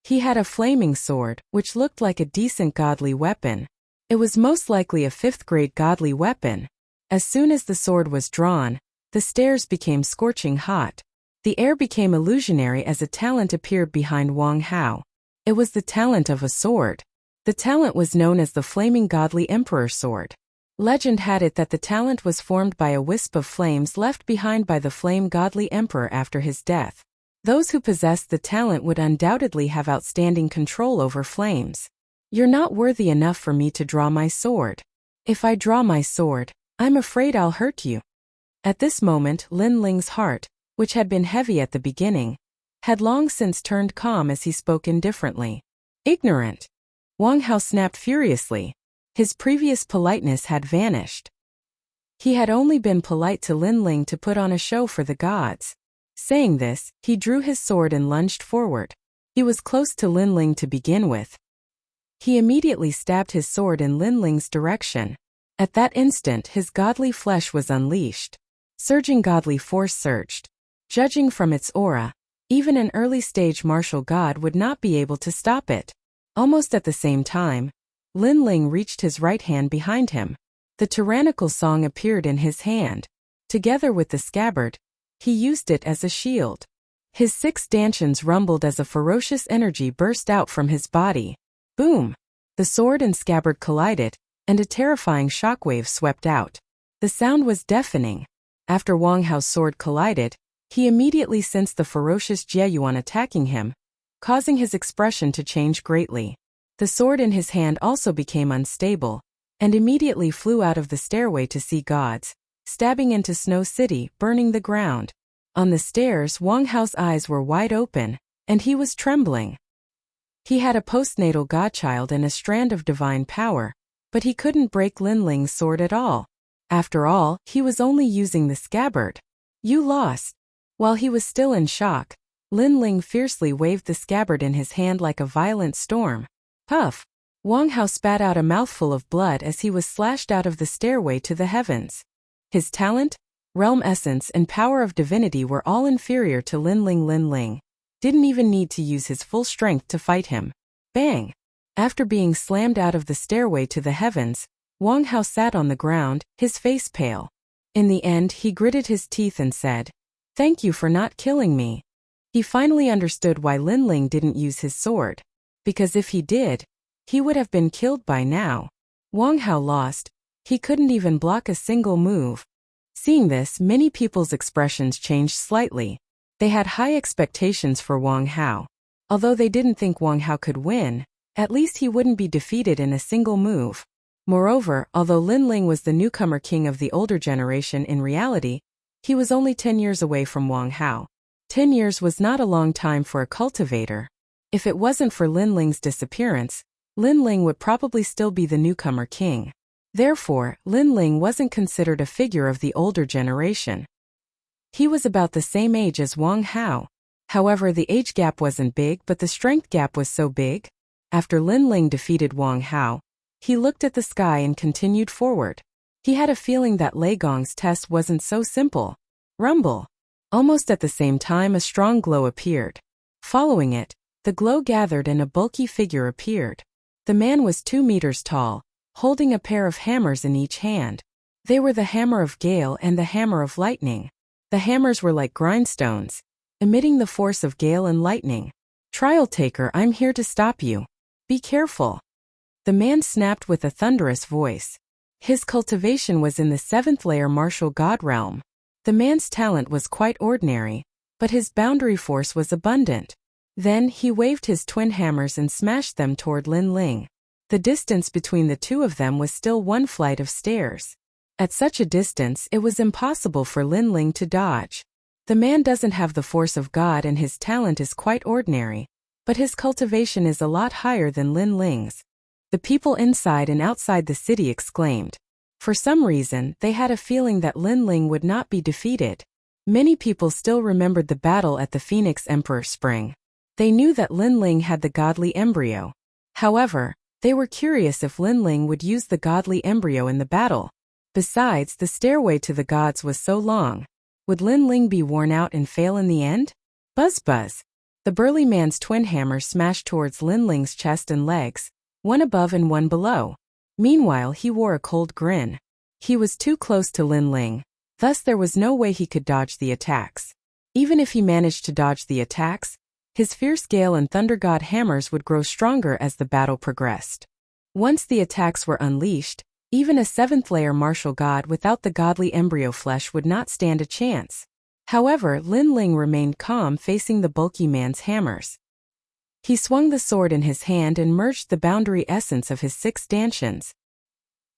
He had a flaming sword, which looked like a decent godly weapon. It was most likely a 5th-grade godly weapon. As soon as the sword was drawn, the stairs became scorching hot. The air became illusionary as a talent appeared behind Wang Hao. It was the talent of a sword. The talent was known as the Flaming Godly Emperor Sword. Legend had it that the talent was formed by a wisp of flames left behind by the Flame Godly Emperor after his death. Those who possessed the talent would undoubtedly have outstanding control over flames. You're not worthy enough for me to draw my sword. If I draw my sword, I'm afraid I'll hurt you. At this moment, Lin Ling's heart, which had been heavy at the beginning, had long since turned calm as he spoke indifferently. Ignorant! Wang Hao snapped furiously. His previous politeness had vanished. He had only been polite to Lin Ling to put on a show for the gods. Saying this, he drew his sword and lunged forward. He was close to Lin Ling to begin with. He immediately stabbed his sword in Lin Ling's direction. At that instant his godly flesh was unleashed. Surging godly force surged. Judging from its aura, even an early-stage martial god would not be able to stop it. Almost at the same time, Lin Ling reached his right hand behind him. The tyrannical song appeared in his hand. Together with the scabbard, he used it as a shield. His 6 stanchions rumbled as a ferocious energy burst out from his body. Boom! The sword and scabbard collided, and a terrifying shockwave swept out. The sound was deafening. After Wang Hao's sword collided, he immediately sensed the ferocious Jie Yuan attacking him, causing his expression to change greatly. The sword in his hand also became unstable, and immediately flew out of the stairway to see gods, stabbing into Snow City, burning the ground. On the stairs, Wang Hao's eyes were wide open, and he was trembling. He had a postnatal godchild and a strand of divine power, but he couldn't break Lin Ling's sword at all. After all, he was only using the scabbard. You lost. While he was still in shock, Lin Ling fiercely waved the scabbard in his hand like a violent storm. Puff! Wang Hao spat out a mouthful of blood as he was slashed out of the stairway to the heavens. His talent, realm essence and power of divinity were all inferior to Lin Ling. Lin Ling didn't even need to use his full strength to fight him. Bang! After being slammed out of the stairway to the heavens, Wang Hao sat on the ground, his face pale. In the end, he gritted his teeth and said, "Thank you for not killing me." He finally understood why Lin Ling didn't use his sword. Because if he did, he would have been killed by now. Wang Hao lost. He couldn't even block a single move. Seeing this, many people's expressions changed slightly. They had high expectations for Wang Hao. Although they didn't think Wang Hao could win, at least he wouldn't be defeated in a single move. Moreover, although Lin Ling was the newcomer king of the older generation, in reality, he was only 10 years away from Wang Hao. 10 years was not a long time for a cultivator. If it wasn't for Lin Ling's disappearance, Lin Ling would probably still be the newcomer king. Therefore, Lin Ling wasn't considered a figure of the older generation. He was about the same age as Wang Hao. However, the age gap wasn't big, but the strength gap was so big. After Lin Ling defeated Wang Hao, he looked at the sky and continued forward. He had a feeling that Lei Gong's test wasn't so simple. Rumble! Almost at the same time, a strong glow appeared. Following it, the glow gathered and a bulky figure appeared. The man was 2 meters tall, holding a pair of hammers in each hand. They were the hammer of gale and the hammer of lightning. The hammers were like grindstones, emitting the force of gale and lightning. "Trial taker, I'm here to stop you. Be careful." The man snapped with a thunderous voice. His cultivation was in the 7th layer martial god realm. The man's talent was quite ordinary, but his boundary force was abundant. Then he waved his twin hammers and smashed them toward Lin Ling. The distance between the two of them was still 1 flight of stairs. At such a distance, it was impossible for Lin Ling to dodge. The man doesn't have the force of God and his talent is quite ordinary, but his cultivation is a lot higher than Lin Ling's. The people inside and outside the city exclaimed. For some reason, they had a feeling that Lin Ling would not be defeated. Many people still remembered the battle at the Phoenix Emperor Spring. They knew that Lin Ling had the godly embryo. However, they were curious if Lin Ling would use the godly embryo in the battle. Besides, the stairway to the gods was so long. Would Lin Ling be worn out and fail in the end? Buzz buzz. The burly man's twin hammer smashed towards Lin Ling's chest and legs, one above and one below. Meanwhile, he wore a cold grin. He was too close to Lin Ling, thus there was no way he could dodge the attacks. Even if he managed to dodge the attacks, his fierce gale and thunder god hammers would grow stronger as the battle progressed. Once the attacks were unleashed, even a 7th layer martial god without the godly embryo flesh would not stand a chance. However, Lin Ling remained calm facing the bulky man's hammers. He swung the sword in his hand and merged the boundary essence of his 6 stanchions.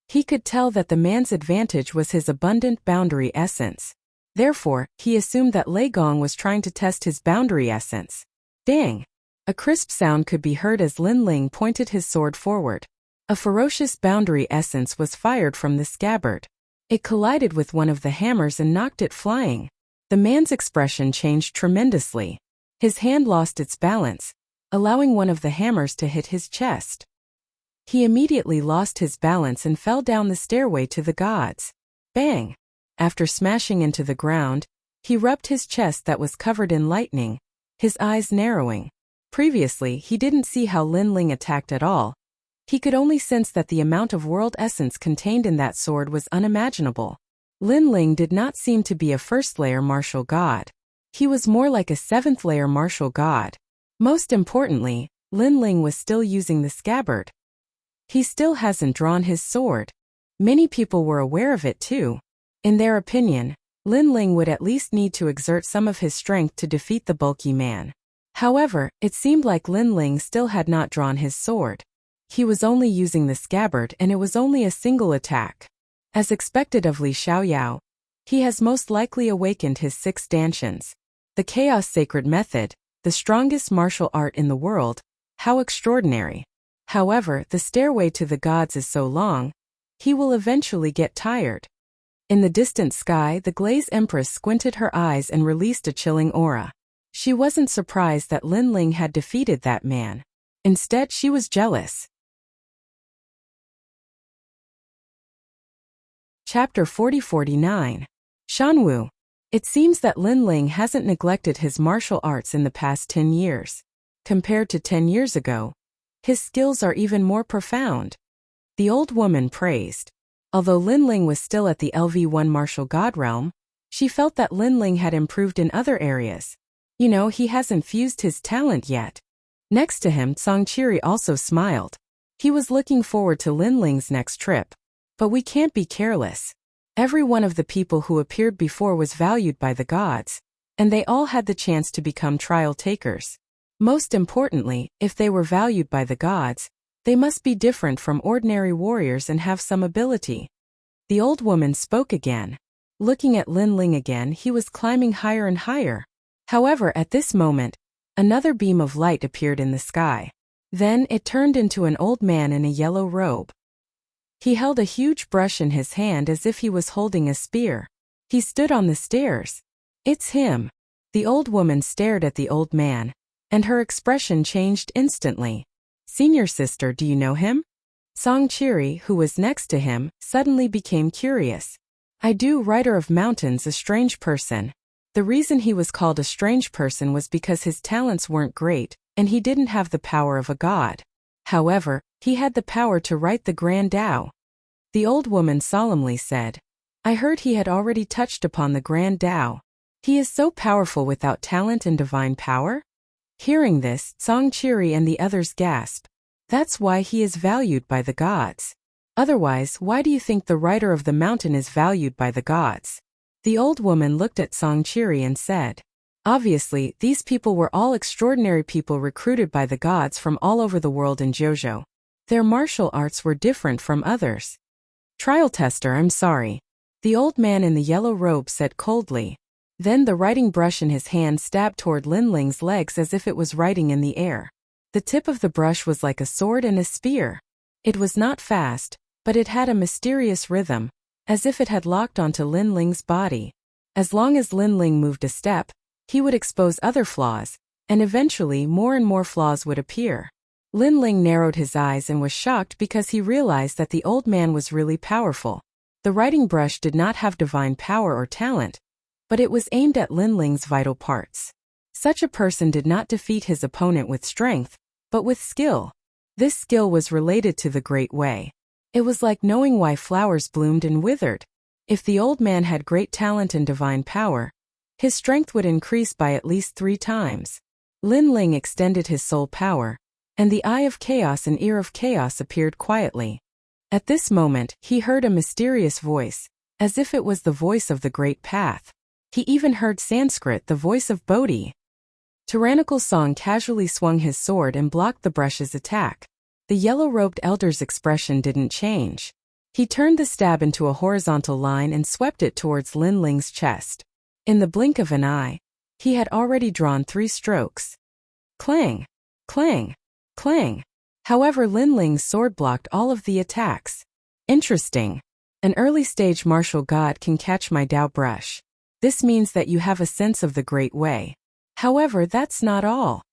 He could tell that the man's advantage was his abundant boundary essence. Therefore, he assumed that Lei Gong was trying to test his boundary essence. Dang! A crisp sound could be heard as Lin Ling pointed his sword forward. A ferocious boundary essence was fired from the scabbard. It collided with one of the hammers and knocked it flying. The man's expression changed tremendously. His hand lost its balance, allowing one of the hammers to hit his chest. He immediately lost his balance and fell down the stairway to the gods. Bang! After smashing into the ground, he rubbed his chest that was covered in lightning, his eyes narrowing. Previously, he didn't see how Lin Ling attacked at all. He could only sense that the amount of world essence contained in that sword was unimaginable. Lin Ling did not seem to be a first-layer martial god. He was more like a seventh-layer martial god. Most importantly, Lin Ling was still using the scabbard. He still hasn't drawn his sword. Many people were aware of it too. In their opinion, Lin Ling would at least need to exert some of his strength to defeat the bulky man. However, it seemed like Lin Ling still had not drawn his sword. He was only using the scabbard and it was only a single attack. As expected of Li Xiaoyao, he has most likely awakened his 6 stanchions. The Chaos Sacred Method, the strongest martial art in the world. How extraordinary. However, the stairway to the gods is so long, he will eventually get tired. In the distant sky, the Glaze Empress squinted her eyes and released a chilling aura. She wasn't surprised that Lin Ling had defeated that man. Instead, she was jealous. Chapter 40-49. Shanwu. It seems that Lin Ling hasn't neglected his martial arts in the past 10 years. Compared to 10 years ago, his skills are even more profound. The old woman praised. Although Lin Ling was still at the LV1 martial god realm, she felt that Lin Ling had improved in other areas. He hasn't fused his talent yet. Next to him, Songqiri also smiled. He was looking forward to Lin Ling's next trip. But we can't be careless. Every one of the people who appeared before was valued by the gods, and they all had the chance to become trial takers. Most importantly, if they were valued by the gods, they must be different from ordinary warriors and have some ability. The old woman spoke again. Looking at Lin Ling again, he was climbing higher and higher. However, at this moment, another beam of light appeared in the sky. Then it turned into an old man in a yellow robe. He held a huge brush in his hand as if he was holding a spear. He stood on the stairs. It's him. The old woman stared at the old man, and her expression changed instantly. Senior sister, do you know him? Songqiri, who was next to him, suddenly became curious. I do, Rider of Mountains, a strange person. The reason he was called a strange person was because his talents weren't great, and he didn't have the power of a god. However, he had the power to write the Grand Tao. The old woman solemnly said, I heard he had already touched upon the Grand Tao. He is so powerful without talent and divine power? Hearing this, Songqiri and the others gasped. That's why he is valued by the gods. Otherwise, why do you think the Rider of the Mountain is valued by the gods? The old woman looked at Songqiri and said, obviously, these people were all extraordinary people recruited by the gods from all over the world in Jojo. Their martial arts were different from others. Trial tester, I'm sorry. The old man in the yellow robe said coldly. Then the writing brush in his hand stabbed toward Lin Ling's legs as if it was writing in the air. The tip of the brush was like a sword and a spear. It was not fast, but it had a mysterious rhythm, as if it had locked onto Lin Ling's body. As long as Lin Ling moved a step, he would expose other flaws, and eventually more and more flaws would appear. Lin Ling narrowed his eyes and was shocked because he realized that the old man was really powerful. The writing brush did not have divine power or talent, but it was aimed at Lin Ling's vital parts. Such a person did not defeat his opponent with strength, but with skill. This skill was related to the Great Way. It was like knowing why flowers bloomed and withered. If the old man had great talent and divine power, his strength would increase by at least 3 times. Lin Ling extended his soul power, and the Eye of Chaos and Ear of Chaos appeared quietly. At this moment, he heard a mysterious voice, as if it was the voice of the Great Path. He even heard Sanskrit, the voice of Bodhi. Tyrannical Song casually swung his sword and blocked the brush's attack. The yellow-robed elder's expression didn't change. He turned the stab into a horizontal line and swept it towards Lin Ling's chest. In the blink of an eye, he had already drawn 3 strokes. Clang! Clang! Clang! However, Lin Ling's sword blocked all of the attacks. Interesting. An early-stage martial god can catch my Dao brush. This means that you have a sense of the great way. However, that's not all.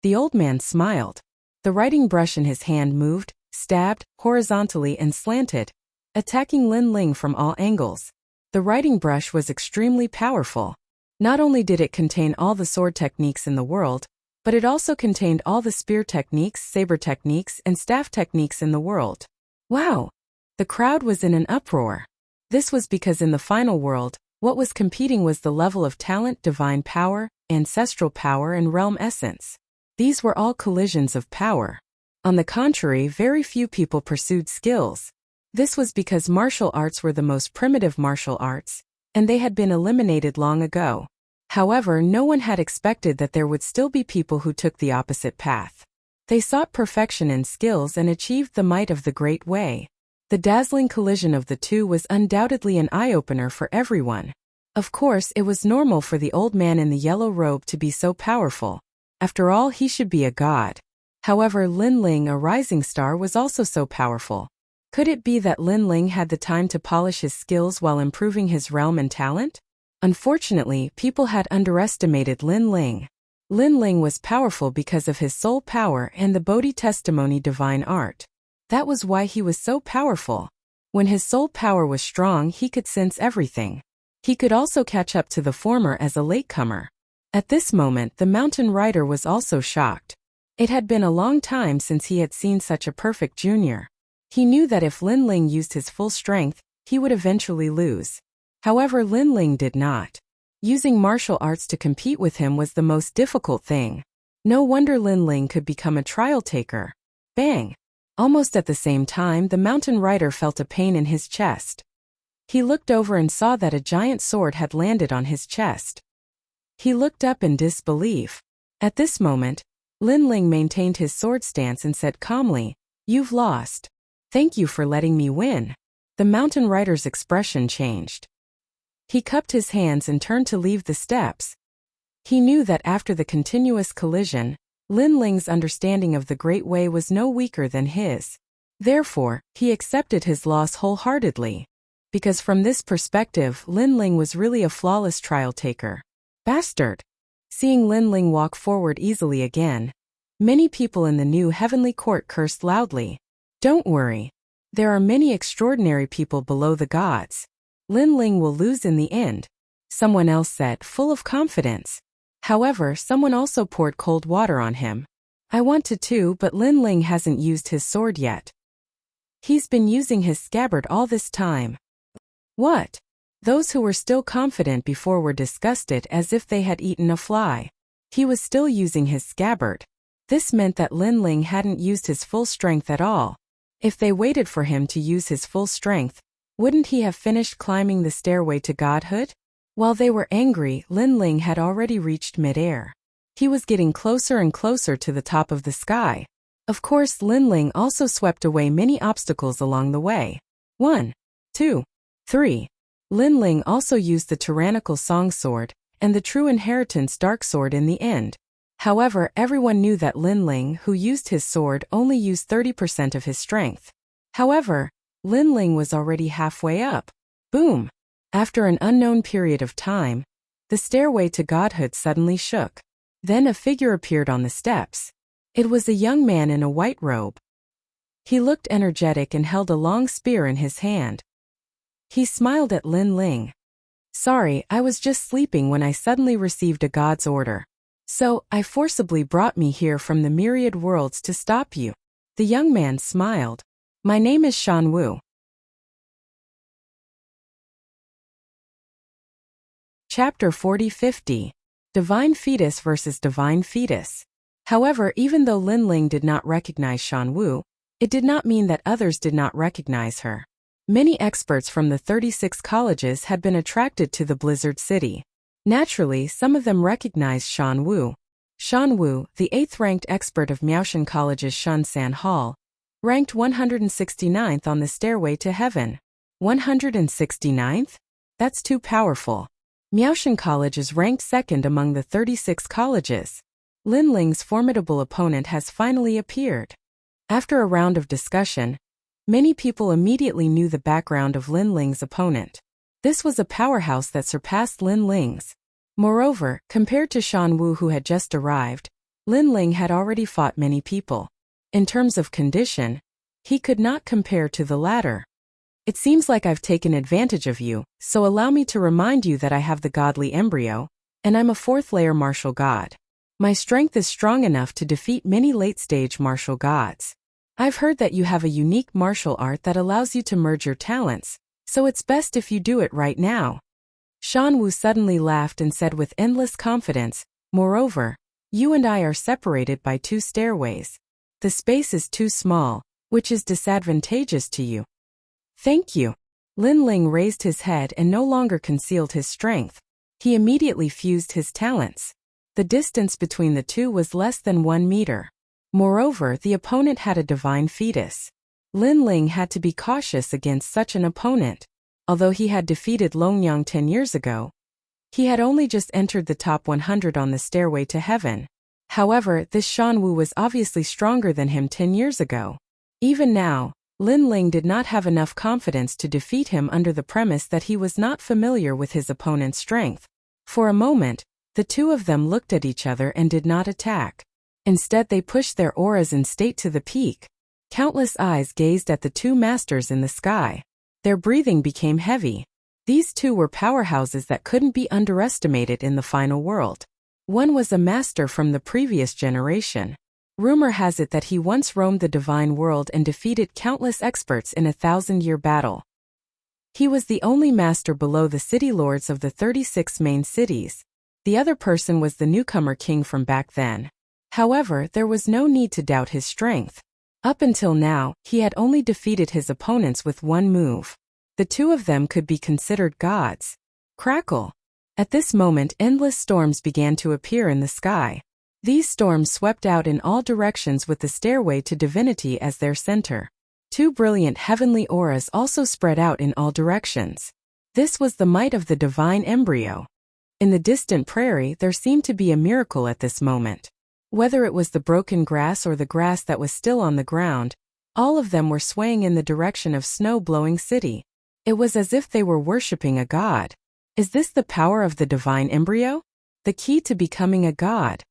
The old man smiled. The writing brush in his hand moved, stabbed, horizontally and slanted, attacking Lin Ling from all angles. The writing brush was extremely powerful. Not only did it contain all the sword techniques in the world, but it also contained all the spear techniques, saber techniques, and staff techniques in the world. Wow! The crowd was in an uproar. This was because in the final world, what was competing was the level of talent, divine power, ancestral power, and realm essence. These were all collisions of power. On the contrary, very few people pursued skills. This was because martial arts were the most primitive martial arts, and they had been eliminated long ago. However, no one had expected that there would still be people who took the opposite path. They sought perfection in skills and achieved the might of the great way. The dazzling collision of the two was undoubtedly an eye-opener for everyone. Of course, it was normal for the old man in the yellow robe to be so powerful. After all, he should be a god. However, Lin Ling, a rising star, was also so powerful. Could it be that Lin Ling had the time to polish his skills while improving his realm and talent? Unfortunately, people had underestimated Lin Ling. Lin Ling was powerful because of his soul power and the Bodhi testimony divine art. That was why he was so powerful. When his soul power was strong, he could sense everything. He could also catch up to the former as a latecomer. At this moment, the mountain rider was also shocked. It had been a long time since he had seen such a perfect junior. He knew that if Lin Ling used his full strength, he would eventually lose. However, Lin Ling did not. Using martial arts to compete with him was the most difficult thing. No wonder Lin Ling could become a trial taker. Bang! Almost at the same time, the mountain rider felt a pain in his chest. He looked over and saw that a giant sword had landed on his chest. He looked up in disbelief. At this moment, Lin Ling maintained his sword stance and said calmly, "You've lost. Thank you for letting me win." The mountain rider's expression changed. He cupped his hands and turned to leave the steps. He knew that after the continuous collision, Lin Ling's understanding of the Great Way was no weaker than his. Therefore, he accepted his loss wholeheartedly. Because from this perspective, Lin Ling was really a flawless trial taker. Bastard! Seeing Lin Ling walk forward easily again, many people in the new heavenly court cursed loudly. Don't worry. There are many extraordinary people below the gods. Lin Ling will lose in the end, someone else said, full of confidence. However, someone also poured cold water on him. I want to too, but Lin Ling hasn't used his sword yet. He's been using his scabbard all this time. What? Those who were still confident before were disgusted as if they had eaten a fly. He was still using his scabbard. This meant that Lin Ling hadn't used his full strength at all. If they waited for him to use his full strength, wouldn't he have finished climbing the stairway to godhood? While they were angry, Lin Ling had already reached mid-air. He was getting closer and closer to the top of the sky. Of course, Lin Ling also swept away many obstacles along the way. 1, 2, 3. Lin Ling also used the tyrannical song sword and the true inheritance dark sword in the end. However, everyone knew that Lin Ling, who used his sword, only used 30% of his strength. However, Lin Ling was already halfway up. Boom! After an unknown period of time, the stairway to godhood suddenly shook. Then a figure appeared on the steps. It was a young man in a white robe. He looked energetic and held a long spear in his hand. He smiled at Lin Ling. Sorry, I was just sleeping when I suddenly received a god's order. So, I forcibly brought me here from the myriad worlds to stop you. The young man smiled. My name is Shan Wu. Chapter 40-50. Divine Fetus versus Divine Fetus. However, even though Lin Ling did not recognize Shan Wu, it did not mean that others did not recognize her. Many experts from the 36 colleges had been attracted to the Blizzard City. Naturally, some of them recognized Shan Wu. Shan Wu, the 8th-ranked expert of Miaoshan College's Shunsan Hall, ranked 169th on the stairway to heaven. 169th? That's too powerful. Miaoshan College is ranked 2nd among the 36 colleges. Lin Ling's formidable opponent has finally appeared. After a round of discussion, many people immediately knew the background of Lin Ling's opponent. This was a powerhouse that surpassed Lin Ling's. Moreover, compared to Shan Wu who had just arrived, Lin Ling had already fought many people. In terms of condition, he could not compare to the latter. It seems like I've taken advantage of you, so allow me to remind you that I have the godly embryo, and I'm a fourth-layer martial god. My strength is strong enough to defeat many late-stage martial gods. I've heard that you have a unique martial art that allows you to merge your talents, so it's best if you do it right now. Shan Wu suddenly laughed and said with endless confidence, moreover, you and I are separated by 2 stairways. The space is too small, which is disadvantageous to you. Thank you. Lin Ling raised his head and no longer concealed his strength. He immediately fused his talents. The distance between the two was less than 1 meter. Moreover, the opponent had a divine fetus. Lin Ling had to be cautious against such an opponent. Although he had defeated Long Yang 10 years ago, he had only just entered the top 100 on the stairway to heaven. However, this Shan Wu was obviously stronger than him 10 years ago. Even now, Lin Ling did not have enough confidence to defeat him under the premise that he was not familiar with his opponent's strength. For a moment, the two of them looked at each other and did not attack. Instead, they pushed their auras in state to the peak. Countless eyes gazed at the 2 masters in the sky. Their breathing became heavy. These 2 were powerhouses that couldn't be underestimated in the final world. One was a master from the previous generation. Rumor has it that he once roamed the divine world and defeated countless experts in a 1,000-year battle. He was the only master below the city lords of the 36 main cities. The other person was the newcomer king from back then. However, there was no need to doubt his strength. Up until now, he had only defeated his opponents with 1 move. The 2 of them could be considered gods. Crackle! At this moment, endless storms began to appear in the sky. These storms swept out in all directions with the stairway to divinity as their center. 2 brilliant heavenly auras also spread out in all directions. This was the might of the divine embryo. In the distant prairie, there seemed to be a miracle at this moment. Whether it was the broken grass or the grass that was still on the ground, all of them were swaying in the direction of snow-blowing city. It was as if they were worshipping a god. Is this the power of the divine embryo? The key to becoming a god?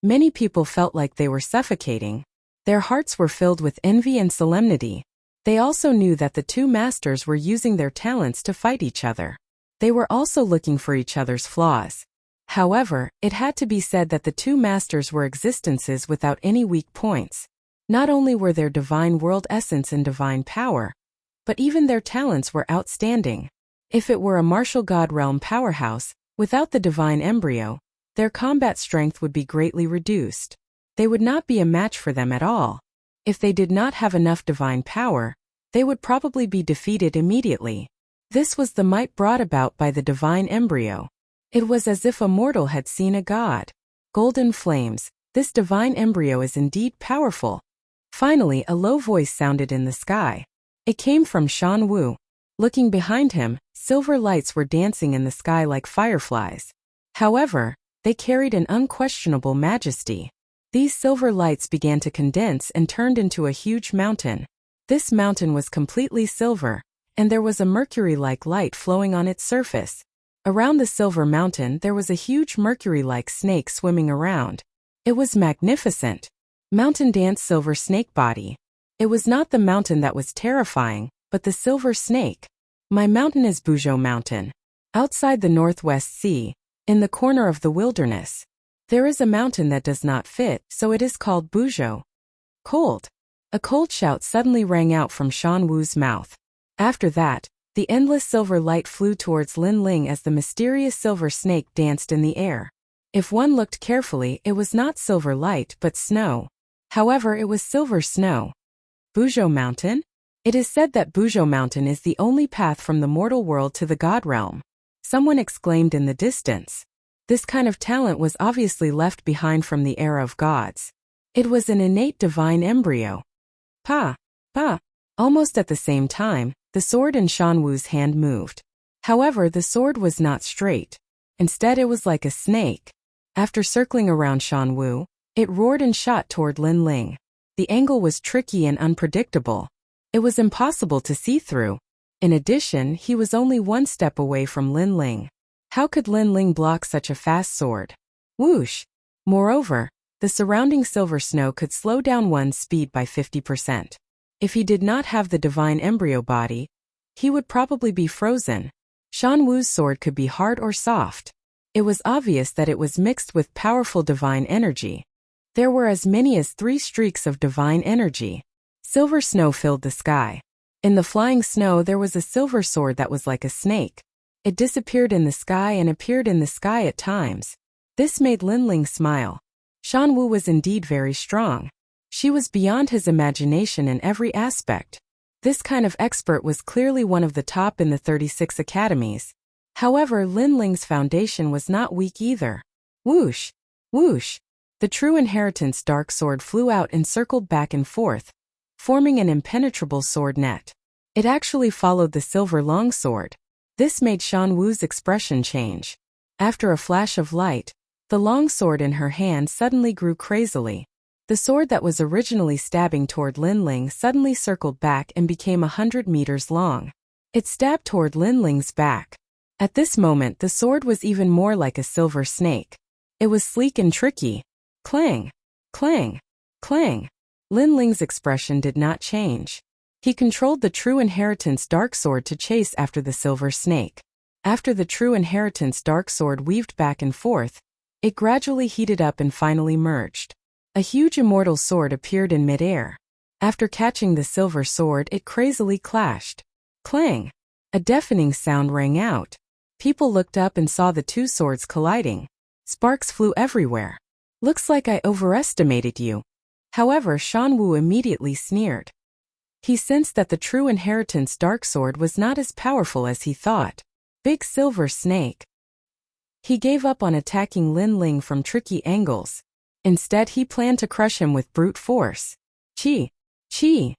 Many people felt like they were suffocating. Their hearts were filled with envy and solemnity. They also knew that the 2 masters were using their talents to fight each other. They were also looking for each other's flaws. However, it had to be said that the 2 masters were existences without any weak points. Not only were their divine world essence and divine power, but even their talents were outstanding. If it were a martial god realm powerhouse, without the divine embryo, their combat strength would be greatly reduced. They would not be a match for them at all. If they did not have enough divine power, they would probably be defeated immediately. This was the might brought about by the divine embryo. It was as if a mortal had seen a god. Golden flames, this divine embryo is indeed powerful. Finally, a low voice sounded in the sky. It came from Shan Wu. Looking behind him, silver lights were dancing in the sky like fireflies. However, they carried an unquestionable majesty. These silver lights began to condense and turned into a huge mountain. This mountain was completely silver, and there was a mercury-like light flowing on its surface. Around the silver mountain there was a huge mercury-like snake swimming around. It was magnificent. Mountain Dance Silver Snake Body. It was not the mountain that was terrifying, but the silver snake. My mountain is Buzhou Mountain. Outside the Northwest Sea, in the corner of the wilderness, there is a mountain that does not fit, so it is called Buzhou. Cold. A cold shout suddenly rang out from Shan Wu's mouth. After that, the endless silver light flew towards Lin Ling as the mysterious silver snake danced in the air. If one looked carefully, it was not silver light but snow. However, it was silver snow. Buzhou Mountain? It is said that Buzhou Mountain is the only path from the mortal world to the god realm. Someone exclaimed in the distance. This kind of talent was obviously left behind from the era of gods. It was an innate divine embryo. Pa! Pa! Almost at the same time, the sword in Shan Wu's hand moved. However, the sword was not straight. Instead, it was like a snake. After circling around Shan Wu, it roared and shot toward Lin Ling. The angle was tricky and unpredictable. It was impossible to see through. In addition, he was only one step away from Lin Ling. How could Lin Ling block such a fast sword? Whoosh! Moreover, the surrounding silver snow could slow down one's speed by 50%. If he did not have the divine embryo body, he would probably be frozen. Shan Wu's sword could be hard or soft. It was obvious that it was mixed with powerful divine energy. There were as many as 3 streaks of divine energy. Silver snow filled the sky. In the flying snow there was a silver sword that was like a snake. It disappeared in the sky and appeared in the sky at times. This made Lin Ling smile. Shan Wu was indeed very strong. She was beyond his imagination in every aspect. This kind of expert was clearly one of the top in the 36 academies. However, Lin Ling's foundation was not weak either. Whoosh! Whoosh! The true inheritance dark sword flew out and circled back and forth, forming an impenetrable sword net. It actually followed the silver longsword. This made Shan Wu's expression change. After a flash of light, the longsword in her hand suddenly grew crazily. The sword that was originally stabbing toward Lin Ling suddenly circled back and became 100 meters long. It stabbed toward Lin Ling's back. At this moment the sword was even more like a silver snake. It was sleek and tricky. Clang! Clang! Clang! Lin Ling's expression did not change. He controlled the true inheritance dark sword to chase after the silver snake. After the true inheritance dark sword weaved back and forth, it gradually heated up and finally merged. A huge immortal sword appeared in midair. After catching the silver sword, it crazily clashed. Clang! A deafening sound rang out. People looked up and saw the 2 swords colliding. Sparks flew everywhere. Looks like I overestimated you. However, Shan Wu immediately sneered. He sensed that the true inheritance dark sword was not as powerful as he thought. Big silver snake. He gave up on attacking Lin Ling from tricky angles. Instead, he planned to crush him with brute force. Chi! Chi!